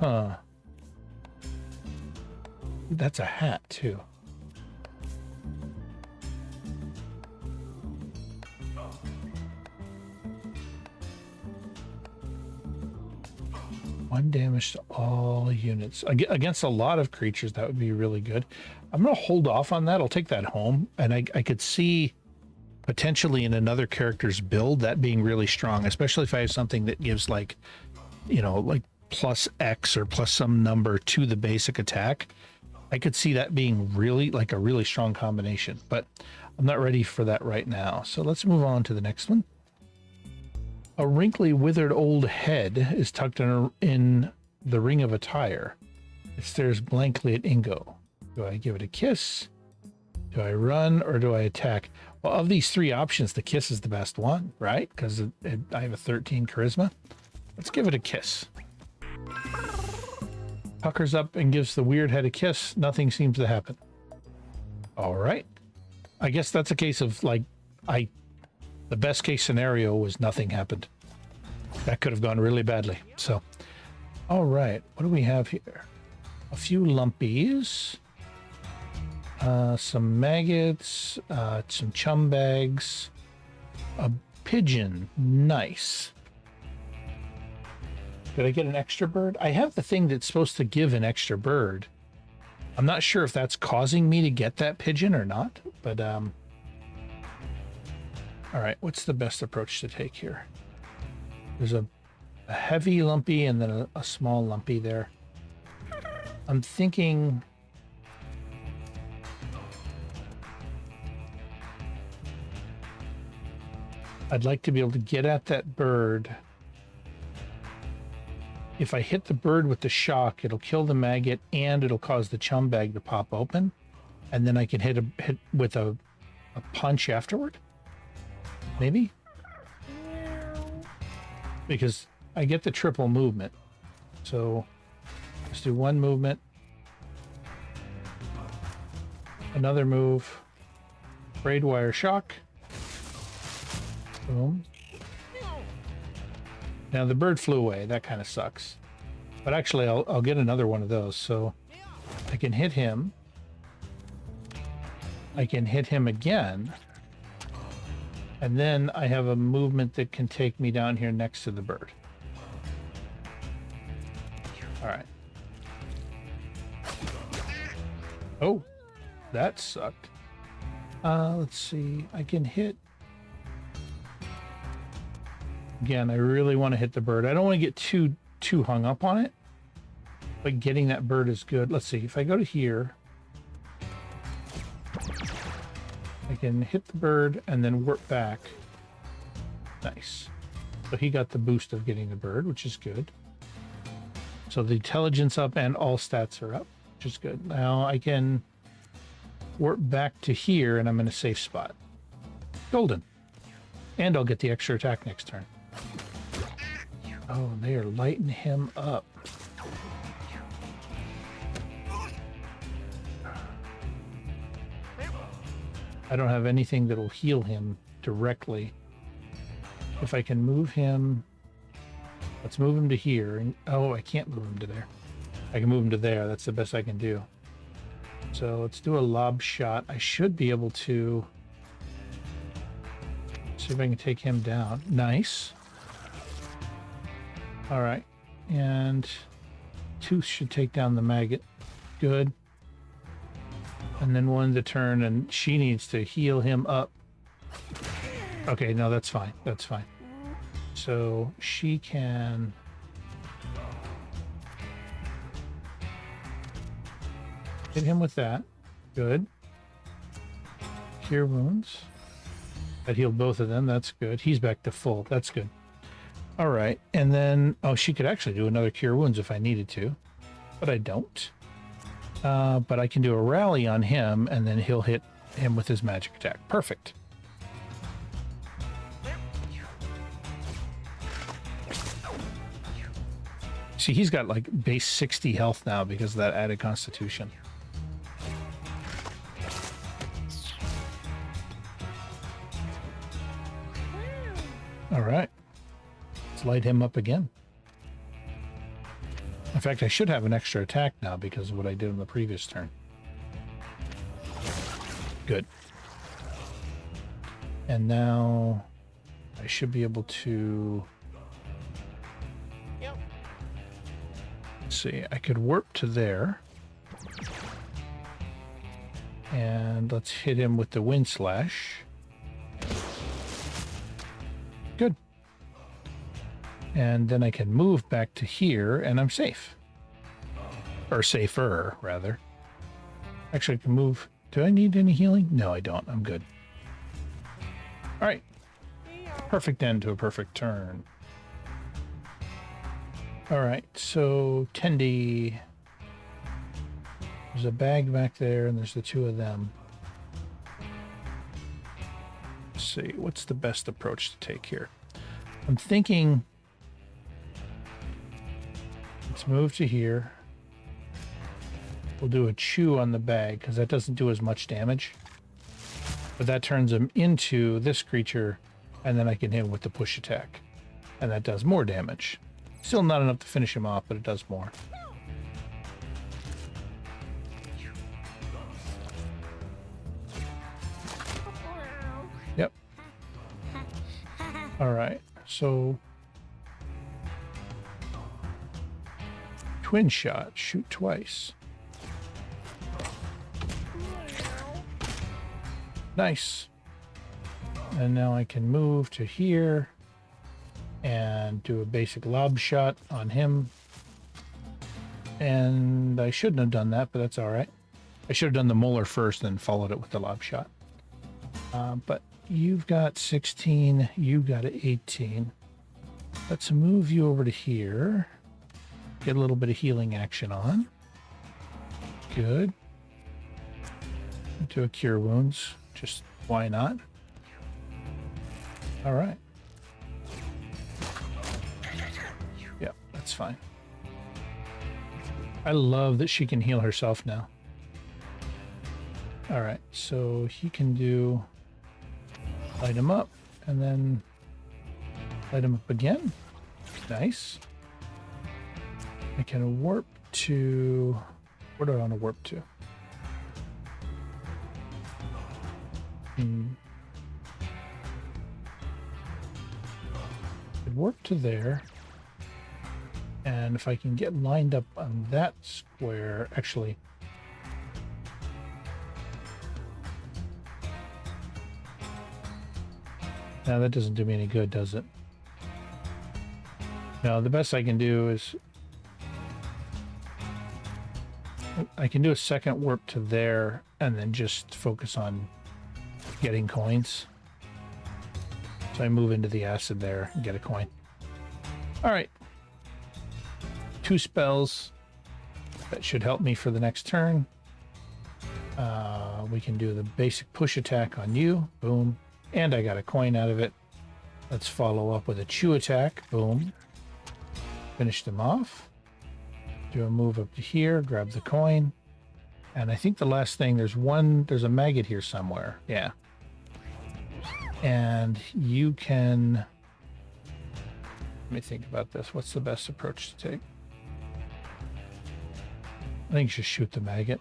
Huh. That's a hat, too. One damage to all units. Against a lot of creatures, that would be really good. I'm going to hold off on that. I'll take that home. And I could see potentially in another character's build that being really strong, especially if I have something that gives like, you know, like plus X or plus some number to the basic attack. I could see that being really like a really strong combination, but I'm not ready for that right now. So let's move on to the next one. A wrinkly, withered old head is tucked in the ring of a tire. It stares blankly at Ingo. Do I give it a kiss? Do I run or do I attack? Well, of these 3 options, the kiss is the best one, right? Because I have a 13 charisma. Let's give it a kiss. Puckers up and gives the weird head a kiss. Nothing seems to happen. All right. I guess that's a case of like, the best case scenario was nothing happened. That could have gone really badly. So, all right. What do we have here? A few lumpies. Some maggots. Some chum bags. A pigeon. Nice. Did I get an extra bird? I have the thing that's supposed to give an extra bird. I'm not sure if that's causing me to get that pigeon or not, but all right, what's the best approach to take here? There's a heavy lumpy and then a small lumpy there. I'm thinking... I'd like to be able to get at that bird. If I hit the bird with the shock, it'll kill the maggot and it'll cause the chum bag to pop open. And then I can hit with a punch afterward. Maybe? Because I get the triple movement. So let's do one movement. Another move. Braid wire shock. Boom. Now the bird flew away. That kind of sucks. But actually, I'll get another one of those. So I can hit him. I can hit him again. And then I have a movement that can take me down here next to the bird. All right. Oh, that sucked. Let's see. I can hit. Again, I really want to hit the bird. I don't want to get too hung up on it, but getting that bird is good. Let's see. If I go to here, I can hit the bird and then work back. Nice. So he got the boost of getting the bird, which is good. So the intelligence up and all stats are up, which is good. Now I can work back to here and I'm in a safe spot. Golden. And I'll get the extra attack next turn. Oh, they are lighting him up. I don't have anything that'll heal him directly. If I can move him, let's move him to here. And oh, I can't move him to there. I can move him to there. That's the best I can do. So let's do a lob shot. I should be able to see if I can take him down. Nice. All right. And Tooth should take down the maggot. Good. And then one to turn, and she needs to heal him up. Okay, no, that's fine. That's fine. So she can... hit him with that. Good. Cure wounds. That healed both of them. That's good. He's back to full. That's good. All right. And then... oh, she could actually do another cure wounds if I needed to. But I don't. But I can do a rally on him, and then he'll hit him with his magic attack. Perfect. See, he's got like base 60 health now because of that added constitution. All right. Let's light him up again. In fact, I should have an extra attack now because of what I did on the previous turn. Good. And now I should be able to... Yep. let's see, I could warp to there. And let's hit him with the wind slash. Good. And then I can move back to here and I'm safe. Or safer, rather. Actually, I can move. Do I need any healing? No, I don't. I'm good. All right. Perfect end to a perfect turn. All right, so Tendi. There's a bag back there and there's the two of them. Let's see, what's the best approach to take here? I'm thinking... let's move to here. We'll do a chew on the bag because that doesn't do as much damage. But that turns him into this creature, and then I can hit him with the push attack. And that does more damage. Still not enough to finish him off, but it does more. Yep. All right, so... twin shot, shoot twice. Nice. And now I can move to here. and do a basic lob shot on him. And I shouldn't have done that, but that's all right. I should have done the molar first, then followed it with the lob shot. But you've got 16, you've got 18. Let's move you over to here. Get a little bit of healing action on. Good. Do a cure wounds. Just why not? All right. Yep, that's fine. I love that she can heal herself now. All right, so he can do light him up and then light him up again. Nice. I can warp to... Where do I want to warp to? Could warp to there. And if I can get lined up on that square, actually... Now that doesn't do me any good, does it? No, the best I can do is... I can do a second warp to there and then just focus on getting coins. So I move into the acid there and get a coin. All right. 2 spells. That should help me for the next turn. We can do the basic push attack on you. Boom. And I got a coin out of it. Let's follow up with a chew attack. Boom. Finish them off. Do a move up to here, grab the coin. And I think the last thing, there's a maggot here somewhere. Yeah. And you can... Let me think about this. What's the best approach to take? I think you should shoot the maggot.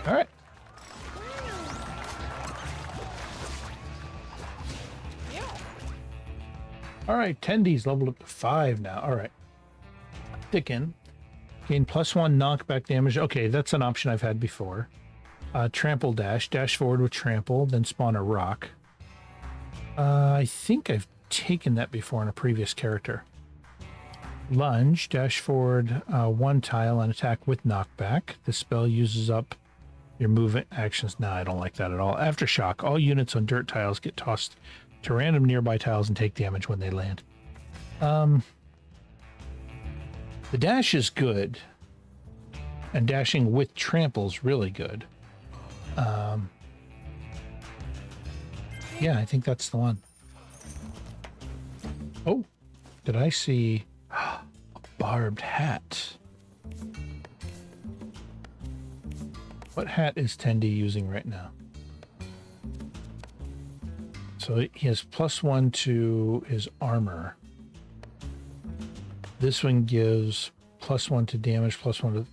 All right. All right, Tendy's leveled up to 5 now. All right. Thicken. Gain +1 knockback damage. Okay, that's an option I've had before. Trample dash. Dash forward with trample, then spawn a rock. I think I've taken that before in a previous character. Lunge. Dash forward 1 tile and attack with knockback. This spell uses up your movement actions. No, I don't like that at all. Aftershock. All units on dirt tiles get tossed to random nearby tiles and take damage when they land. The dash is good. And dashing with trample's really good. Yeah, I think that's the one. Oh, did I see a barbed hat? What hat is Tendy using right now? So he has +1 to his armor. This one gives +1 to damage, +1 to...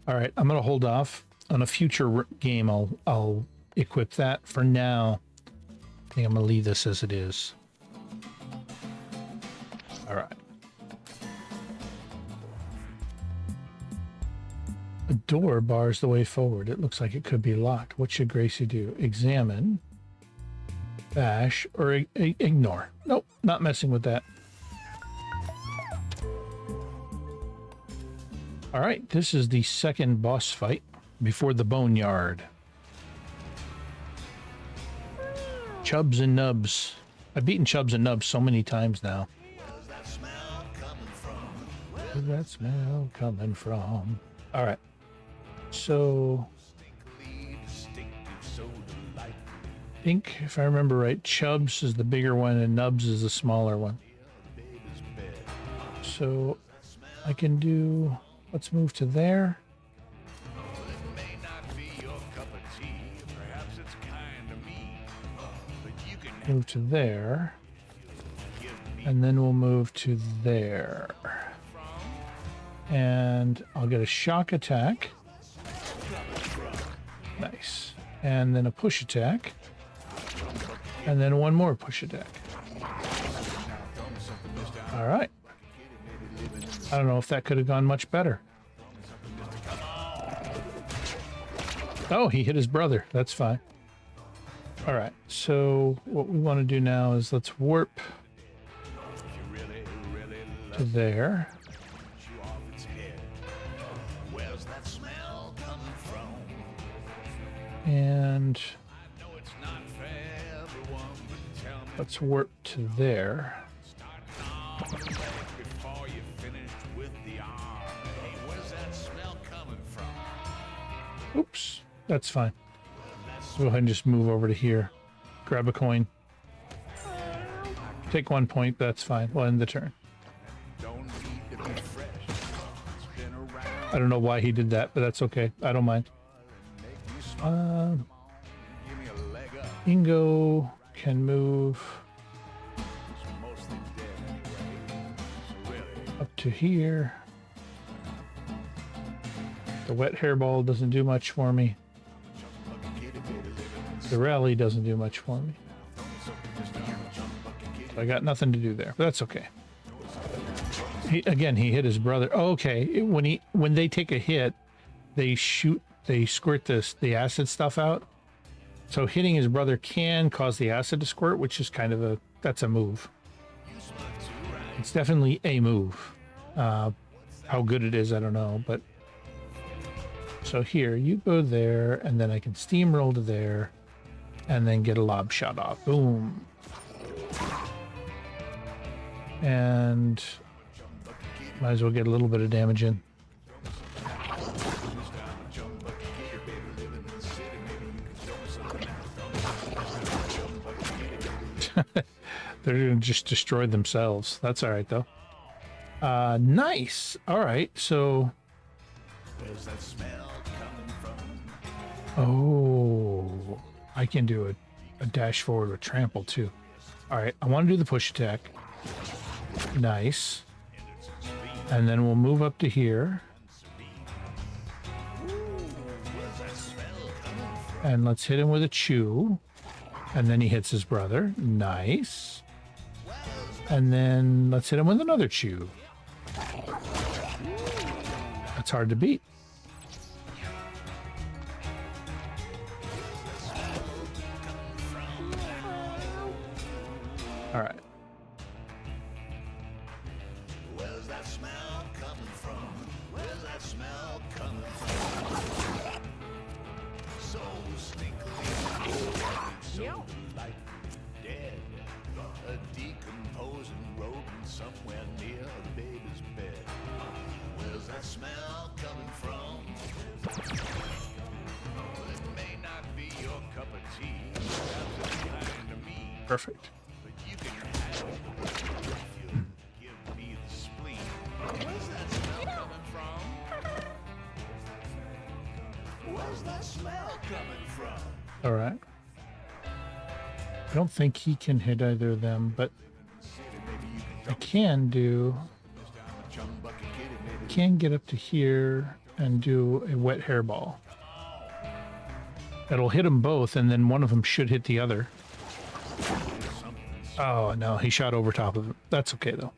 All right, I'm going to hold off. On a future game, I'll equip that. For now, I think I'm going to leave this as it is. All right. A door bars the way forward. It looks like it could be locked. What should Gracie do? Examine, bash, or ignore. Nope, not messing with that. All right, this is the second boss fight before the Boneyard. Chubs and Nubs. I've beaten Chubs and Nubs so many times now. Where's that smell coming from? All right. So, I think if I remember right, Chubs is the bigger one and Nubs is the smaller one. So I can do, let's move to there. Move to there. And then we'll move to there. And I'll get a shock attack. Nice. And then a push attack. And then one more push attack. All right. I don't know if that could have gone much better. Oh, he hit his brother. That's fine. All right. So what we want to do now is let's warp to there. Where's that smell coming from? And I know it's not for everyone, but tell me let's warp to there. before you finished with the arm. Hey, where's that smell coming from? Oops. That's fine. Go ahead and just move over to here. Grab a coin. Take 1 point. That's fine. We'll end the turn. Don't need to be fresh. It's been around. I don't know why he did that, but that's okay. I don't mind. Make me smile. Give me a leg up. Ingo can move It's mostly dead anyway. So really, up to here. The wet hairball doesn't do much for me. The rally doesn't do much for me. So I got nothing to do there, but that's okay. He hit his brother. Oh, okay. When they take a hit, they squirt the acid stuff out. So hitting his brother can cause the acid to squirt, which is kind of that's a move. It's definitely a move. How good it is, I don't know, but so here you go there, and then I can steamroll to there, and then get a lob shot off. Boom. And might as well get a little bit of damage in. They're gonna just destroy themselves. That's all right though. Nice. All right, so where's that smell coming from? oh, I can do a dash forward with trample too. All right, I want to do the push attack. Nice. And then we'll move up to here. And let's hit him with a chew. And then he hits his brother. Nice. And then let's hit him with another chew. That's hard to beat. All right. Where's that smell coming from? Where's that smell coming from? So stinkily, so delightfully dead. A decomposing rodent somewhere near the baby's bed. Where's that smell coming from? Well, it may not be your cup of tea. That's kind to me. Perfect. But you can have it if you give me the spleen. Where's that smell coming from? Where's that smell coming from? All right. I don't think he can hit either of them, but I can get up to here and do a wet hairball. That'll hit them both, and then one of them should hit the other. Oh, no, he shot over top of him. That's okay, though.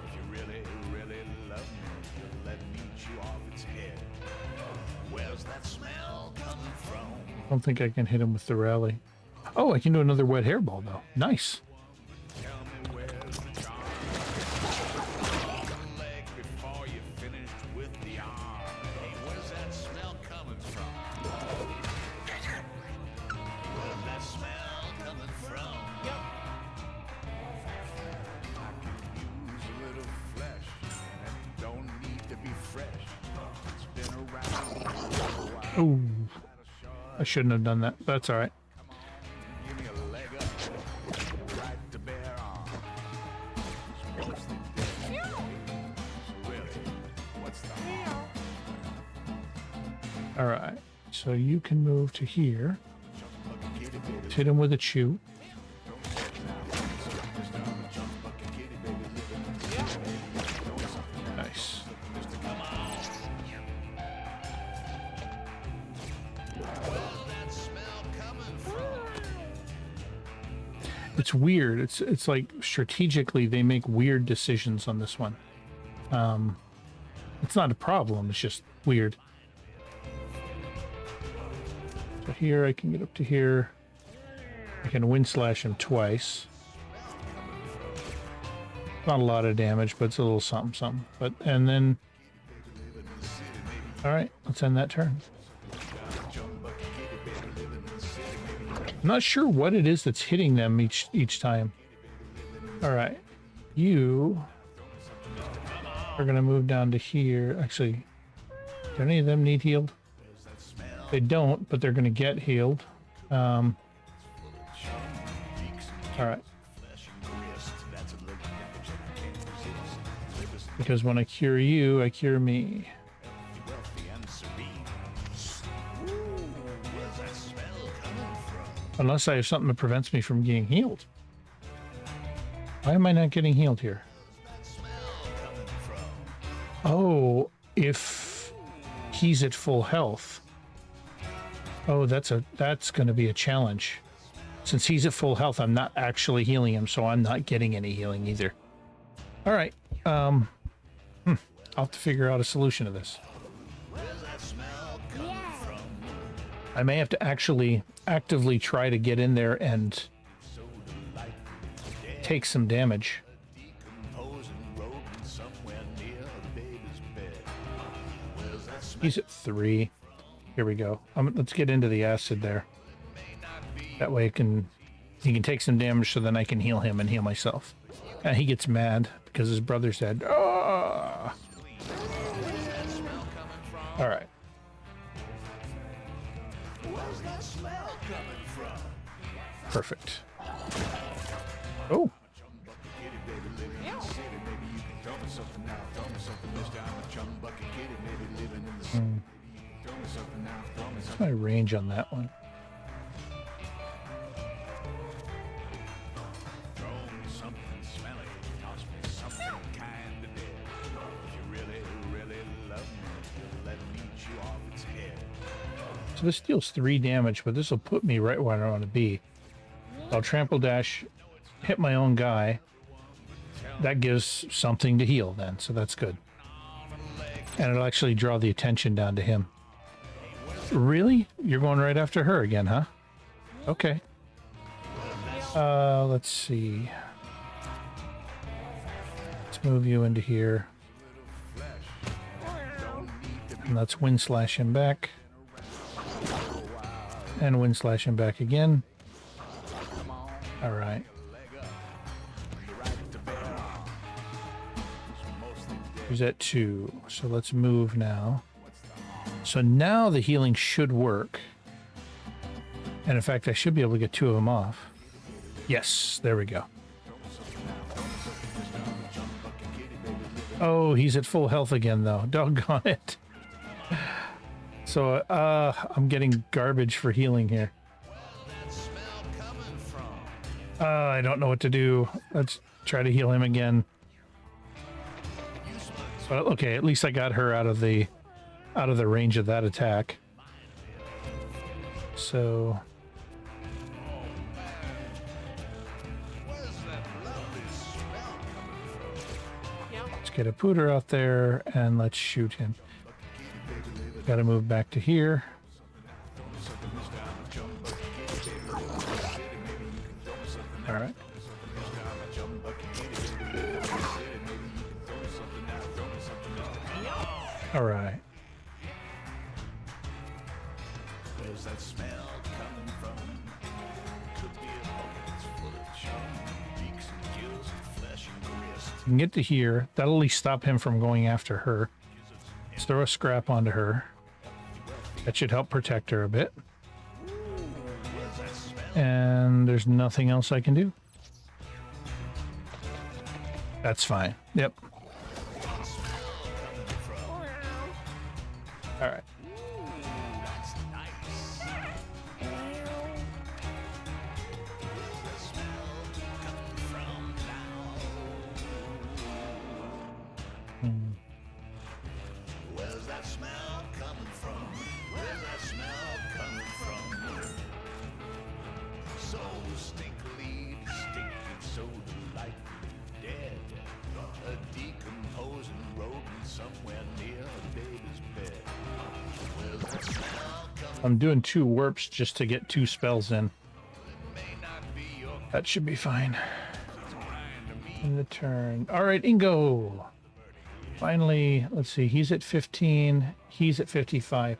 If you really, really love me, you'll let me chew off its head. Where's that smell coming from? I don't think I can hit him with the rally. Oh, I can do another wet hairball, though. Nice. Tell me where's the charm? The leg before you finished with the arm. Hey, where's that smell coming from? Where's that smell coming from? I can use a little flesh, and it don't need to be fresh. It's been around for a while. Oh, I shouldn't have done that. That's all right. Give me a leg up, right to bear arm. It's mostly dead. So really, what's the harm? All right. So you can move to here. Hit him with a chew. Nice. It's weird. It's like strategically they make weird decisions on this one. It's not a problem. It's just weird. here. I can get up to here. I can wind slash him twice. Not a lot of damage, but it's a little something, something. But, and then... Alright, let's end that turn. I'm not sure what it is that's hitting them each time. Alright. You are going to move down to here. Actually, do any of them need healed? They don't, but they're going to get healed. Alright. Because when I cure you, I cure me. Unless I have something that prevents me from getting healed. Why am I not getting healed here? Oh, if he's at full health. Oh, that's going to be a challenge. Since he's at full health, I'm not actually healing him, so I'm not getting any healing either. All right. I'll have to figure out a solution to this. I may have to actually actively try to get in there and take some damage. He's at 3. Here we go. Let's get into the acid there. That way he can take some damage, so then I can heal him and heal myself. And he gets mad because his brother said, "Ah!" All right. Perfect. Oh. What's my range on that one? So this deals 3 damage, but this will put me right where I want to be. I'll trample dash, hit my own guy. That gives something to heal then, so that's good. And it'll actually draw the attention down to him. Really? You're going right after her again, huh? Okay. Let's see. Let's move you into here. And let's wind slash him back. And wind slash him back again. All right. He's at 2. So let's move now. So now the healing should work. And in fact, I should be able to get 2 of them off. Yes, there we go. Oh, he's at full health again, though. Doggone it. So, I'm getting garbage for healing here. I don't know what to do. Let's try to heal him again. But okay, at least I got her out of the range of that attack. So let's get a pooter out there and let's shoot him. Got to move back to here. All right. All right. Where's that smell coming from? Could be a bucket's full of chum, beaks and gills and flesh and grist. You can get to here. That'll at least stop him from going after her. Let's throw a scrap onto her. That should help protect her a bit. And there's nothing else I can do. That's fine. Yep. All right. Where's that smell coming from? Where's that smell coming from? So stinkily distinct and so delightfully dead. A decomposing rodent somewhere near a baby's bed. I'm doing 2 warps just to get 2 spells in. That should be fine. In the turn. All right, Ingo. Finally, let's see. He's at 15. He's at 55.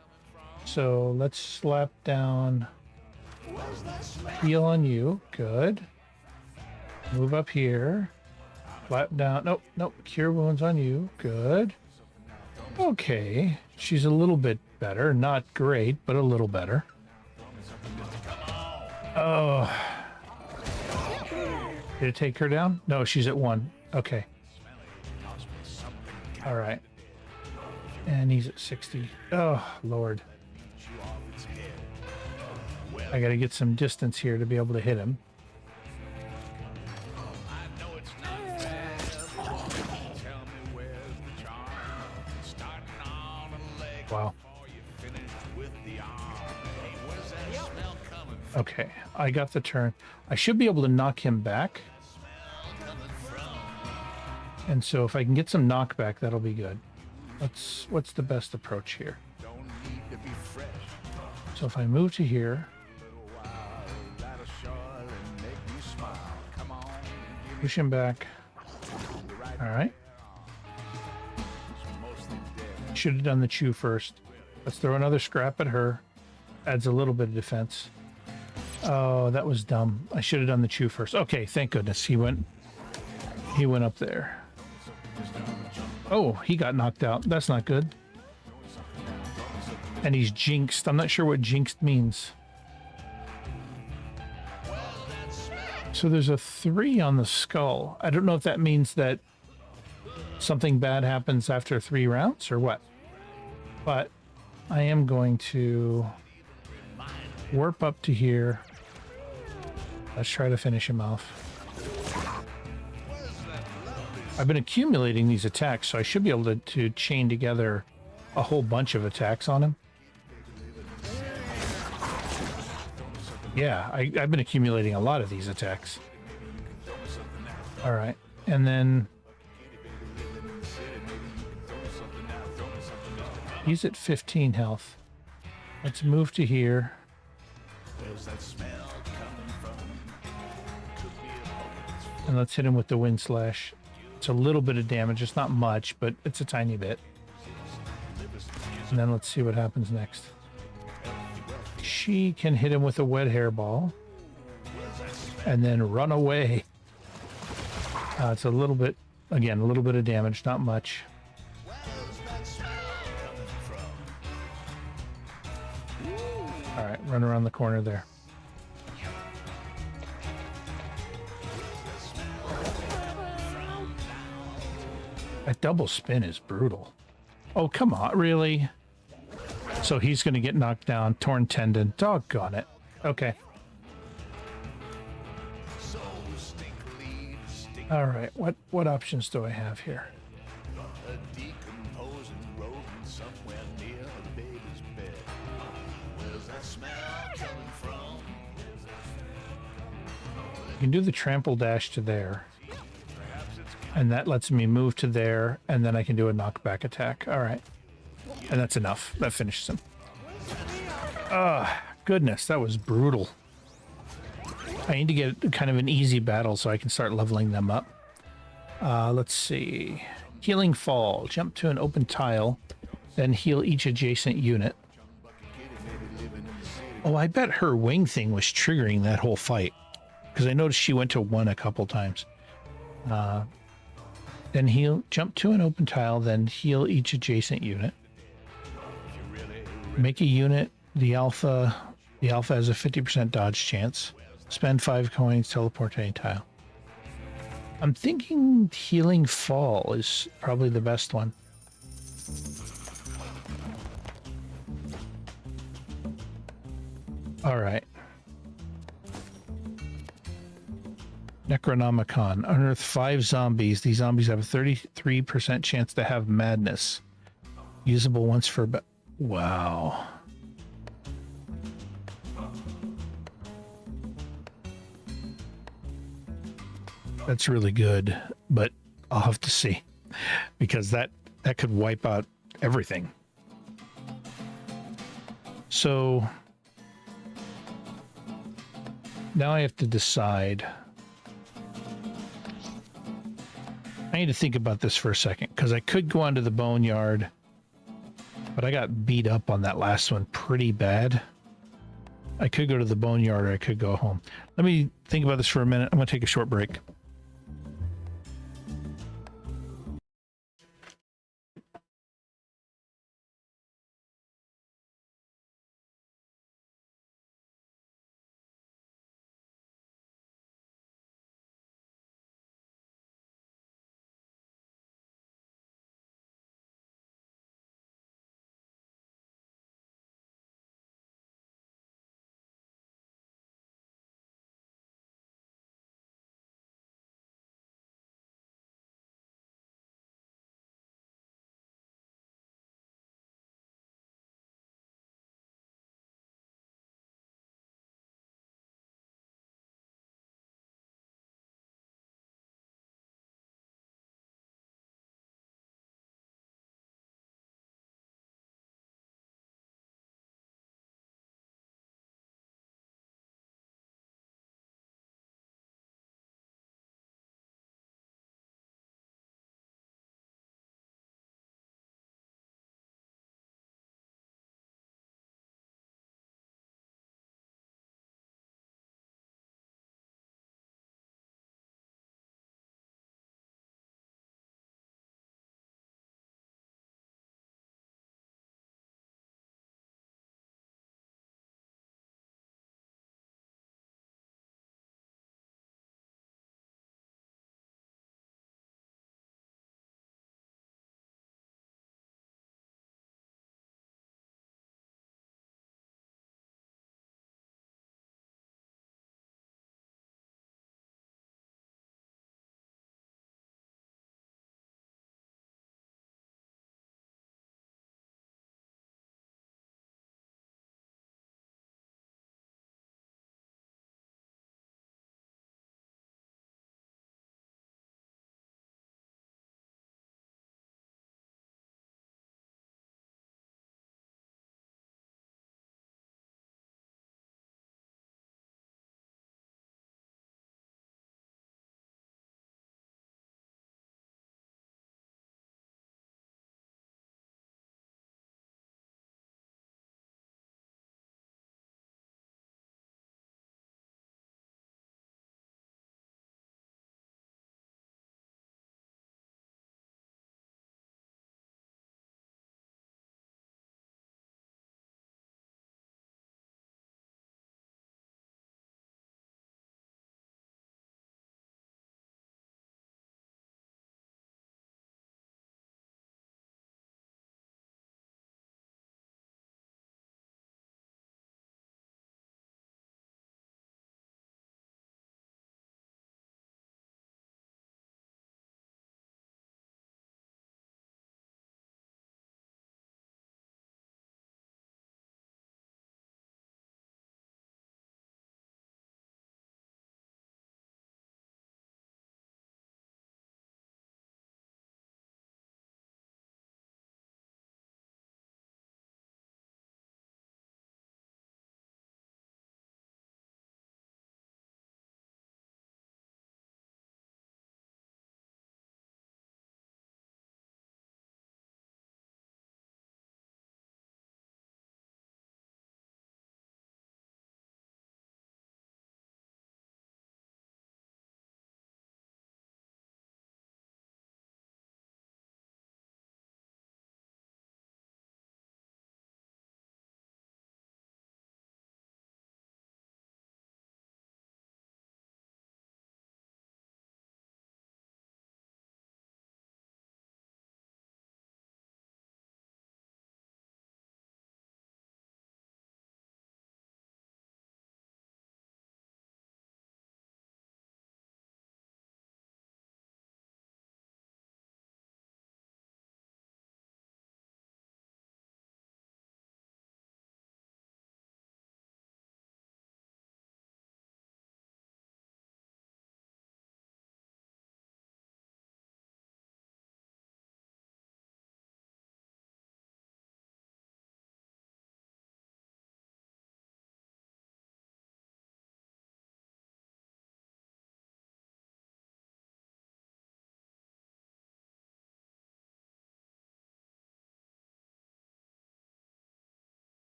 So let's slap down. Heal on you. Good. Move up here. Slap down. Nope, nope. Cure wounds on you. Good. Okay. She's a little bit better. Not great, but a little better. Oh. Did it take her down? No, she's at 1. Okay. All right. And he's at 60. Oh, Lord. I got to get some distance here to be able to hit him. Wow. Okay, I got the turn. I should be able to knock him back. And so if I can get some knockback, that'll be good. What's the best approach here? So if I move to here, push him back. All right. Should have done the chew first. Let's throw another scrap at her. Adds a little bit of defense. Oh, that was dumb. I should have done the chew first. Okay, thank goodness. He went up there. Oh, he got knocked out. That's not good. And he's jinxed. I'm not sure what jinxed means. So there's a 3 on the skull. I don't know if that means that something bad happens after 3 rounds or what. But I am going to warp up to here. Let's try to finish him off. I've been accumulating these attacks, so I should be able to chain together a whole bunch of attacks on him. Yeah, I've been accumulating a lot of these attacks. All right, and then he's at 15 health. Let's move to here. And let's hit him with the wind slash. It's a little bit of damage. It's not much, but it's a tiny bit. And then let's see what happens next. She can hit him with a wet hairball. And then run away. It's a little bit, again, a little bit of damage, not much. All right, run around the corner there. That double spin is brutal. Oh, come on, really? So he's going to get knocked down, torn tendon. Doggone it. Okay. All right, what options do I have here? You can do the trample dash to there. And that lets me move to there, and then I can do a knockback attack. All right. And that's enough. That finishes him. Goodness, that was brutal. I need to get kind of an easy battle so I can start leveling them up. Let's see. Healing Fall. Jump to an open tile, then heal each adjacent unit. Oh, I bet her wing thing was triggering that whole fight, because I noticed she went to 1 a couple times. Then heal, jump to an open tile, then heal each adjacent unit. Make a unit. The alpha has a 50% dodge chance. Spend 5 coins, teleport to any tile. I'm thinking Healing Fall is probably the best one. All right. Necronomicon. Unearth 5 zombies. These zombies have a 33% chance to have madness. Usable once for... Wow. That's really good, but I'll have to see, because that could wipe out everything. So now I have to decide. I need to think about this for a second because I could go onto the boneyard, but I got beat up on that last one pretty bad. I could go to the boneyard or I could go home. Let me think about this for a minute. I'm going to take a short break.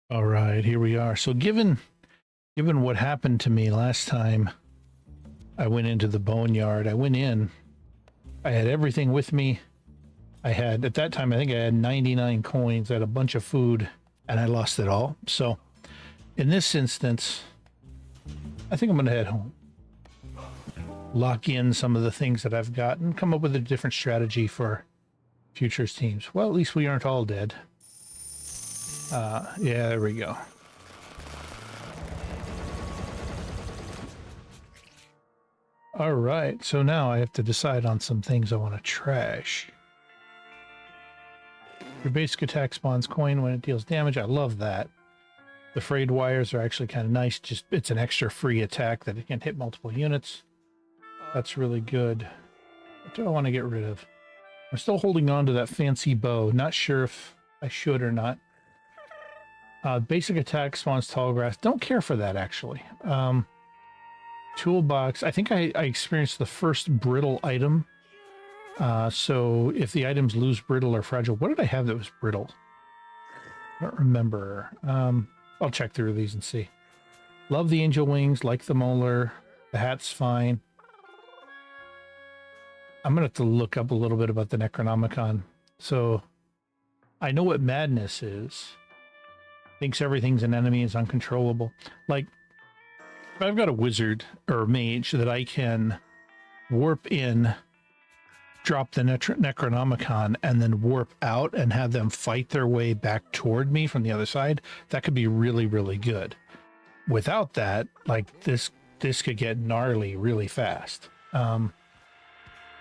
All right, here we are. So given what happened to me last time I went into the boneyard, I went in, I had everything with me. I had, at that time, I think I had 99 coins, I had a bunch of food, and I lost it all. So in this instance, I think I'm going to head home. Lock in some of the things that I've got and come up with a different strategy for futures teams. Well, at least we aren't all dead. Yeah, there we go. All right, so now I have to decide on some things I want to trash. Your basic attack spawns coin when it deals damage. I love that. The frayed wires are actually kind of nice. Just it's an extra free attack that it can hit multiple units. That's really good. What do I want to get rid of? I'm still holding on to that fancy bow. Not sure if I should or not. Basic attack spawns tall grass. Don't care for that, actually. Toolbox. I think I experienced the first brittle item. So if the items lose brittle or fragile, what did I have that was brittle? I don't remember. I'll check through these and see. Love the angel wings, like the molar. The hat's fine. I'm going to have to look up a little bit about the Necronomicon. So I know what madness is. Thinks everything's an enemy, is uncontrollable. Like, if I've got a wizard or a mage that I can warp in, drop the Necronomicon, and then warp out and have them fight their way back toward me from the other side, that could be really, really good. Without that, like, this could get gnarly really fast.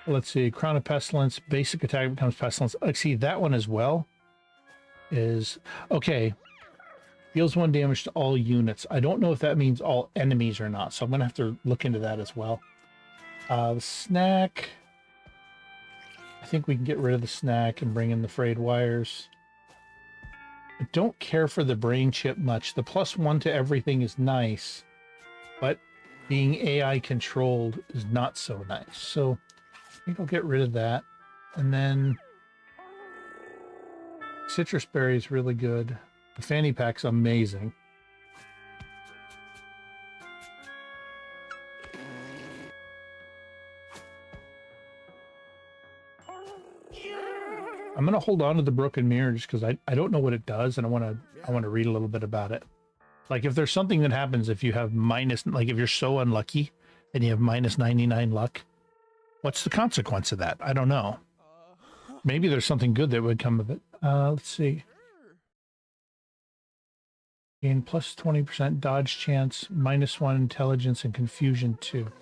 Let's see, Crown of Pestilence, basic attack becomes Pestilence. Let's see, that one as well is, okay, deals 1 damage to all units. I don't know if that means all enemies or not, so I'm going to have to look into that as well. The snack, I think we can get rid of the snack and bring in the frayed wires. I don't care for the brain chip much. The +1 to everything is nice, but being AI controlled is not so nice. So I think I'll get rid of that. And then citrus berry is really good. The fanny pack's amazing. I'm gonna hold on to the broken mirror just because I don't know what it does, and I want to read a little bit about it. Like if there's something that happens if you have minus, like if you're so unlucky and you have minus 99 luck, what's the consequence of that? I don't know. Maybe there's something good that would come of it. Let's see. Gain plus 20% dodge chance, -1 intelligence and confusion 2.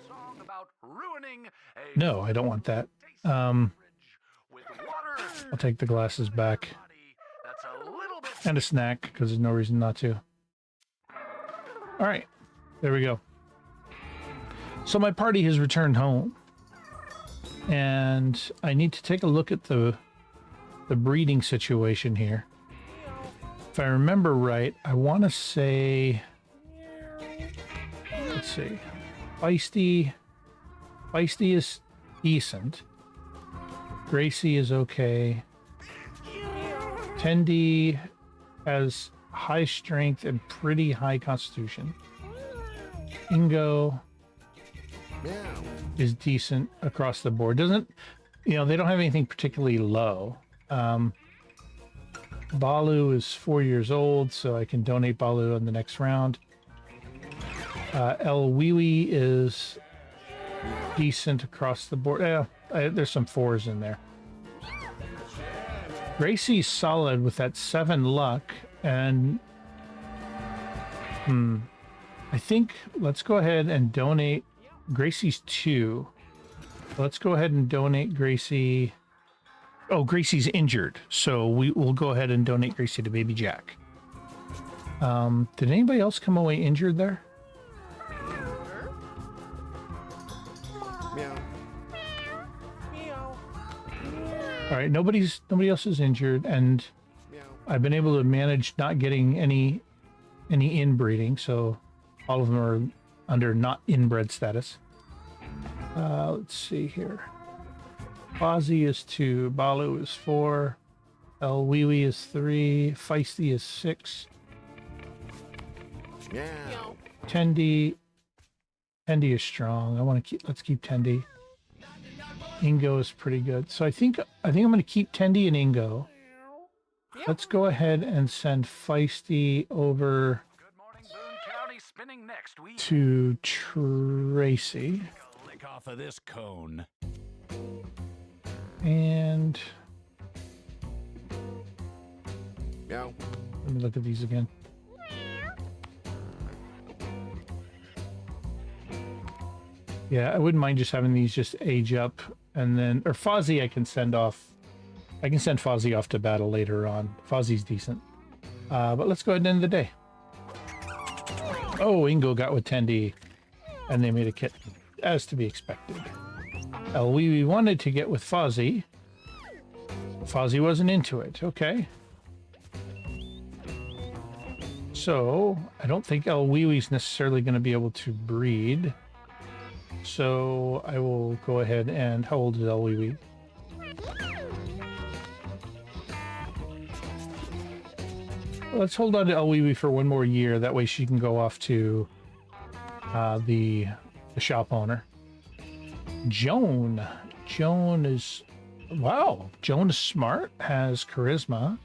No, I don't want that. I'll take the glasses back. And a snack, because there's no reason not to. All right, there we go. So my party has returned home. And I need to take a look at the breeding situation here. If I remember right, I want to say, let's see, Feisty is decent. Gracie is okay. Tendy has high strength and pretty high constitution. Ingo is decent across the board. Doesn't, they don't have anything particularly low. Balu is 4 years old, so I can donate Balu in the next round. El Wiwi is decent across the board. There's some 4s in there. Gracie's solid with that 7 luck, and I think let's go ahead and donate. Gracie's 2. Let's go ahead and donate Gracie. Oh, Gracie's injured, so we will go ahead and donate Gracie to Baby Jack. Did anybody else come away injured there? Meow. All right, nobody else is injured, and I've been able to manage not getting any inbreeding, so all of them are under not inbred status. Let's see here. Ozzy is 2, Balu is 4, El Wiwi is 3, Feisty is 6. Meow. Tendi. Tendi is strong. I want to keep. Let's keep Tendi. Ingo is pretty good. So I think I'm going to keep Tendi and Ingo. Yep. Let's go ahead and send Feisty over Good morning, Boone County. Spinning next week. to Tracy. Take a lick off of this cone. And Meow. let me look at these again. Yeah, I wouldn't mind just having these just age up, and then, or Fozzie I can send off. I can send Fozzie off to battle later on. Fozzie's decent. But let's go ahead and end the day. Oh, Ingo got with Tendi, and they made a kitten, as to be expected. We wanted to get with Fozzie. Fozzie wasn't into it. Okay. So, I don't think Elweewee's necessarily going to be able to breed. So, I will go ahead and... How old is Elweewee? Let's hold on to Elweewee for one more year. That way she can go off to the shop owner. Joan. Joan is... Wow. Joan is smart. Has charisma.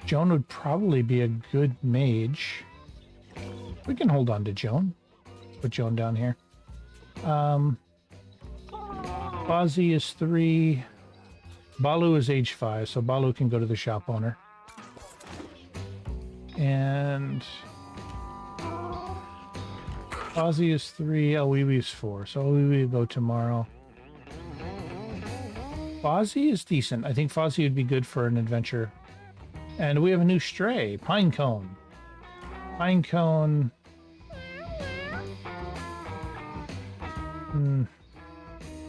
Joan would probably be a good mage. We can hold on to Joan. Put Joan down here. Fozzie is 3. Balu is age 5, so Balu can go to the shop owner. And Fozzie is 3, Elweewee is 4, so Elweewee will go tomorrow. Fozzie is decent. I think Fozzie would be good for an adventure. And we have a new stray, Pinecone. Pinecone.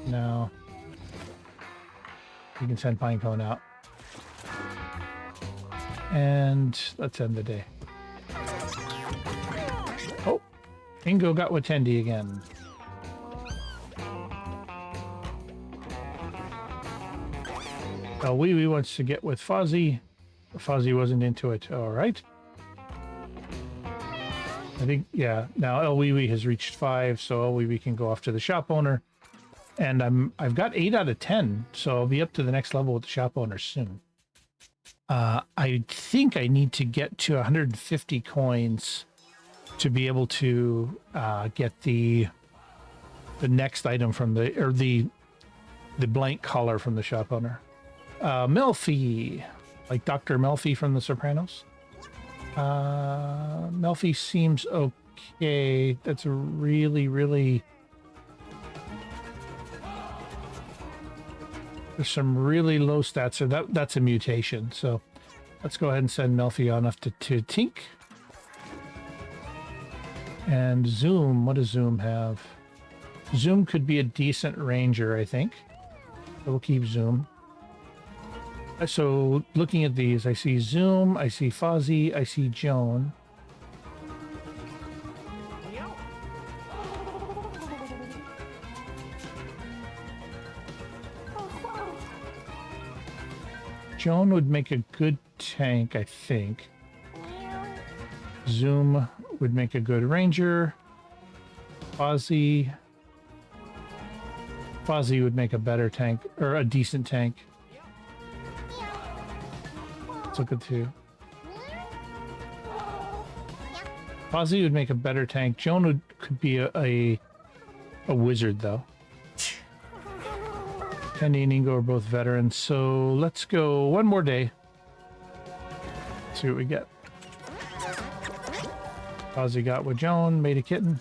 No. You can send Pinecone out. And let's end the day. Oh, Ingo got with Tendi again. Elweewee wants to get with Fozzie. Fozzie wasn't into it. All right. I think, yeah, now Elweewee has reached 5, so Elweewee can go off to the shop owner. And I've got 8 out of 10, so I'll be up to the next level with the shop owner soon. I think I need to get to 150 coins to be able to get the next item from the blank collar from the shop owner. Melfi, like Dr. Melfi from The Sopranos. Melfi seems okay. That's a really, really... There's some really low stats, so that's a mutation. So let's go ahead and send Melfi on off to Tink. And Zoom, what does Zoom have? Zoom could be a decent ranger, I think. So we'll keep Zoom. So looking at these, I see Zoom, I see Fozzie, I see Joan. Joan would make a good tank, I think. Zoom would make a good ranger. Fozzie would make a better tank, or a decent tank. Let's look at 2. Fozzie would make a better tank. Joan could be a wizard, though. Tendi and Ingo are both veterans, so let's go one more day. See what we get. Fozzie got with Joan, made a kitten.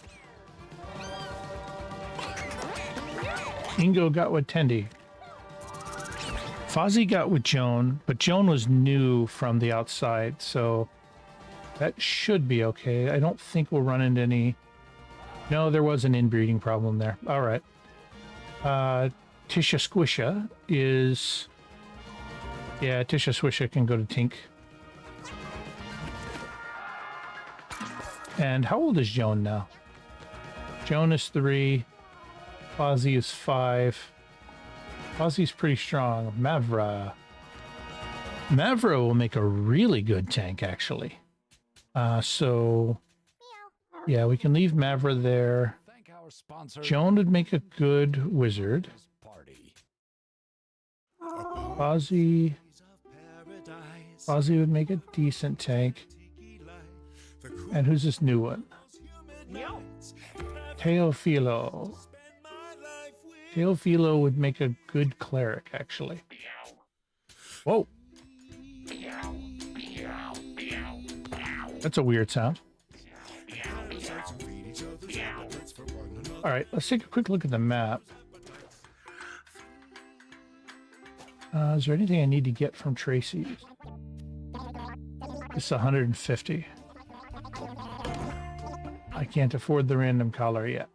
Ingo got with Tendi. Fozzie got with Joan, but Joan was new from the outside, so that should be okay. I don't think we'll run into any... No, there was an inbreeding problem there. All right. Tisha Squisha is... Yeah, Tisha Squisha can go to Tink. And how old is Joan now? Joan is 3. Fozzie is 5. Fozzie's pretty strong. Mavra. Mavra will make a really good tank, actually. So Yeah, we can leave Mavra there. Thank our sponsor. Joan would make a good wizard. Party. Fozzie would make a decent tank. And who's this new one? Meow. Teofilo. Teofilo would make a good cleric, actually. Whoa. That's a weird sound. All right, let's take a quick look at the map. Is there anything I need to get from Tracy's? It's 150. I can't afford the random collar yet.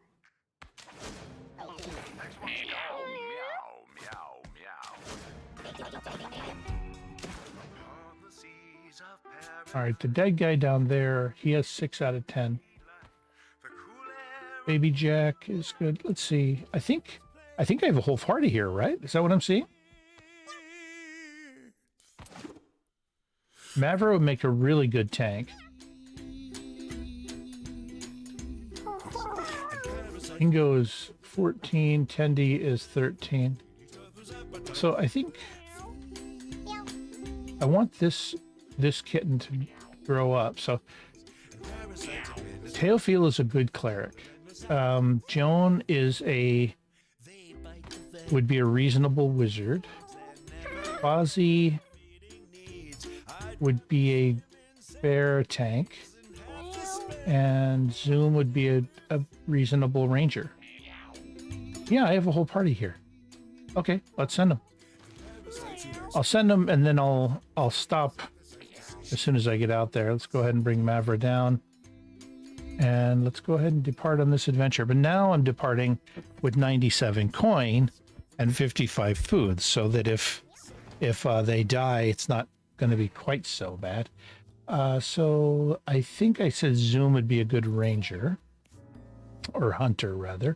All right, the dead guy down there, he has 6 out of 10. Baby Jack is good. Let's see. I think I have a whole party here, right? Is that what I'm seeing? Mavra would make a really good tank. Ingo is 14. Tendi is 13. So I think I want this kitten to grow up. So Teofil is a good cleric. Joan would be a reasonable wizard. Fozzie would be a fair tank. And Zoom would be a reasonable ranger. Yeah, I have a whole party here. Okay, let's send them. I'll send them and then I'll stop as soon as I get out there. Let's go ahead and bring Mavra down. And let's go ahead and depart on this adventure. But now I'm departing with 97 coin and 55 food, so that if they die, it's not going to be quite so bad. So I think I said Zoom would be a good ranger, or hunter rather.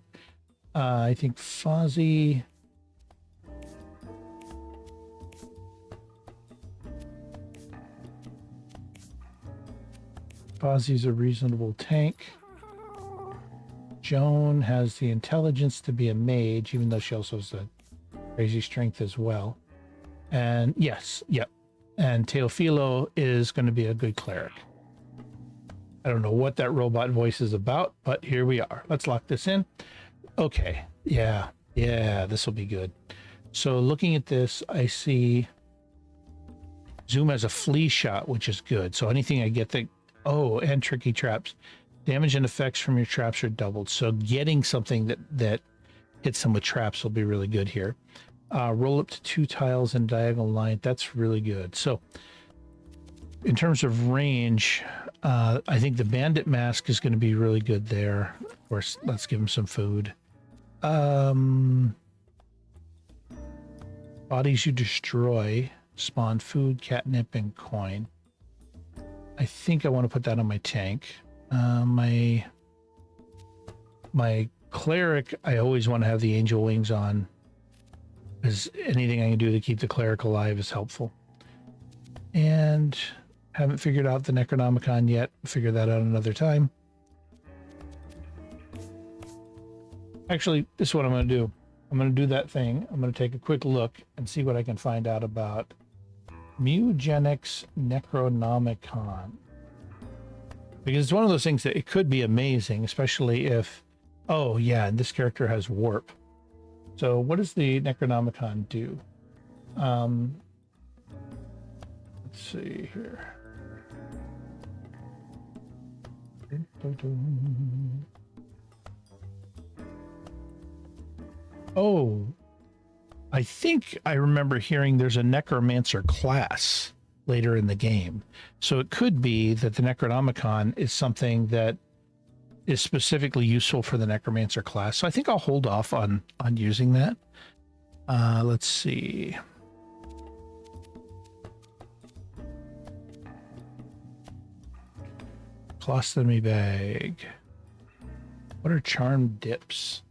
I think Fozzie. Fozzie's a reasonable tank. Joan has the intelligence to be a mage, even though she also has a crazy strength as well. And yes, yep. And Teofilo is going to be a good cleric. I don't know what that robot voice is about, but here we are. Let's lock this in. Okay. Yeah, this will be good. So looking at this, I see Zoom has a flea shot, which is good. So anything I get that... Oh, and tricky traps. Damage and effects from your traps are doubled. So getting something that hits them with traps will be really good here. Roll up to 2 tiles in diagonal line. That's really good. So in terms of range, I think the bandit mask is going to be really good there. Of course, let's give him some food. Bodies you destroy spawn food, catnip, and coin. I think I want to put that on my tank. My cleric, I always want to have the angel wings on, because anything I can do to keep the cleric alive is helpful. And haven't figured out the Necronomicon yet. Figure that out another time. Actually, this is what I'm going to do. I'm going to do that thing. I'm going to take a quick look and see what I can find out about Mewgenics Necronomicon. Because it's one of those things that it could be amazing, especially if... Oh, yeah, and this character has warp. So what does the Necronomicon do? Let's see here. Oh, I think I remember hearing there's a Necromancer class later in the game. So it could be that the Necronomicon is something that is specifically useful for the Necromancer class. So I think I'll hold off on using that. Let's see. Colostomy bag. What are charmed dips?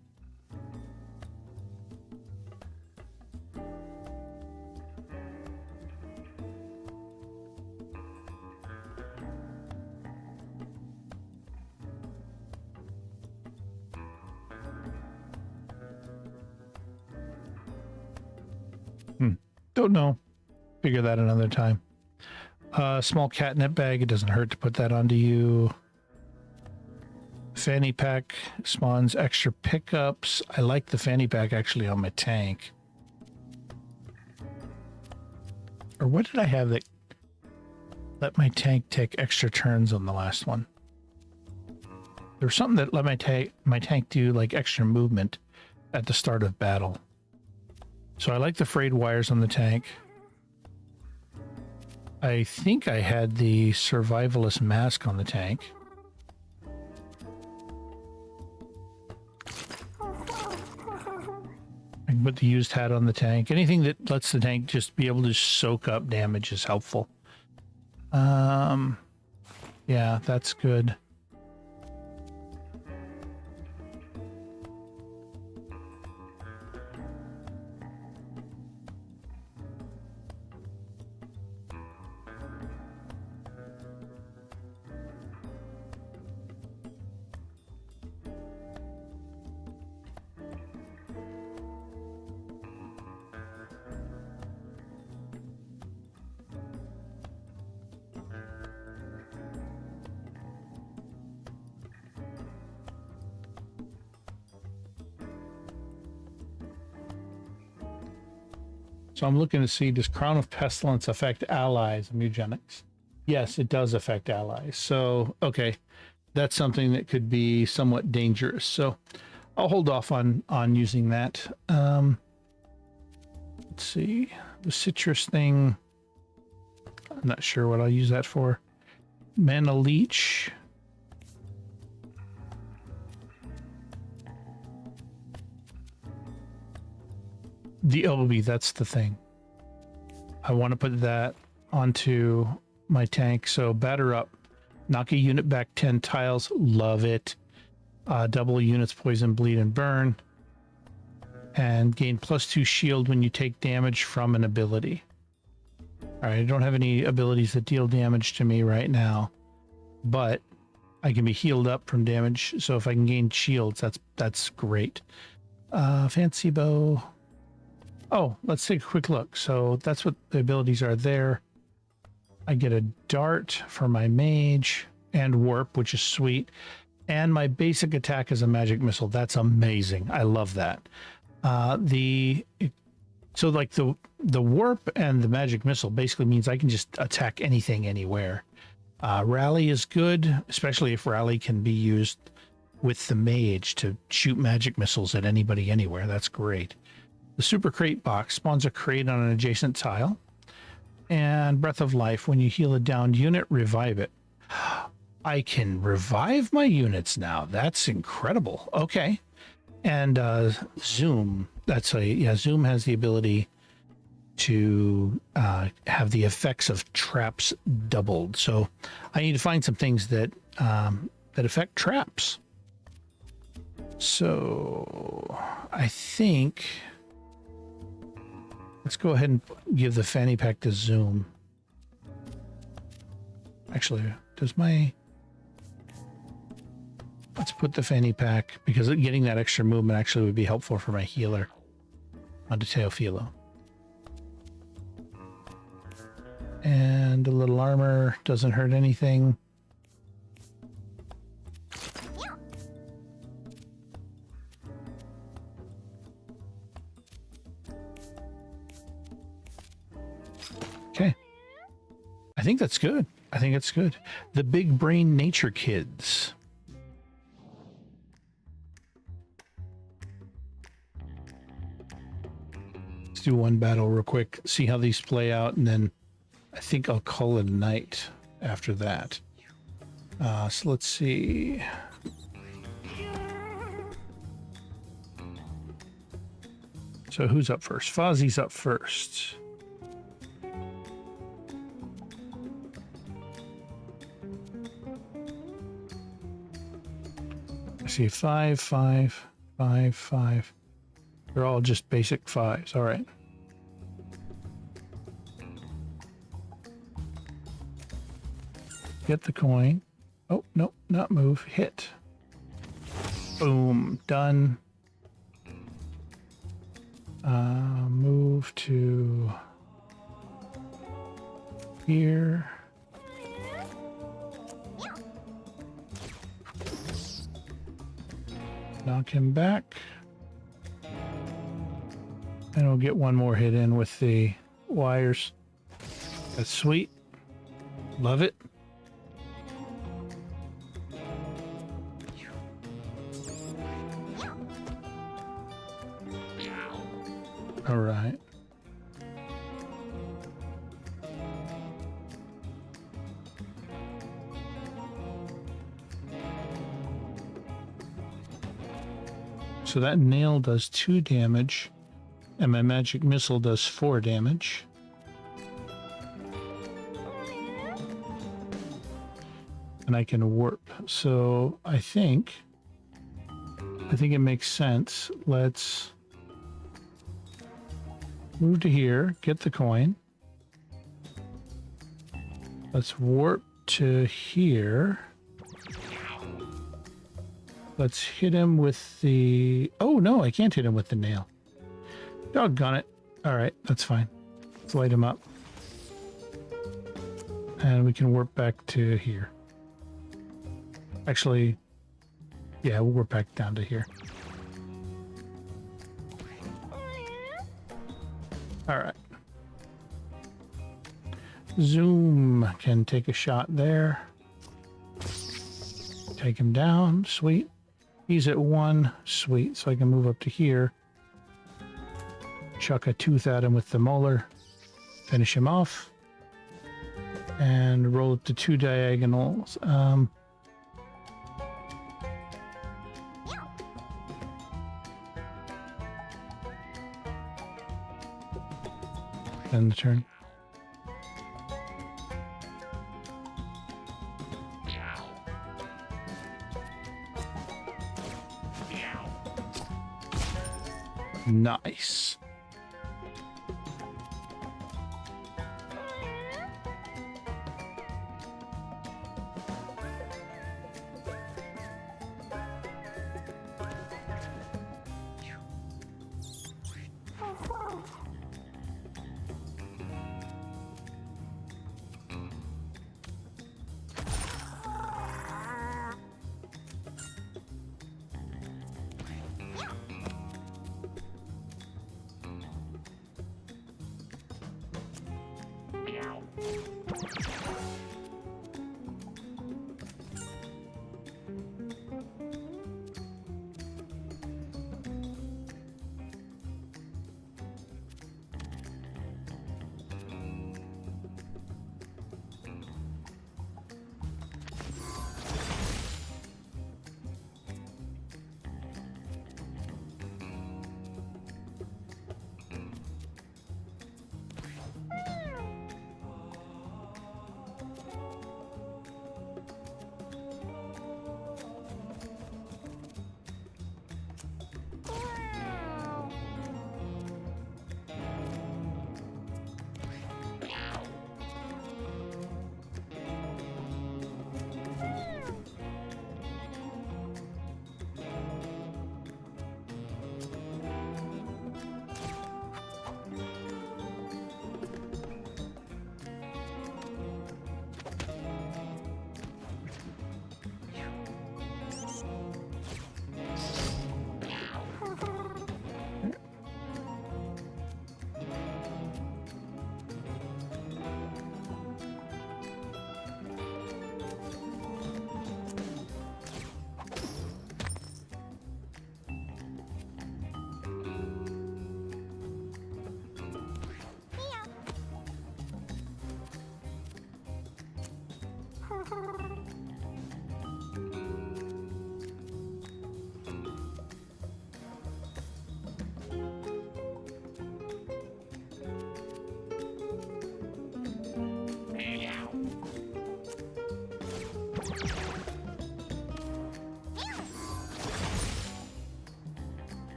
Don't know. Figure that another time. Small catnip bag. It doesn't hurt to put that onto you. Fanny pack spawns extra pickups. I like the fanny pack actually on my tank. Or what did I have that let my tank take extra turns on the last one? There was something that let my tank do like extra movement at the start of battle. So I like the frayed wires on the tank. I think I had the survivalist mask on the tank. I can put the used hat on the tank. Anything that lets the tank just be able to soak up damage is helpful. Yeah, that's good. So I'm looking to see, does Crown of Pestilence affect allies, Mewgenics? Yes, it does affect allies. So, okay, that's something that could be somewhat dangerous. So I'll hold off on using that. Let's see, the citrus thing. I'm not sure what I'll use that for. Mana Leech. The LB, that's the thing. I want to put that onto my tank. So batter up, knock a unit back 10 tiles. Love it. Double units poison, bleed, and burn. And gain +2 shield when you take damage from an ability. All right, I don't have any abilities that deal damage to me right now, but I can be healed up from damage. So if I can gain shields, that's great. Fancy bow. Oh, let's take a quick look. So that's what the abilities are there. I get a dart for my mage and warp, which is sweet. And my basic attack is a magic missile. That's amazing. I love that. So like the warp and the magic missile basically means I can just attack anything anywhere. Rally is good, especially if rally can be used with the mage to shoot magic missiles at anybody anywhere. That's great. The super crate box spawns a crate on an adjacent tile. And Breath of Life, when you heal a downed unit, revive it. I can revive my units now. That's incredible. Okay. And Zoom, Zoom has the ability to have the effects of traps doubled. So I need to find some things that that affect traps. So I think let's go ahead and give the fanny pack to Zoom. Actually, let's put the fanny pack, because getting that extra movement actually would be helpful for my healer onto Teofilo. And a little armor doesn't hurt anything. Okay. I think that's good. I think it's good. The Big Brain Nature Kids. Let's do one battle real quick, see how these play out, and then I think I'll call it a night after that. So let's see. So who's up first? Fozzie's up first. I see 5, 5, 5, 5. They're all just basic 5s. All right. Get the coin. Oh, no, not move. Hit. Boom. Done. Move to here. Knock him back. And we'll get one more hit in with the wires. That's sweet. Love it. All right. So that nail does 2 damage, and my magic missile does 4 damage. And I can warp. So I think it makes sense. Let's move to here, get the coin. Let's warp to here. Let's hit him with the... Oh, no, I can't hit him with the nail. Doggone it. All right, that's fine. Let's light him up. And we can warp back to here. Actually, yeah, we'll warp back down to here. All right. Zoom can take a shot there. Take him down. Sweet. He's at 1. Sweet. So I can move up to here. Chuck a tooth at him with the molar. Finish him off. And roll up to 2 diagonals. End the turn. Nice.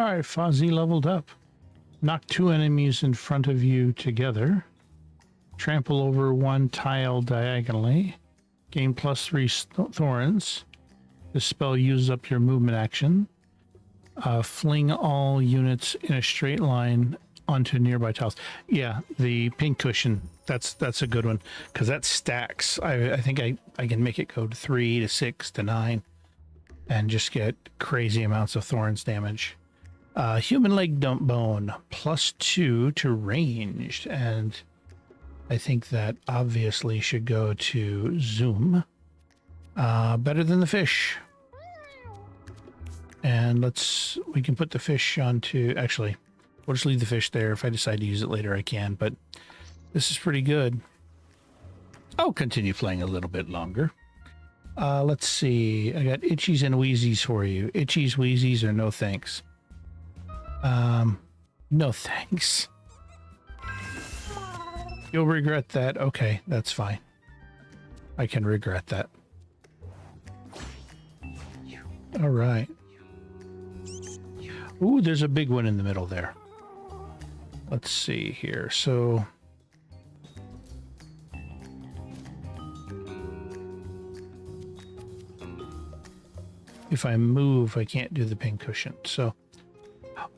All right, Fozzie leveled up. Knock 2 enemies in front of you together. Trample over 1 tile diagonally. Gain +3 thorns. This spell uses up your movement action. Fling all units in a straight line onto nearby tiles. Yeah, the pink cushion. That's a good one because that stacks. I think I can make it go to 3 to 6 to 9, and just get crazy amounts of thorns damage. Human leg dump bone +2 to ranged, and I think that obviously should go to Zoom. Better than the fish. And we can put the fish onto, actually, we'll just leave the fish there. If I decide to use it later, I can, but this is pretty good. I'll continue playing a little bit longer. Let's see. I got itchies and wheezies for you. Itchies, wheezies, or no thanks? No thanks. You'll regret that. Okay, that's fine. I can regret that. All right. Ooh, there's a big one in the middle there. Let's see here. So if I move, I can't do the pin cushion. So,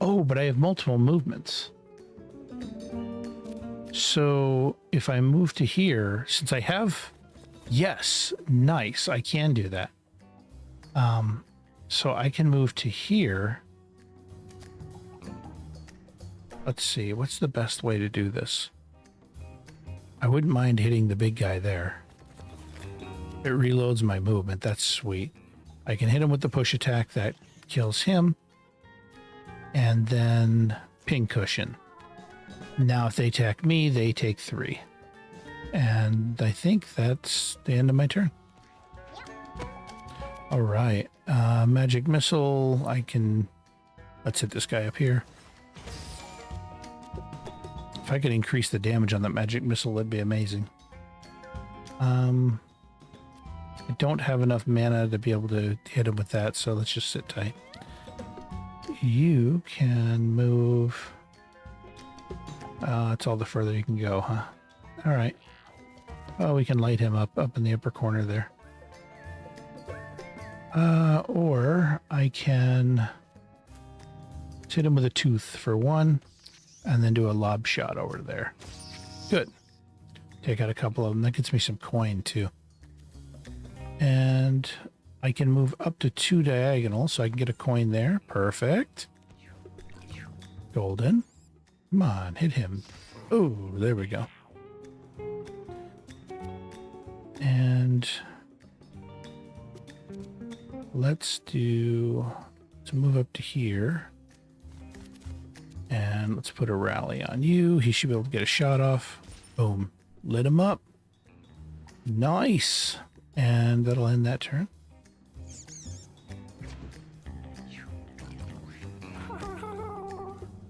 oh, but I have multiple movements. So if I move to here, since I have, yes, nice, I can do that. So I can move to here. Let's see, what's the best way to do this? I wouldn't mind hitting the big guy there. It reloads my movement. That's sweet. I can hit him with the push attack. That kills him. And then pin cushion. Now if they attack me, they take 3. And I think that's the end of my turn. All right. Magic missile. Let's hit this guy up here. If I could increase the damage on that magic missile, that'd be amazing. I don't have enough mana to be able to hit him with that, so let's just sit tight. You can move. It's all the further you can go, huh? All right. Well, we can light him up in the upper corner there. Or I can hit him with a tooth for 1. And then do a lob shot over there. Good. Take out a couple of them. That gets me some coin, too. And I can move up to 2 diagonal, so I can get a coin there. Perfect. Golden. Come on, hit him. Oh, there we go. And let's move up to here. And let's put a rally on you. He should be able to get a shot off. Boom. Lit him up. Nice. And that'll end that turn.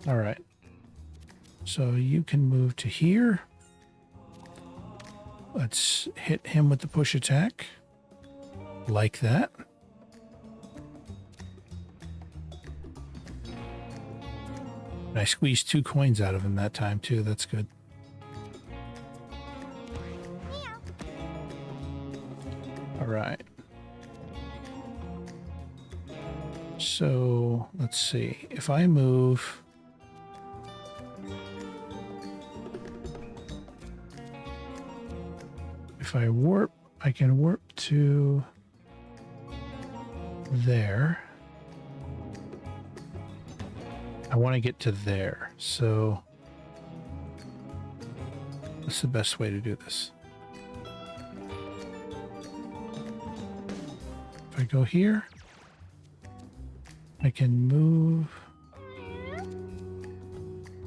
All right. So you can move to here. Let's hit him with the push attack. Like that. And I squeezed 2 coins out of him that time, too. That's good. All right. So, let's see. If I move... If I warp, I can warp to there. I want to get to there, so what's the best way to do this? If I go here, I can move.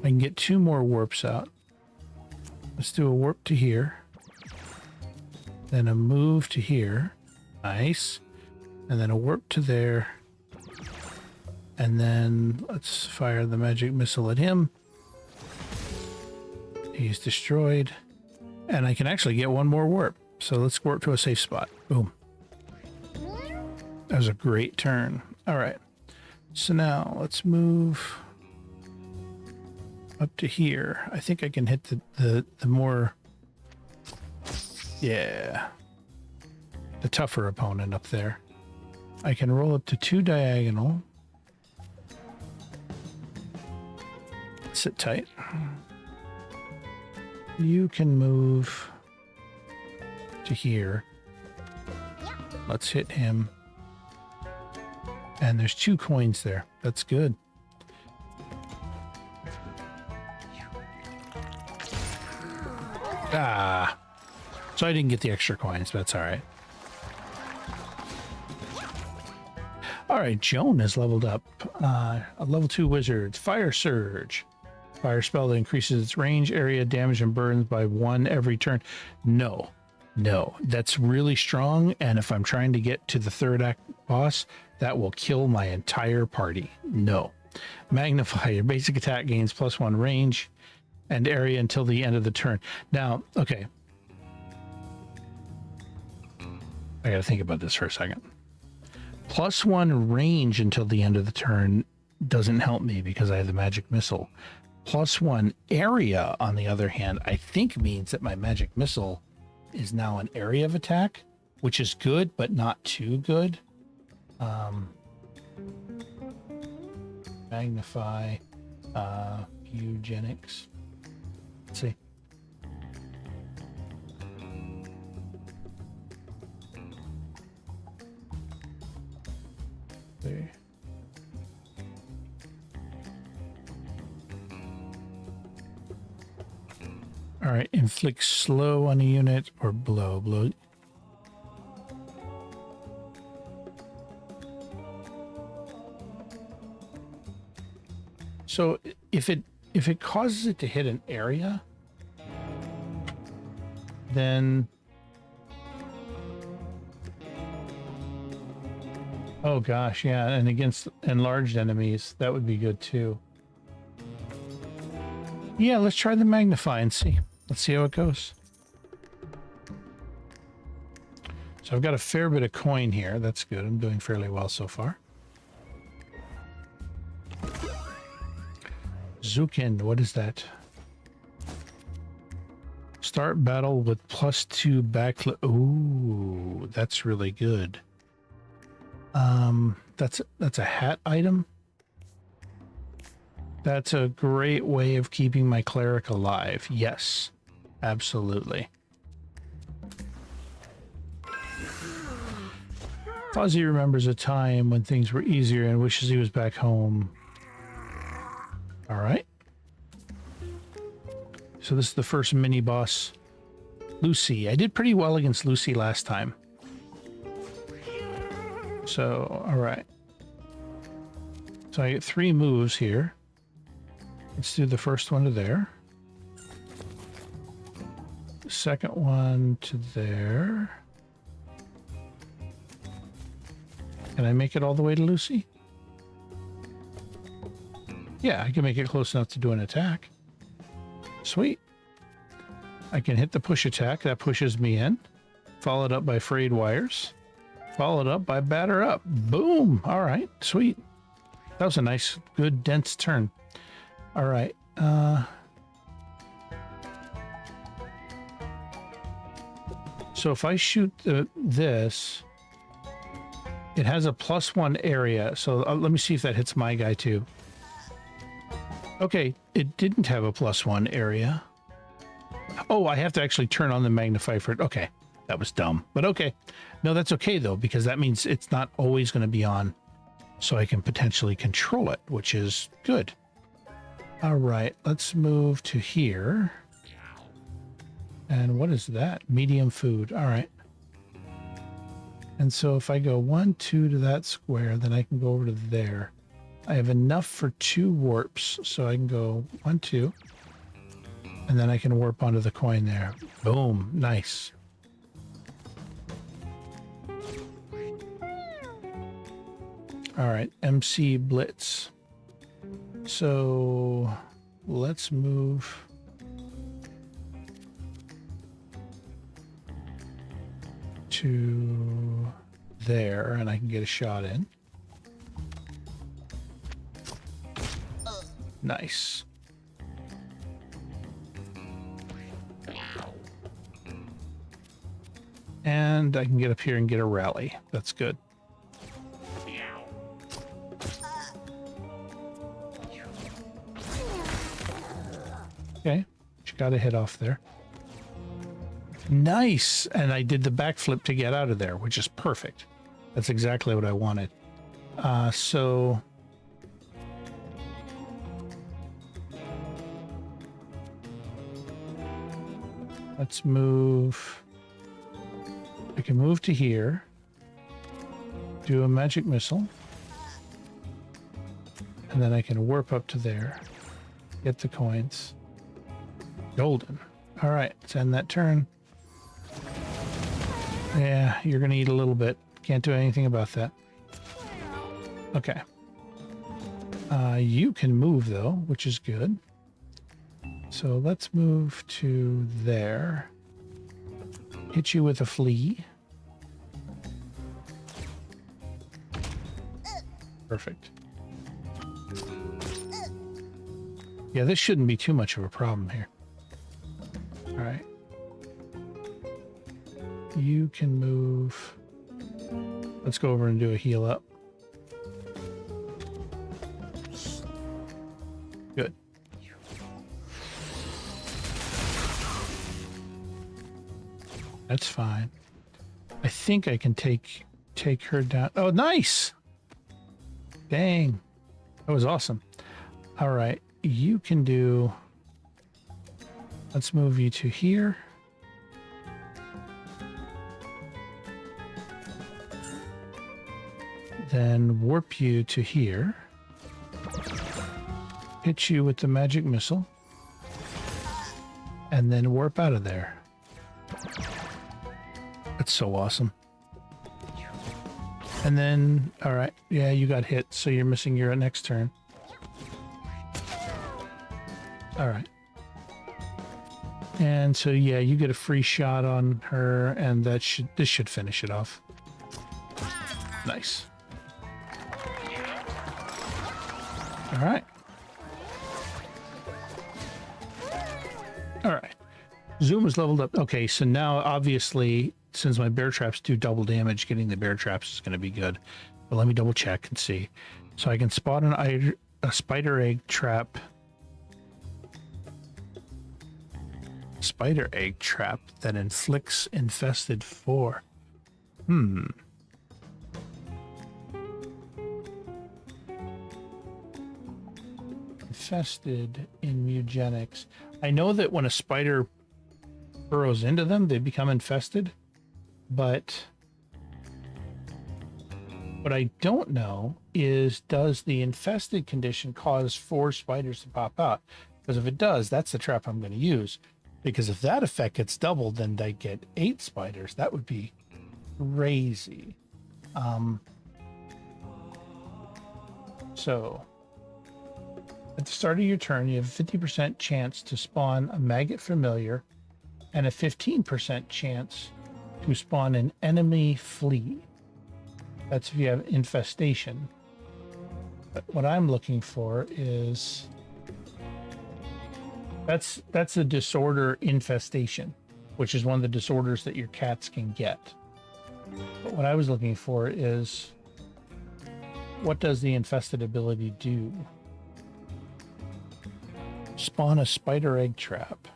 I can get 2 more warps out. Let's do a warp to here. Then a move to here. Nice. And then a warp to there. And then let's fire the magic missile at him. He's destroyed. And I can actually get 1 more warp. So let's warp to a safe spot. Boom. That was a great turn. All right. So now let's move up to here. I think I can hit the more, yeah, the tougher opponent up there. I can roll up to 2 diagonal. Sit tight. You can move to here. Let's hit him. And there's 2 coins there. That's good. Ah. So I didn't get the extra coins, but that's all right. All right, Joan has leveled up. A level 2 wizard. Fire Surge. Fire spell that increases its range, area, damage, and burns by 1 every turn. No. That's really strong, and if I'm trying to get to the 3rd act boss, that will kill my entire party. No. Magnify. Your basic attack gains +1 range and area until the end of the turn. Now, okay. I gotta think about this for a second. +1 range until the end of the turn doesn't help me because I have the magic missile. +1 area, on the other hand, I think means that my magic missile is now an area of attack, which is good, but not too good. Magnify, Mewgenics. Let's see. There. All right, inflict slow on a unit or blow. So if it causes it to hit an area, then oh gosh, yeah, and against enlarged enemies, that would be good too. Yeah, let's try the magnify and see. Let's see how it goes. So I've got a fair bit of coin here. That's good. I'm doing fairly well so far. Zukin, what is that? Start battle with +2 backflip. Ooh, that's really good. That's a hat item. That's a great way of keeping my cleric alive. Yes, absolutely. Fuzzy remembers a time when things were easier and wishes he was back home. All right. So this is the first mini boss, Lucy. I did pretty well against Lucy last time. So, all right. So I get 3 moves here. Let's do the first one to there. The second one to there. Can I make it all the way to Lucy? Yeah, I can make it close enough to do an attack. Sweet. I can hit the push attack. That pushes me in. Followed up by frayed wires. Followed up by batter up. Boom. All right. Sweet. That was a nice, good, dense turn. All right. So if I shoot this, it has a +1 area. So let me see if that hits my guy too. Okay, it didn't have a +1 area. Oh, I have to actually turn on the magnify for it. Okay, that was dumb, but okay. No, that's okay though, because that means it's not always going to be on. So I can potentially control it, which is good. All right, let's move to here. And what is that? Medium food. All right. And so if I go 1, 2 to that square, then I can go over to there. I have enough for 2 warps, so I can go 1, 2. And then I can warp onto the coin there. Boom. Nice. All right, MC Blitz. So let's move to there, and I can get a shot in. Nice. And I can get up here and get a rally. That's good. Okay, she got a hit off there. Nice! And I did the backflip to get out of there, which is perfect. That's exactly what I wanted. So... let's move... I can move to here. Do a magic missile. And then I can warp up to there. Get the coins. Golden. All right, let's end that turn. Yeah, you're going to eat a little bit. Can't do anything about that. Okay. You can move, though, which is good. So let's move to there. Hit you with a flea. Perfect. Yeah, this shouldn't be too much of a problem here. All right. You can move. Let's go over and do a heal up. Good. That's fine. I think I can take her down. Oh, nice! Dang. That was awesome. All right. You can do... let's move you to here. Then warp you to here. Hit you with the magic missile. And then warp out of there. That's so awesome. And then, all right, yeah, you got hit, so you're missing your next turn. All right. And so, yeah, you get a free shot on her, and this should finish it off. Nice. All right. All right. Zoom is leveled up. Okay, so now, obviously, since my bear traps do double damage, getting the bear traps is going to be good. But let me double check and see. So I can spot a spider egg trap. Spider egg trap that inflicts infested 4. Infested in Mewgenics. I know that when a spider burrows into them, they become infested. But what I don't know is, does the infested condition cause 4 spiders to pop out? Because if it does, that's the trap I'm going to use. Because if that effect gets doubled, then they get 8 spiders. That would be crazy. So at the start of your turn, you have a 50% chance to spawn a maggot familiar and a 15% chance to spawn an enemy flea. That's if you have infestation. But what I'm looking for is... That's a disorder infestation, which is one of the disorders that your cats can get. But what I was looking for is, what does the infested ability do? Spawn a spider egg trap.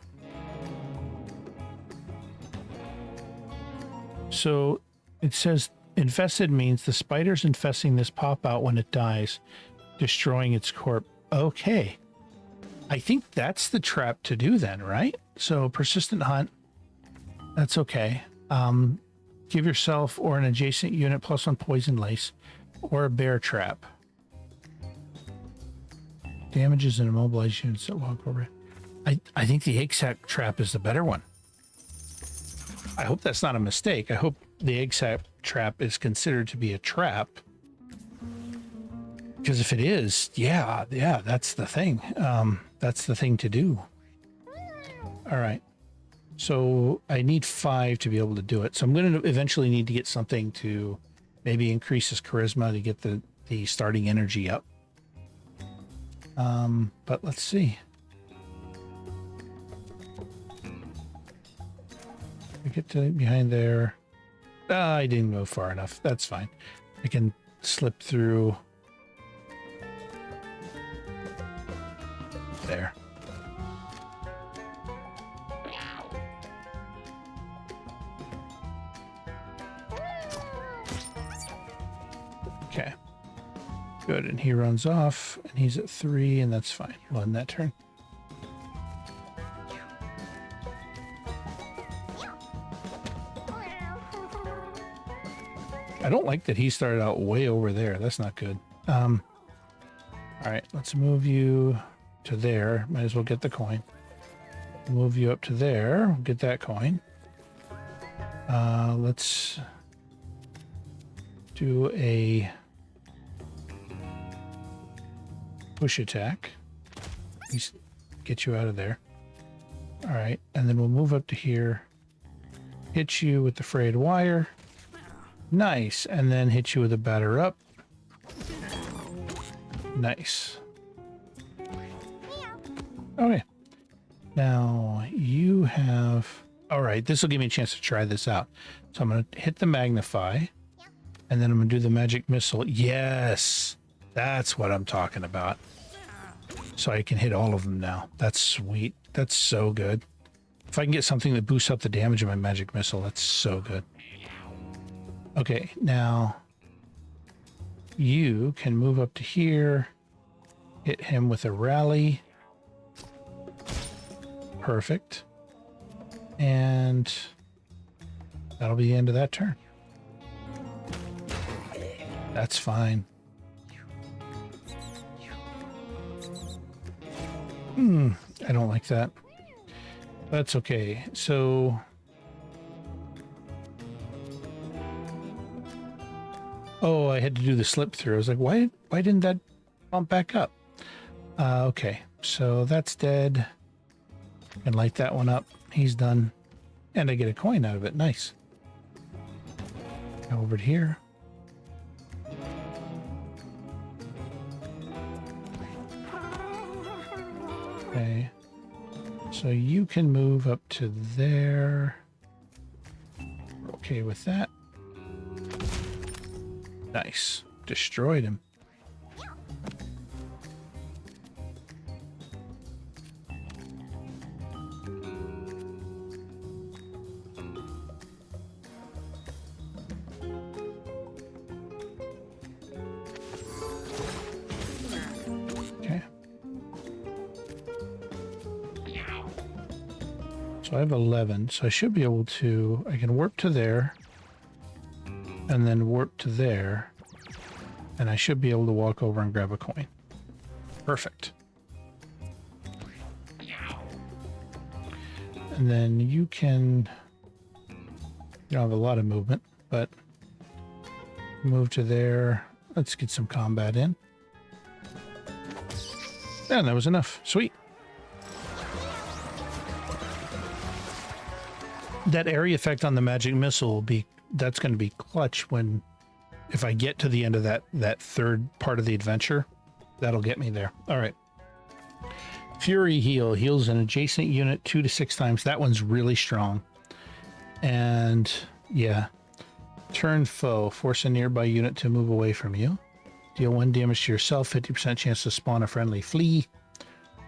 So it says infested means the spiders infesting this pop out when it dies, destroying its corpse. Okay. I think that's the trap to do then, right? So persistent hunt, that's okay. Give yourself or an adjacent unit +1 poison lace or a bear trap. Damages and immobilized units that walk over. I think the egg sac trap is the better one. I hope that's not a mistake. I hope the egg sac trap is considered to be a trap. Because if it is, yeah, that's the thing. That's the thing to do. All right. So I need 5 to be able to do it. So I'm going to eventually need to get something to maybe increase his charisma to get the starting energy up. But let's see. I get to behind there. I didn't go far enough. That's fine. I can slip through there. Okay. Good. And he runs off, and he's at 3, and that's fine. We'll end that turn. I don't like that he started out way over there. That's not good. All right, let's move you to there. Might as well get the coin. Move you up to there. Get that coin. Let's do a push attack. Please get you out of there. All right, and then we'll move up to here. Hit you with the frayed wire. Nice. And then hit you with a batter up. Nice. Okay. Now you have... All right, this will give me a chance to try this out. So I'm going to hit the magnify. And then I'm going to do the magic missile. Yes! That's what I'm talking about. So I can hit all of them now. That's sweet. That's so good. If I can get something that boosts up the damage of my magic missile, that's so good. Okay, now you can move up to here, hit him with a rally. Perfect. And that'll be the end of that turn. That's fine. I don't like that. That's okay. So... Oh, I had to do the slip through. I was like, why didn't that bump back up? Okay, so that's dead. And light that one up. He's done. And I get a coin out of it. Nice. Go over to here. Okay. So you can move up to there. We're okay with that. Nice. Destroyed him. Okay. So I have 11, so I should be able to... I can warp to there. And then warp to there, and I should be able to walk over and grab a coin. Perfect. And then you can, you don't have a lot of movement, but move to there. Let's get some combat in. And that was enough. Sweet. That area effect on the magic missile will be... That's going to be clutch when, if I get to the end of that third part of the adventure, that'll get me there. All right. Fury heal heals an adjacent unit 2 to 6 times. That one's really strong. And yeah, turn foe, force a nearby unit to move away from you. Deal 1 damage to yourself, 50% chance to spawn a friendly flea.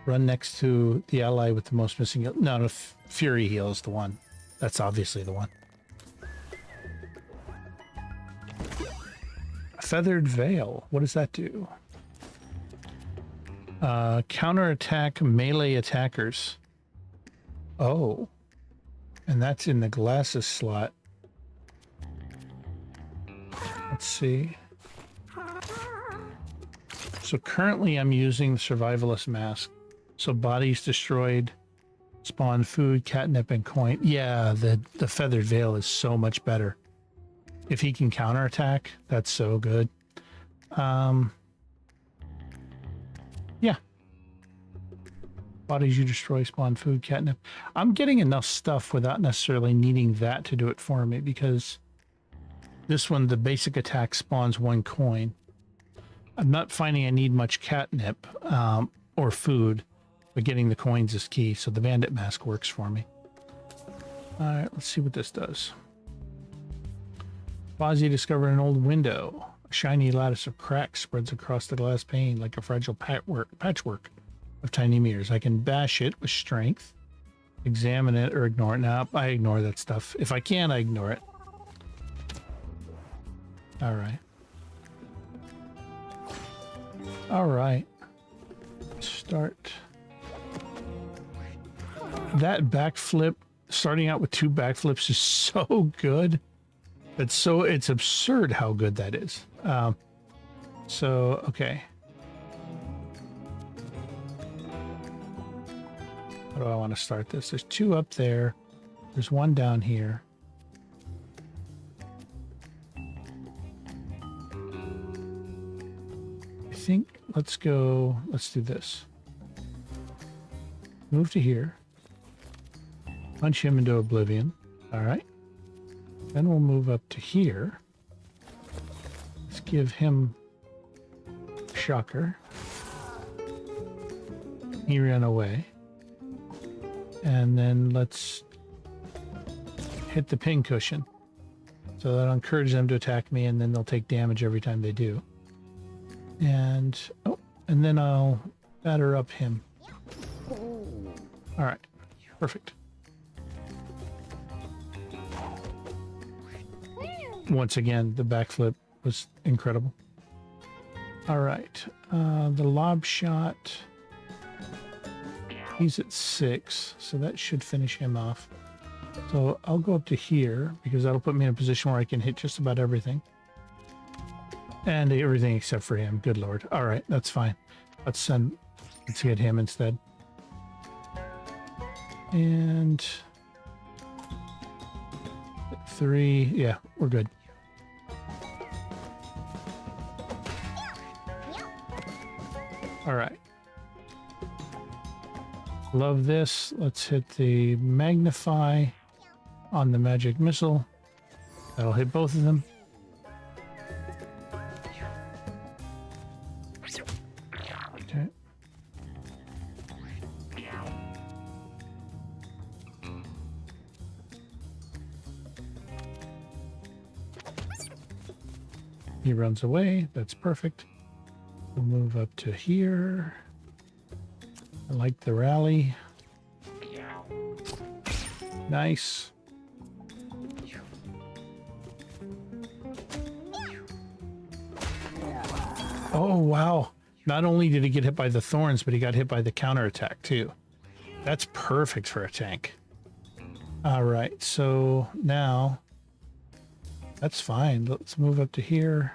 Run next to the ally with the most missing. No, Fury heal is the one. That's obviously the one. Feathered Veil. What does that do? Counterattack melee attackers. Oh. And that's in the glasses slot. Let's see. So currently I'm using the Survivalist Mask. So bodies destroyed, spawn food, catnip, and coin. Yeah, the Feathered Veil is so much better. If he can counterattack, that's so good. Yeah. Bodies you destroy, spawn food, catnip. I'm getting enough stuff without necessarily needing that to do it for me, because this one, the basic attack spawns 1 coin. I'm not finding I need much catnip or food, but getting the coins is key. So the bandit mask works for me. All right, let's see what this does. Fozzie discovered an old window. A shiny lattice of cracks spreads across the glass pane like a fragile patchwork of tiny mirrors. I can bash it with strength, examine it, or ignore it. Now, I ignore that stuff. If I can, I ignore it. All right. All right. Start. That backflip, starting out with 2 backflips is so good. It's absurd how good that is. Okay. How do I want to start this? There's 2 up there. There's 1 down here. I think let's do this. Move to here. Punch him into oblivion. All right. Then we'll move up to here. Let's give him shocker. He ran away. And then let's hit the pin cushion. So that'll encourage them to attack me, and then they'll take damage every time they do. And then I'll batter up him. All right. Perfect. Once again, the backflip was incredible. All right. The lob shot. He's at 6, so that should finish him off. So I'll go up to here because that'll put me in a position where I can hit just about everything. And everything except for him. Good Lord. All right, that's fine. Let's hit him instead. And 3. Yeah, we're good. All right. Love this. Let's hit the magnify on the magic missile. That'll hit both of them. Okay. He runs away. That's perfect. We'll move up to here. I like the rally. Nice. Oh, wow. Not only did he get hit by the thorns, but he got hit by the counterattack too. That's perfect for a tank. All right, so now that's fine. Let's move up to here.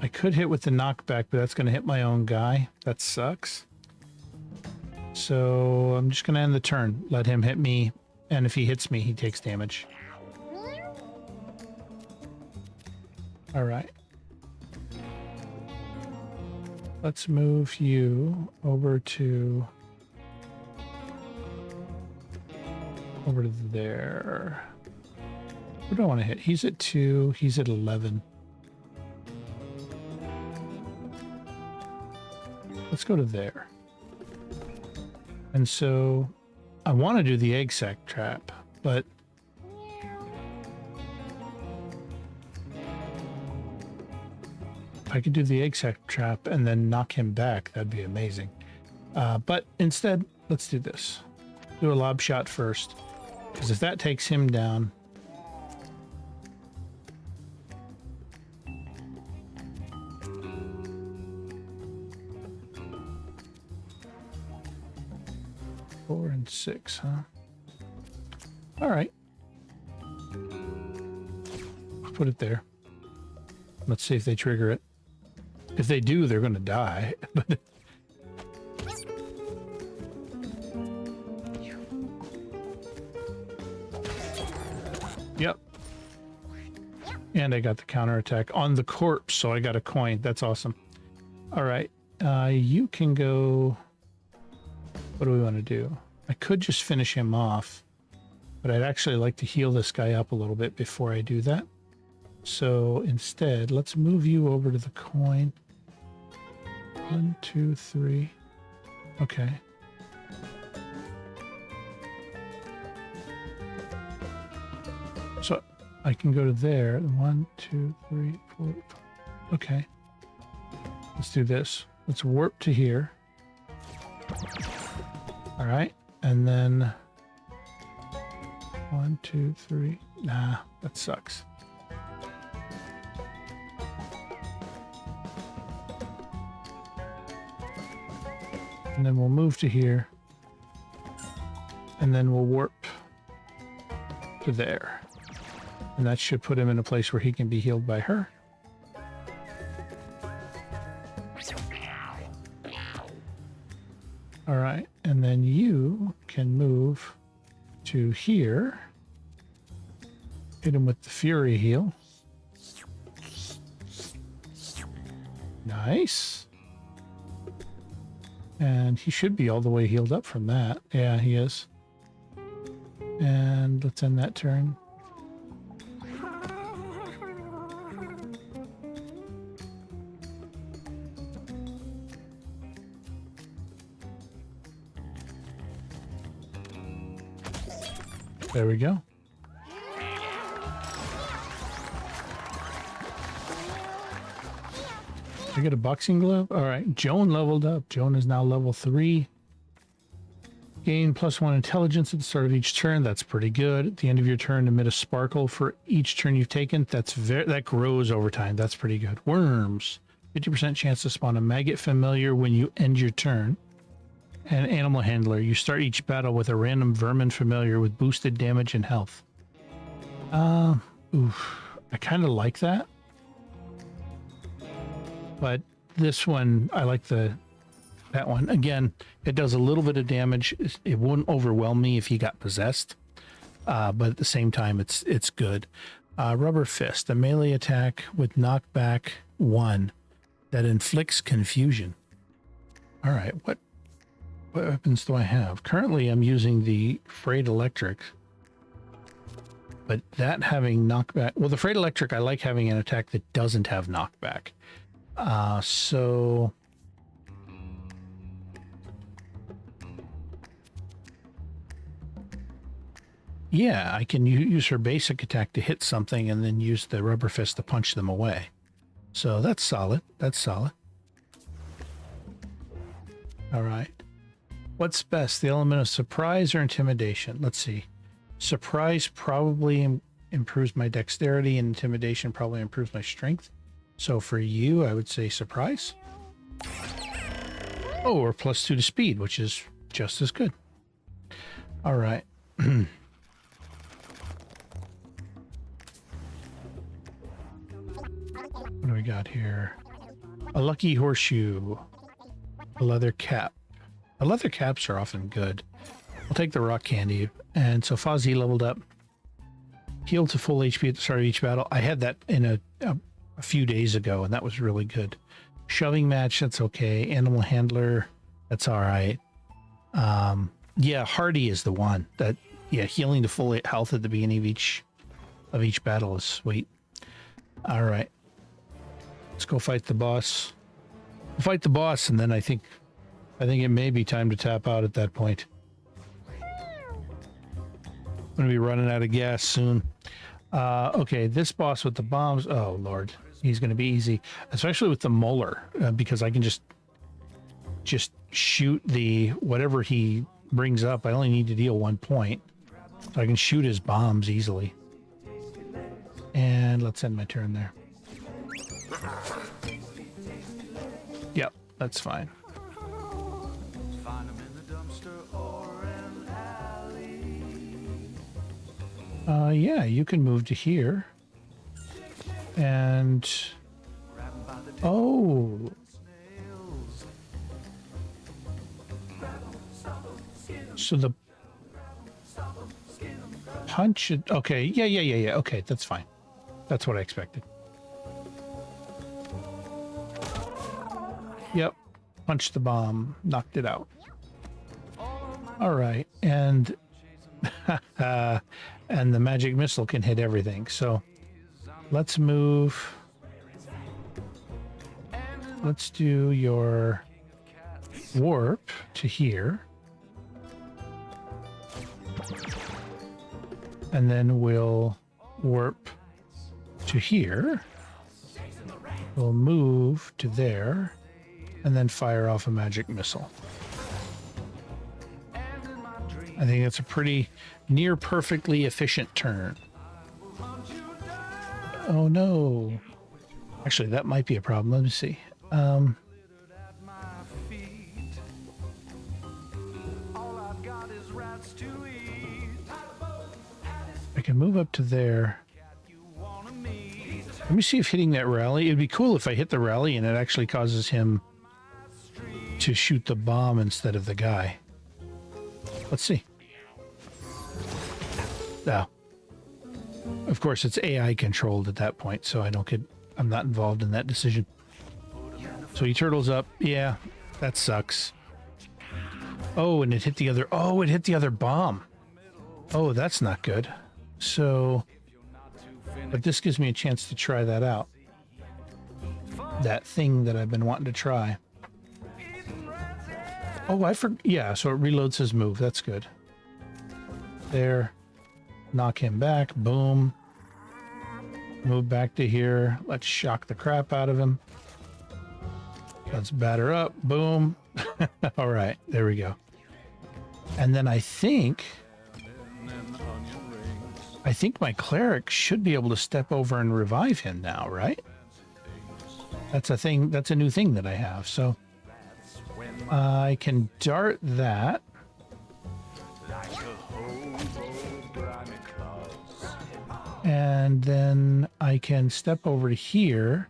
I could hit with the knockback, but that's going to hit my own guy. That sucks. So I'm just going to end the turn. Let him hit me. And if he hits me, he takes damage. All right. Let's move you over to there. Who do I want to hit? He's at 2. He's at 11. Let's go to there. And so I want to do the egg sac trap, but if I could do the egg sac trap and then knock him back, that'd be amazing. But instead, let's do this. Do a lob shot first, because if that takes him down, four and 6, huh? All right. Put it there. Let's see if they trigger it. If they do, they're going to die. But yep. And I got the counterattack on the corpse, so I got a coin. That's awesome. All right. You can go... What do we want to do? I could just finish him off, but I'd actually like to heal this guy up a little bit before I do that. So instead, let's move you over to the coin. 1, 2, 3. Okay. So I can go to there. 1, 2, 3, 4, 5. Okay. Let's do this. Let's warp to here. All right. And then 1, 2, 3. Nah, that sucks. And then we'll move to here. And then we'll warp to there. And that should put him in a place where he can be healed by her. All right. And then you can move to here. Hit him with the Fury heal. Nice. And he should be all the way healed up from that. Yeah, he is. And let's end that turn. There we go. I get a boxing glove? All right. Joan leveled up. Joan is now level 3. Gain +1 intelligence at the start of each turn. That's pretty good. At the end of your turn, emit a sparkle for each turn you've taken. That grows over time. That's pretty good. Worms. 50% chance to spawn a maggot familiar when you end your turn. And animal handler. You start each battle with a random vermin familiar with boosted damage and health. Oof. I kind of like that. But this one, I like that one. Again, it does a little bit of damage. It wouldn't overwhelm me if he got possessed. But at the same time, it's good. Rubber Fist, a melee attack with knockback 1 that inflicts confusion. All right, what weapons do I have? Currently, I'm using the Frayed Electric. But that having knockback... Well, the Frayed Electric, I like having an attack that doesn't have knockback. So... Yeah, I can use her basic attack to hit something and then use the Rubber Fist to punch them away. So that's solid. That's solid. All right. What's best, the element of surprise or intimidation? Let's see. Surprise probably improves my dexterity, and intimidation probably improves my strength. So for you, I would say surprise. Oh, or +2 to speed, which is just as good. All right. What do we got here? A lucky horseshoe. A leather cap. The leather caps are often good. I'll take the rock candy. And so Fozzie leveled up. Healed to full HP at the start of each battle. I had that in a few days ago, and that was really good. Shoving match, that's okay. Animal handler, that's all right. Yeah, Hardy is the one. Yeah, healing to full health at the beginning of each battle is sweet. All right. Let's go fight the boss. We'll fight the boss, and then I think it may be time to tap out at that point. I'm going to be running out of gas soon. Okay, this boss with the bombs. Oh, Lord. He's going to be easy. Especially with the molar, because I can just shoot the whatever he brings up. I only need to deal 1 point. So I can shoot his bombs easily. And let's end my turn there. Yep, that's fine. Find 'em in the dumpster or an alley. Yeah, you can move to here. And... Grab 'em by the Oh! nails. So the punch... Okay, yeah. Okay, that's fine. That's what I expected. Yep. Punched the bomb. Knocked it out. All right. And... and the magic missile can hit everything. So Let's move. Let's do your warp to here. And then we'll warp to here. We'll move to there. And then fire off a magic missile. I think that's a pretty near perfectly efficient turn. Oh no. Actually, that might be a problem. Let me see. I can move up to there. Let me see if hitting that rally, it'd be cool if I hit the rally and it actually causes him to shoot the bomb instead of the guy. Let's see. Now, of course, it's AI controlled at that point, so I'm not involved in that decision. So he turtles up. Yeah, that sucks. Oh, and it hit the other bomb. Oh, that's not good. So, but this gives me a chance to try that out. That thing that I've been wanting to try. Oh, yeah, so it reloads his move. That's good. There. Knock him back. Boom. Move back to here. Let's shock the crap out of him. Let's batter up. Boom. All right, there we go. And then I think my cleric should be able to step over and revive him now, right? That's a thing. That's a new thing that I have. So I can dart that. And then I can step over to here,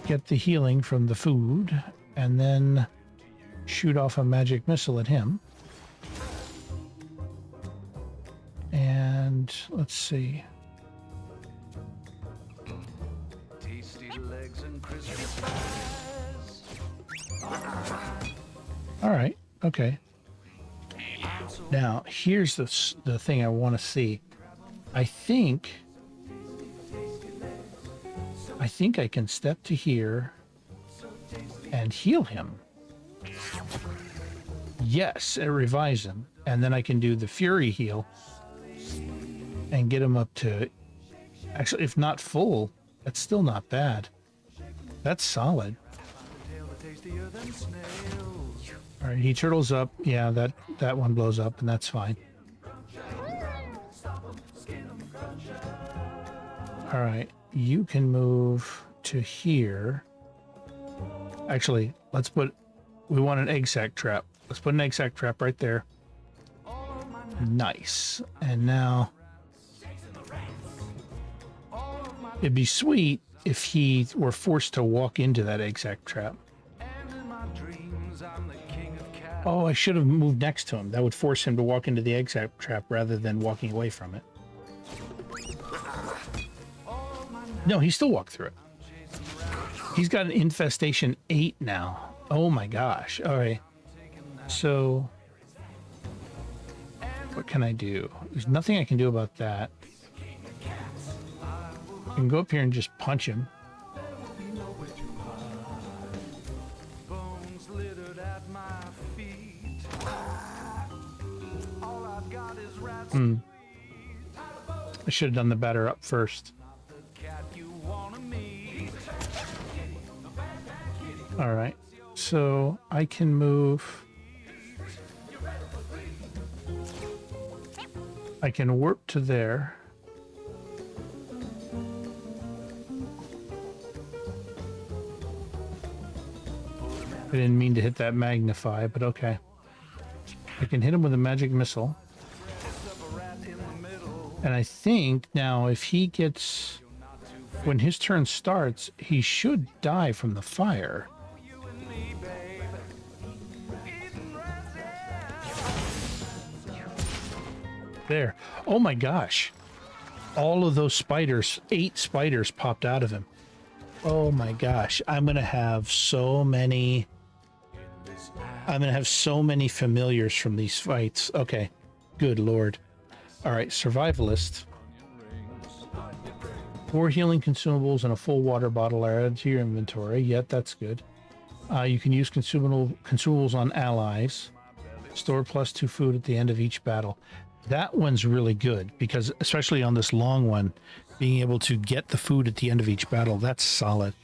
get the healing from the food, and then shoot off a magic missile at him. And let's see. Tasty legs and crispy thighs. All right. Okay. Now, here's the thing I want to see. I think I can step to here and heal him. Yes, it revives him. And then I can do the Fury heal and get him up to... Actually, if not full, that's still not bad. That's solid. All right, he turtles up. Yeah, that one blows up, and that's fine. All right, you can move to here. Actually, we want an egg sac trap. Let's put an egg sac trap right there. Nice. And now, it'd be sweet if he were forced to walk into that egg sac trap. Oh, I should have moved next to him. That would force him to walk into the egg sac trap rather than walking away from it. No, he still walked through it. He's got an infestation 8 now. Oh my gosh. All right. So, what can I do? There's nothing I can do about that. I can go up here and just punch him. I should have done the batter up first. All right, so I can move. I can warp to there. I didn't mean to hit that magnify, but okay. I can hit him with a magic missile. And I think now if he gets... When his turn starts, he should die from the fire. There. Oh my gosh. All of those spiders, 8 spiders popped out of him. Oh my gosh. I'm going to have so many familiars from these fights. Okay. Good Lord. All right. Survivalist. 4 healing consumables and a full water bottle are added to your inventory. Yet that's good. You can use consumables on allies. Store +2 food at the end of each battle. That one's really good because, especially on this long one, being able to get the food at the end of each battle, that's solid.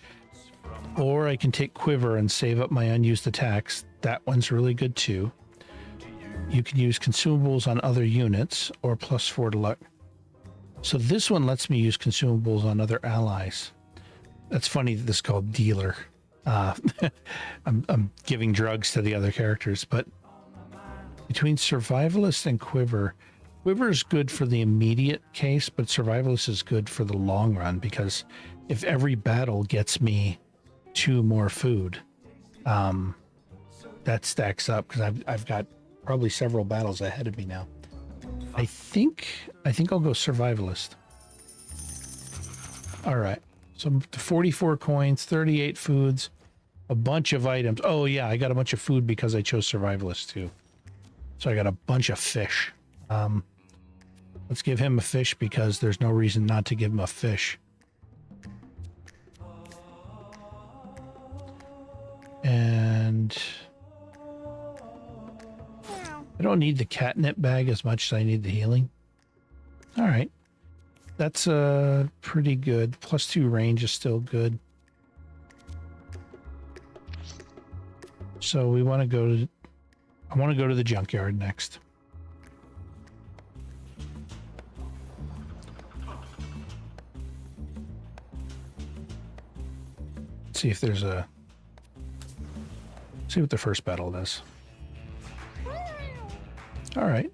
Or I can take Quiver and save up my unused attacks. That one's really good too. You can use consumables on other units or +4 to luck. So this one lets me use consumables on other allies. That's funny that this is called dealer. I'm giving drugs to the other characters, but between survivalist and quiver is good for the immediate case, but survivalist is good for the long run, because if every battle gets me 2 more food, that stacks up, because I've got probably several battles ahead of me now. I think I'll go survivalist. All right, so 44 coins, 38 foods, a bunch of items. Oh yeah, I got a bunch of food because I chose survivalist too. So I got a bunch of fish. Let's give him a fish because there's no reason not to give him a fish. And I don't need the catnip bag as much as I need the healing. All right. That's pretty good. +2 range is still good. So we want to go to... I want to go to the junkyard next. Let's see if there's a... See what the first battle does. All right.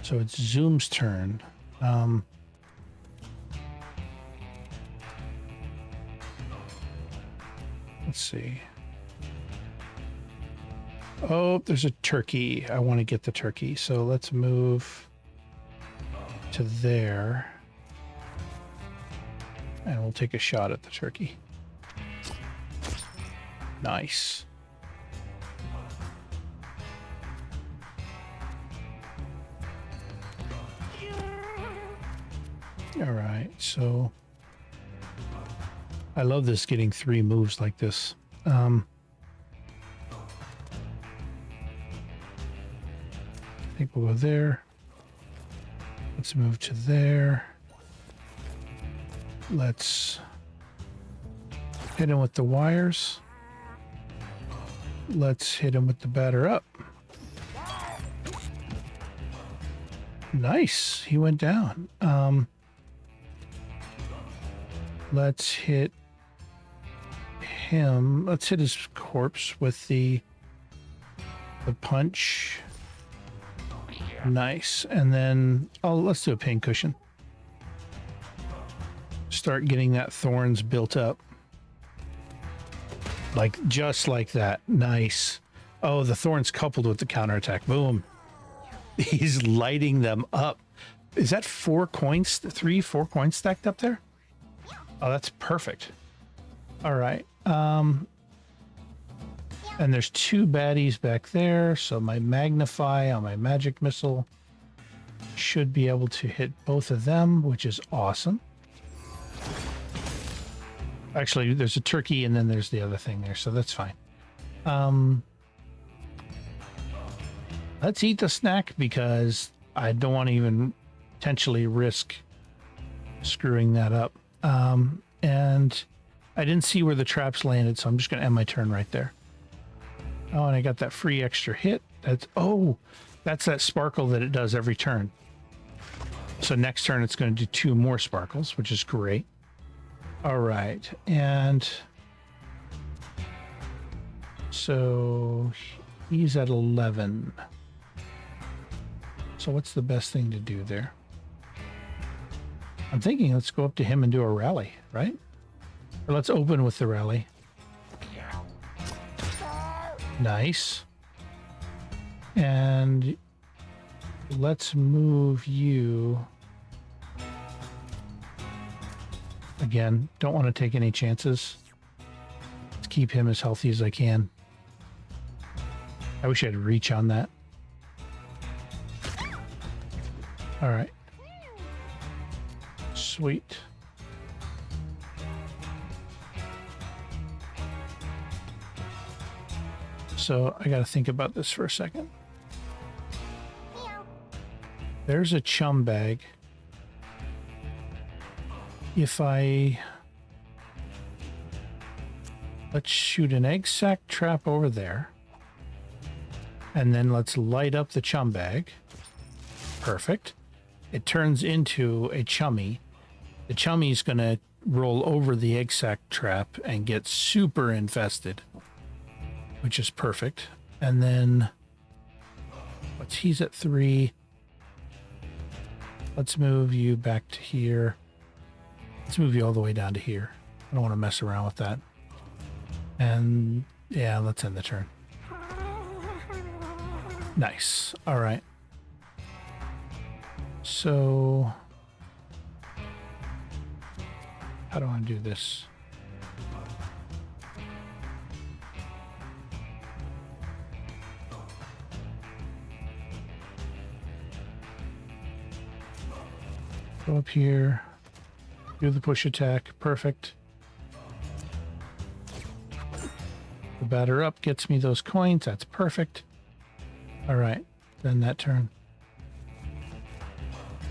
So it's Zoom's turn. Let's see. Oh, there's a turkey. I want to get the turkey. So let's move to there. And we'll take a shot at the turkey. Nice. All right, so I love this, getting 3 moves like this. I think we'll go there. Let's move to there. Let's hit him with the wires. Let's hit him with the batter up. Nice, he went down. Let's hit him. Let's hit his corpse with the punch. Nice. And then let's do a pain cushion. Start getting that thorns built up. Like, just like that. Nice. Oh, the thorns coupled with the counterattack. Boom. He's lighting them up. Is that 4 coins? 3, 4 coins stacked up there? Oh, that's perfect. All right. And there's 2 baddies back there. So my magnify on my magic missile should be able to hit both of them, which is awesome. Actually, there's a turkey and then there's the other thing there. So that's fine. Let's eat the snack because I don't want to even potentially risk screwing that up. And I didn't see where the traps landed, so I'm just going to end my turn right there. Oh, and I got that free extra hit. That's that sparkle that it does every turn. So next turn it's going to do 2 more sparkles, which is great. All right, and so he's at 11. So what's the best thing to do there? I'm thinking let's go up to him and do a rally, right? Or let's open with the rally. Nice. And let's move you. Again, don't want to take any chances. Let's keep him as healthy as I can. I wish I had reach on that. All right. Sweet. So I got to think about this for a second. There's a chum bag. If I... Let's shoot an egg sac trap over there. And then let's light up the chum bag. Perfect. It turns into a chummy. The chummy's going to roll over the egg sac trap and get super infested, which is perfect. And then he's at 3. Let's move you back to here. Let's move you all the way down to here. I don't want to mess around with that. And yeah, let's end the turn. Nice. All right. So how do I do this? Go up here, do the push attack. Perfect. The batter up gets me those coins. That's perfect. All right, then that turn.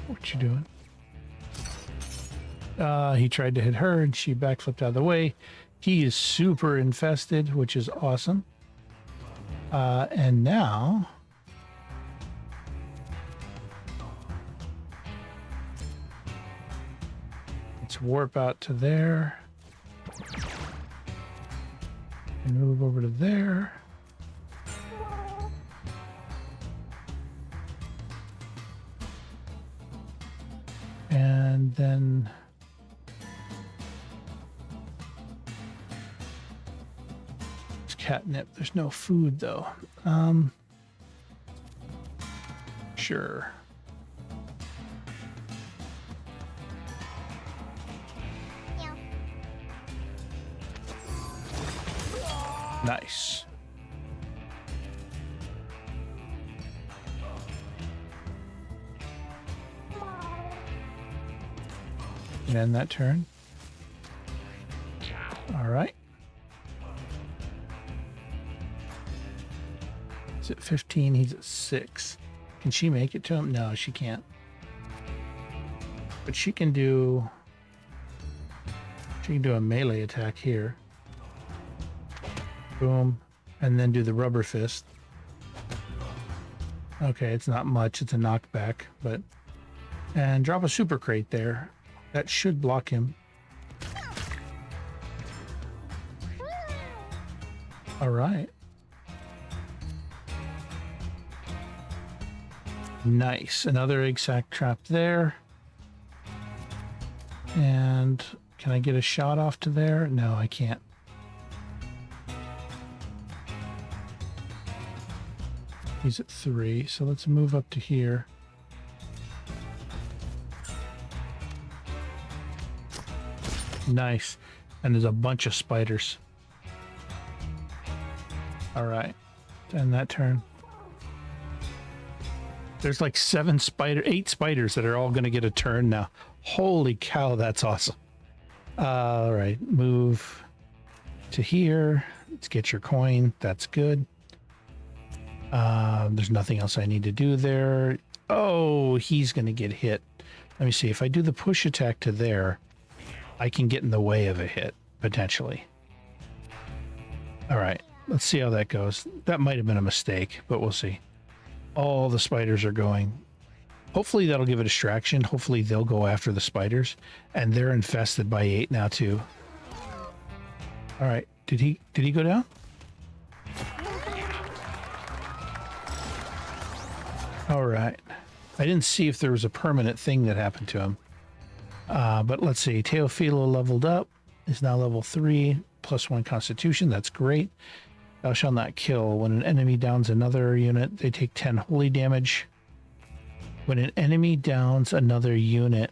What you doing? He tried to hit her and she backflipped out of the way. He is super infested, which is awesome. And now let's warp out to there and move over to there. And then it's catnip. There's no food though. Sure. Nice. And end that turn. All right. He's at 15. He's at 6. Can she make it to him? No, she can't. But she can do... She can do a melee attack here. Boom. And then do the rubber fist. Okay, it's not much. It's a knockback, but... And drop a super crate there. That should block him. All right. Nice. Another egg sac trap there. And can I get a shot off to there? No, I can't. He's at 3, so let's move up to here. Nice. And there's a bunch of spiders. All right. End that turn. There's like 8 spiders that are all going to get a turn now. Holy cow, that's awesome. All right. Move to here. Let's get your coin. That's good. There's nothing else I need to do there. Oh, he's going to get hit. Let me see. If I do the push attack to there, I can get in the way of a hit, potentially. All right, let's see how that goes. That might have been a mistake, but we'll see. All the spiders are going. Hopefully that'll give a distraction. Hopefully they'll go after the spiders, and they're infested by 8 now too. All right, did he go down? All right. I didn't see if there was a permanent thing that happened to him. But let's see. Teofilo leveled up. Is now level 3. +1 constitution. That's great. Thou shalt not kill. When an enemy downs another unit, they take 10 holy damage. When an enemy downs another unit,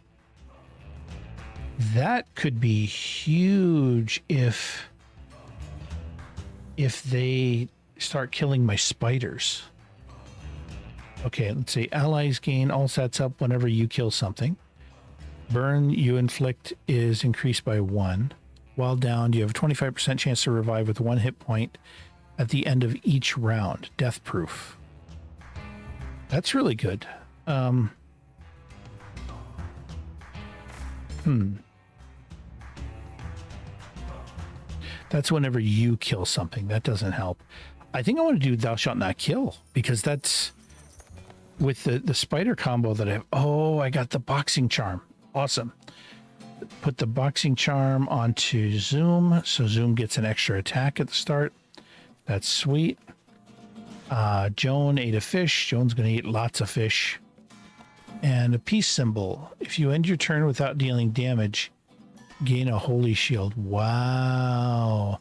that could be huge if they start killing my spiders. Okay, let's see. Allies gain all stats up whenever you kill something. Burn you inflict is increased by 1. While downed, you have a 25% chance to revive with 1 hit point. at the end of each round. Death proof. That's really good. That's whenever you kill something. That doesn't help. I think I want to do thou shalt not kill, because that's with the spider combo that I have. Oh, I got the boxing charm. Awesome. Put the boxing charm onto Zoom, so Zoom gets an extra attack at the start. That's sweet. Joan ate a fish. Joan's going to eat lots of fish. And a peace symbol. If you end your turn without dealing damage, gain a holy shield. Wow.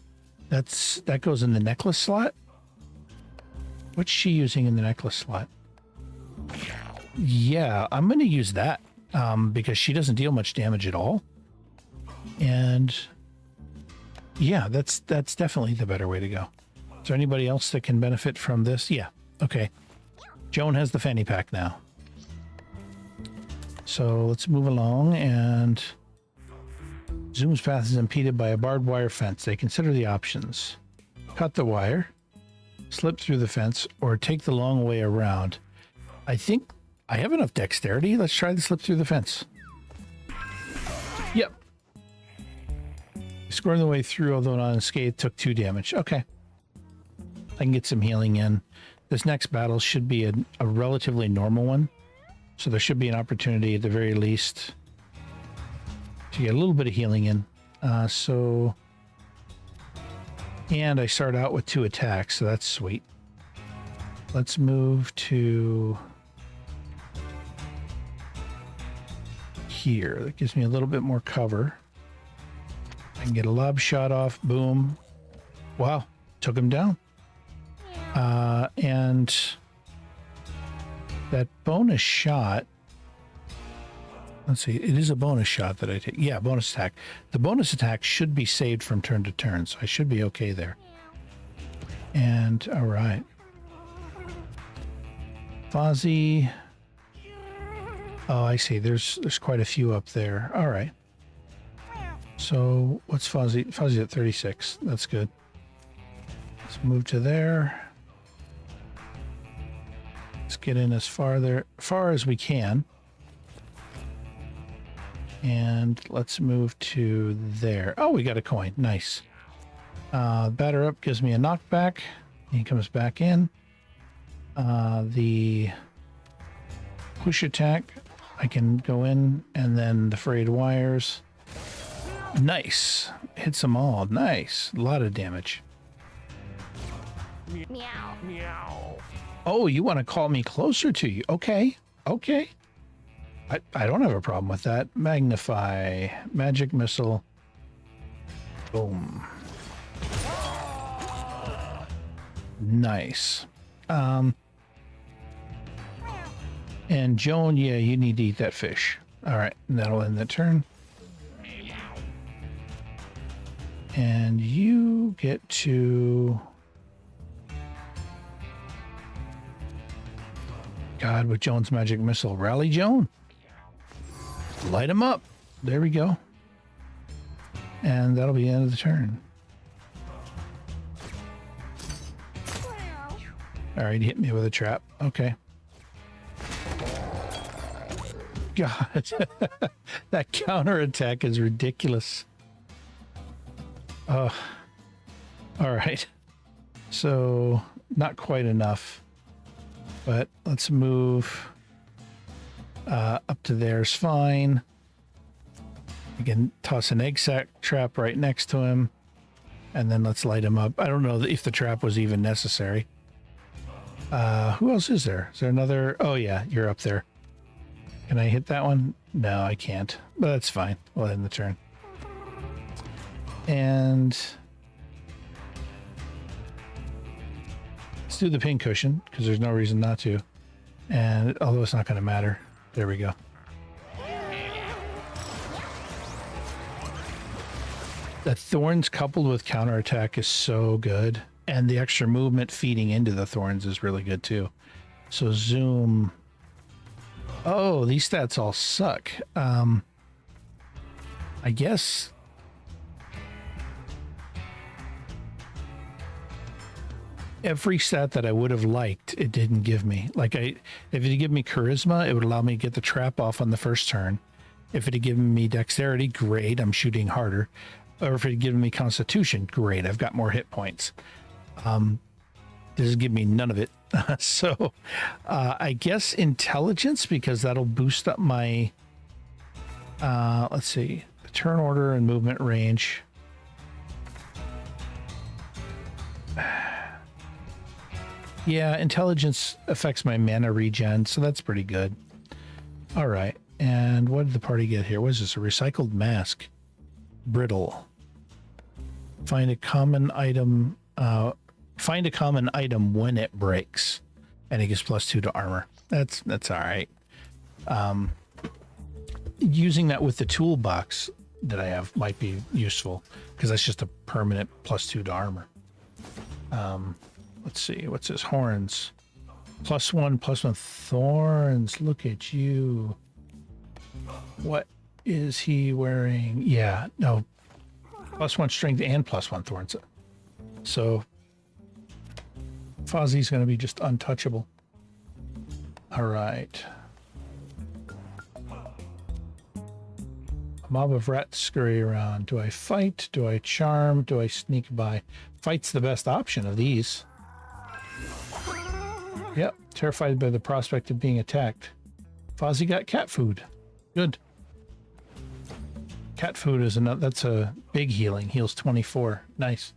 That goes in the necklace slot? What's she using in the necklace slot? Yeah, I'm going to use that because she doesn't deal much damage at all. And yeah, that's definitely the better way to go. Is there anybody else that can benefit from this? Yeah. Okay. Joan has the fanny pack now. So let's move along, and Zoom's path is impeded by a barbed wire fence. They consider the options. Cut the wire, slip through the fence, or take the long way around. I think I have enough dexterity. Let's try to slip through the fence. Yep. Scoring the way through, although not unscathed, took 2 damage. Okay. I can get some healing in. This next battle should be a relatively normal one. So there should be an opportunity at the very least to get a little bit of healing in. And I start out with 2 attacks, so that's sweet. Let's move to here. That gives me a little bit more cover. I can get a lob shot off. Boom. Wow. Took him down. And that bonus shot, let's see, it is a bonus shot that I take. Yeah, bonus attack. The bonus attack should be saved from turn to turn, so I should be okay there. And all right. Fozzie. Oh, I see. There's quite a few up there. All right. So what's Fozzie? Fozzie's at 36. That's good. Let's move to there. Let's get in as far as we can. And let's move to there. Oh, we got a coin. Nice. Batter up gives me a knockback. He comes back in. The push attack, I can go in, and then the frayed wires. Nice. Hits them all. Nice. A lot of damage. Meow. Meow. Oh, you want to call me closer to you? Okay. Okay. I don't have a problem with that. Magnify. Magic missile. Boom. Nice. And Joan, yeah, you need to eat that fish. All right. That'll end the turn. And you get to... God, with Joan's magic missile. Rally Joan. Light him up. There we go. And that'll be the end of the turn. All right, he hit me with a trap. Okay. God, that counterattack is ridiculous. All right. So, not quite enough. But let's move up to there's fine. We can toss an egg sac trap right next to him. And then let's light him up. I don't know if the trap was even necessary. Who else is there? Is there another? Oh, yeah, you're up there. Can I hit that one? No, I can't. But that's fine. We'll end the turn. And let's do the pincushion, because there's no reason not to. And although it's not going to matter. There we go. The thorns coupled with counterattack is so good. And the extra movement feeding into the thorns is really good too. So zoom. Oh, these stats all suck. I guess. every stat that I would have liked, it didn't give me. Like if it had given me charisma, it would allow me to get the trap off on the first turn. If it had given me dexterity, great, I'm shooting harder. Or if it had given me constitution, great, I've got more hit points. This is giving me none of it. So I guess intelligence, because that'll boost up my, let's see, turn order and movement range. Yeah, intelligence affects my mana regen, so that's pretty good. All right, and what did the party get here? What is this, a recycled mask? Brittle. Find a common item, when it breaks, and it gives +2 to armor. That's all right. Using that with the toolbox that I have might be useful, because that's just a permanent +2 to armor. Let's see, what's his horns? +1 thorns. Look at you. What is he wearing? Yeah, no, +1 strength and +1 thorns. So Fozzie's going to be just untouchable. All right. A mob of rats scurry around. Do I fight? Do I charm? Do I sneak by? Fight's the best option of these. Yep, terrified by the prospect of being attacked. Fozzie got cat food. Good. Cat food is that's a big healing. Heals 24. Nice.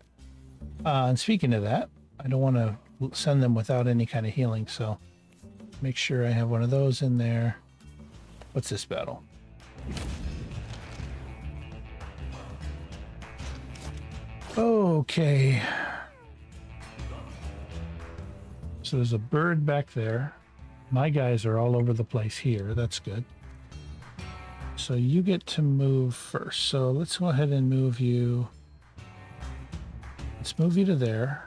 And speaking of that, I don't want to send them without any kind of healing, so make sure I have one of those in there. What's this battle? Okay. So there's a bird back there. My guys are all over the place here. That's good. So you get to move first. So let's go ahead and move you. Let's move you to there.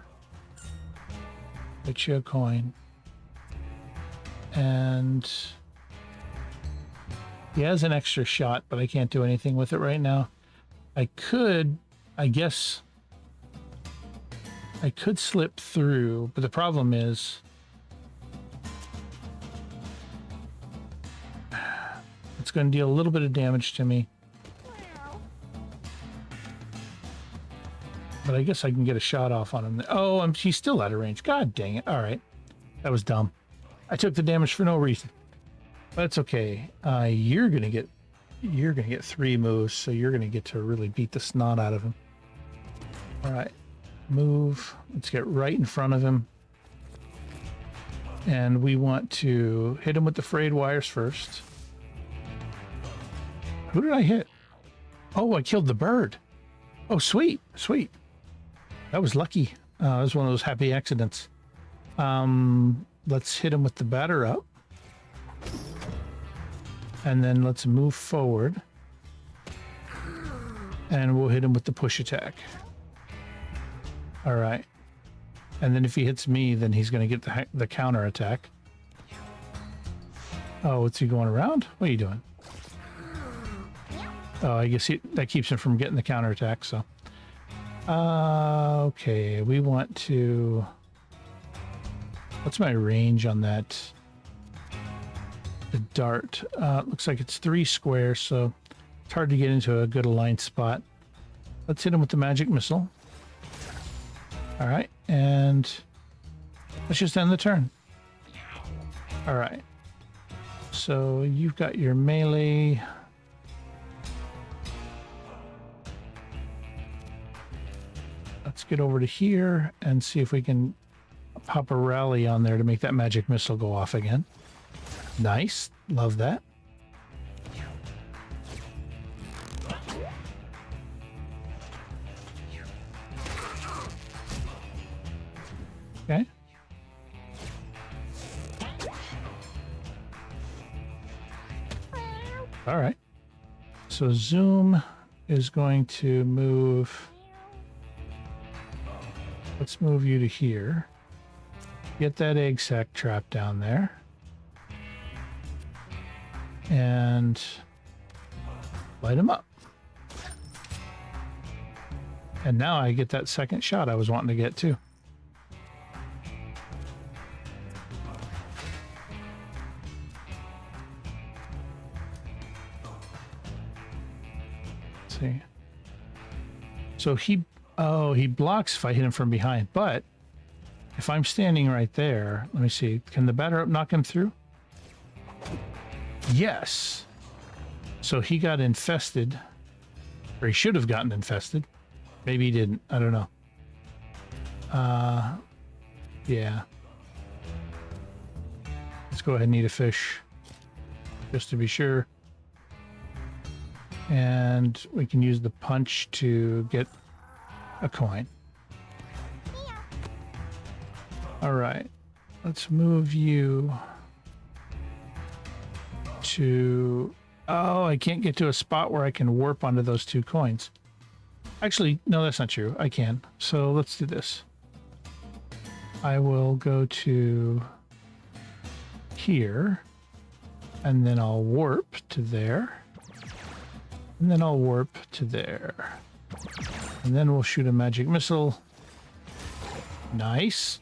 Get you a coin. And he has an extra shot, but I can't do anything with it right now. I guess I could slip through, but the problem is it's going to deal a little bit of damage to me. But I guess I can get a shot off on him. Oh, he's still out of range. God dang it. All right. That was dumb. I took the damage for no reason. But it's okay. You're going to get 3 moves, so you're going to get to really beat the snot out of him. All right. Move. Let's get right in front of him. And we want to hit him with the frayed wires first. Who did I hit? Oh, I killed the bird. Oh, sweet. Sweet. That was lucky. That was one of those happy accidents. Let's hit him with the batter up. And then let's move forward. And we'll hit him with the push attack. All right. And then if he hits me, then he's going to get the counter attack. Oh, what's he going around? What are you doing? Oh, I guess that keeps him from getting the counter attack, so. Okay, we want to... What's my range on that? The dart. Looks like it's 3 squares, so it's hard to get into a good aligned spot. Let's hit him with the magic missile. All right, and let's just end the turn. All right. So you've got your melee. Let's get over to here and see if we can pop a rally on there to make that magic missile go off again. Nice. Love that. Okay. All right. So Zoom is going to move. Let's move you to here. Get that egg sac trap down there. And light him up. And now I get that second shot I was wanting to get too. see. So he blocks if I hit him from behind, but if I'm standing right there, let me see. Can the batter up knock him through? Yes. So he got infested, or he should have gotten infested. Maybe he didn't. I don't know. Yeah. Let's go ahead and eat a fish, just to be sure. And we can use the punch to get a coin. All right. Let's move you to... Oh, I can't get to a spot where I can warp onto those 2 coins. Actually, no, that's not true. I can. So let's do this. I will go to here, and then I'll warp to there, and then I'll warp to there, and then we'll shoot a magic missile. Nice.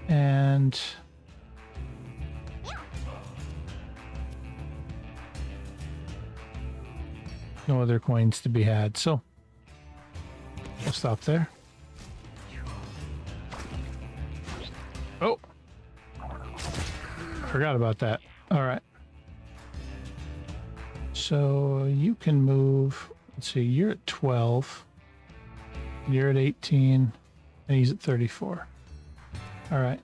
And no other coins to be had, so we'll stop there. Oh, forgot about that. All right. So you can move. Let's see, you're at 12. You're at 18, and he's at 34. All right.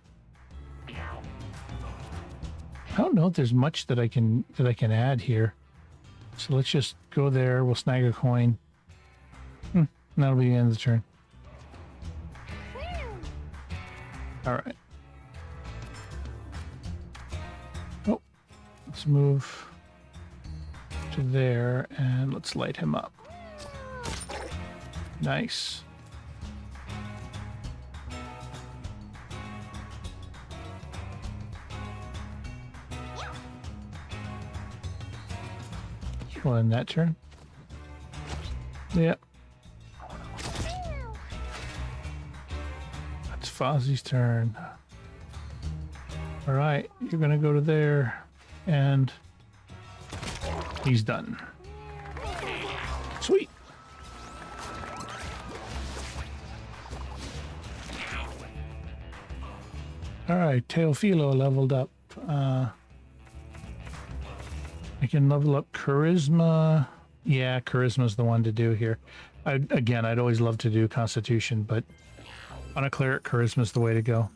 I don't know if there's much that I can add here. So let's just go there. We'll snag a coin. And that'll be the end of the turn. All right. Oh, let's move to there and let's light him up. Nice. Well, in that turn. Yep. That's Fozzie's turn. All right, you're gonna go to there, and he's done. Sweet. All right, Teofilo leveled up. I can level up Charisma. Yeah, Charisma's the one to do here. Again, I'd always love to do Constitution, but on a cleric, Charisma's the way to go.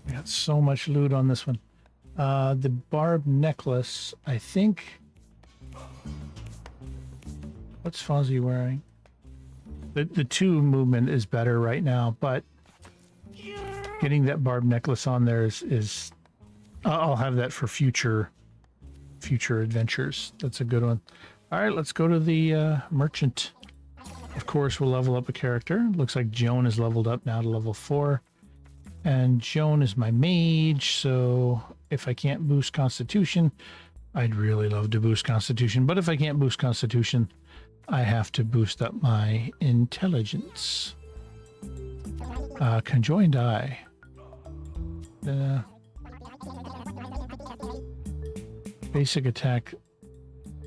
I got so much loot on this one. The barb necklace, I think... What's Fozzie wearing? The 2 movement is better right now, but getting that barb necklace on there is I'll have that for future adventures. That's a good one. All right, let's go to the merchant. Of course, we'll level up a character. Looks like Joan is leveled up now to level 4. And Joan is my mage, so if I can't boost Constitution, I'd really love to boost Constitution. But if I can't boost Constitution, I have to boost up my intelligence. Conjoined eye. Basic attack.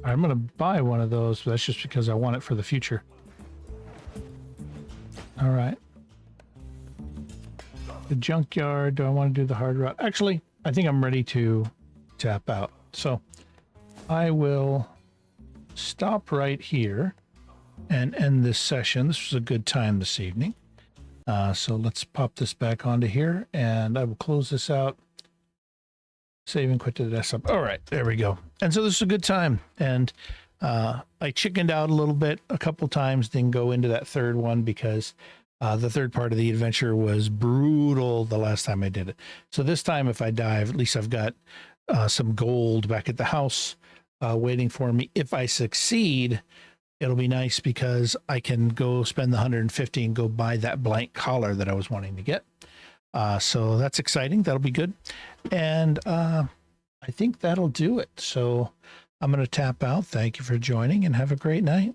I'm going to buy one of those, but that's just because I want it for the future. All right. The junkyard. Do I want to do the hard route? Actually, I think I'm ready to tap out. So I will stop right here and end this session. This was a good time this evening. So let's pop this back onto here, and I will close this out. Save and quit to the desktop. All right, there we go. And so this is a good time. And I chickened out a little bit a couple times, didn't go into that third one because the third part of the adventure was brutal the last time I did it. So this time, if I dive, at least I've got some gold back at the house waiting for me. If I succeed, it'll be nice because I can go spend the 150 and go buy that blank collar that I was wanting to get. So that's exciting. That'll be good. And I think that'll do it. So I'm going to tap out. Thank you for joining and have a great night.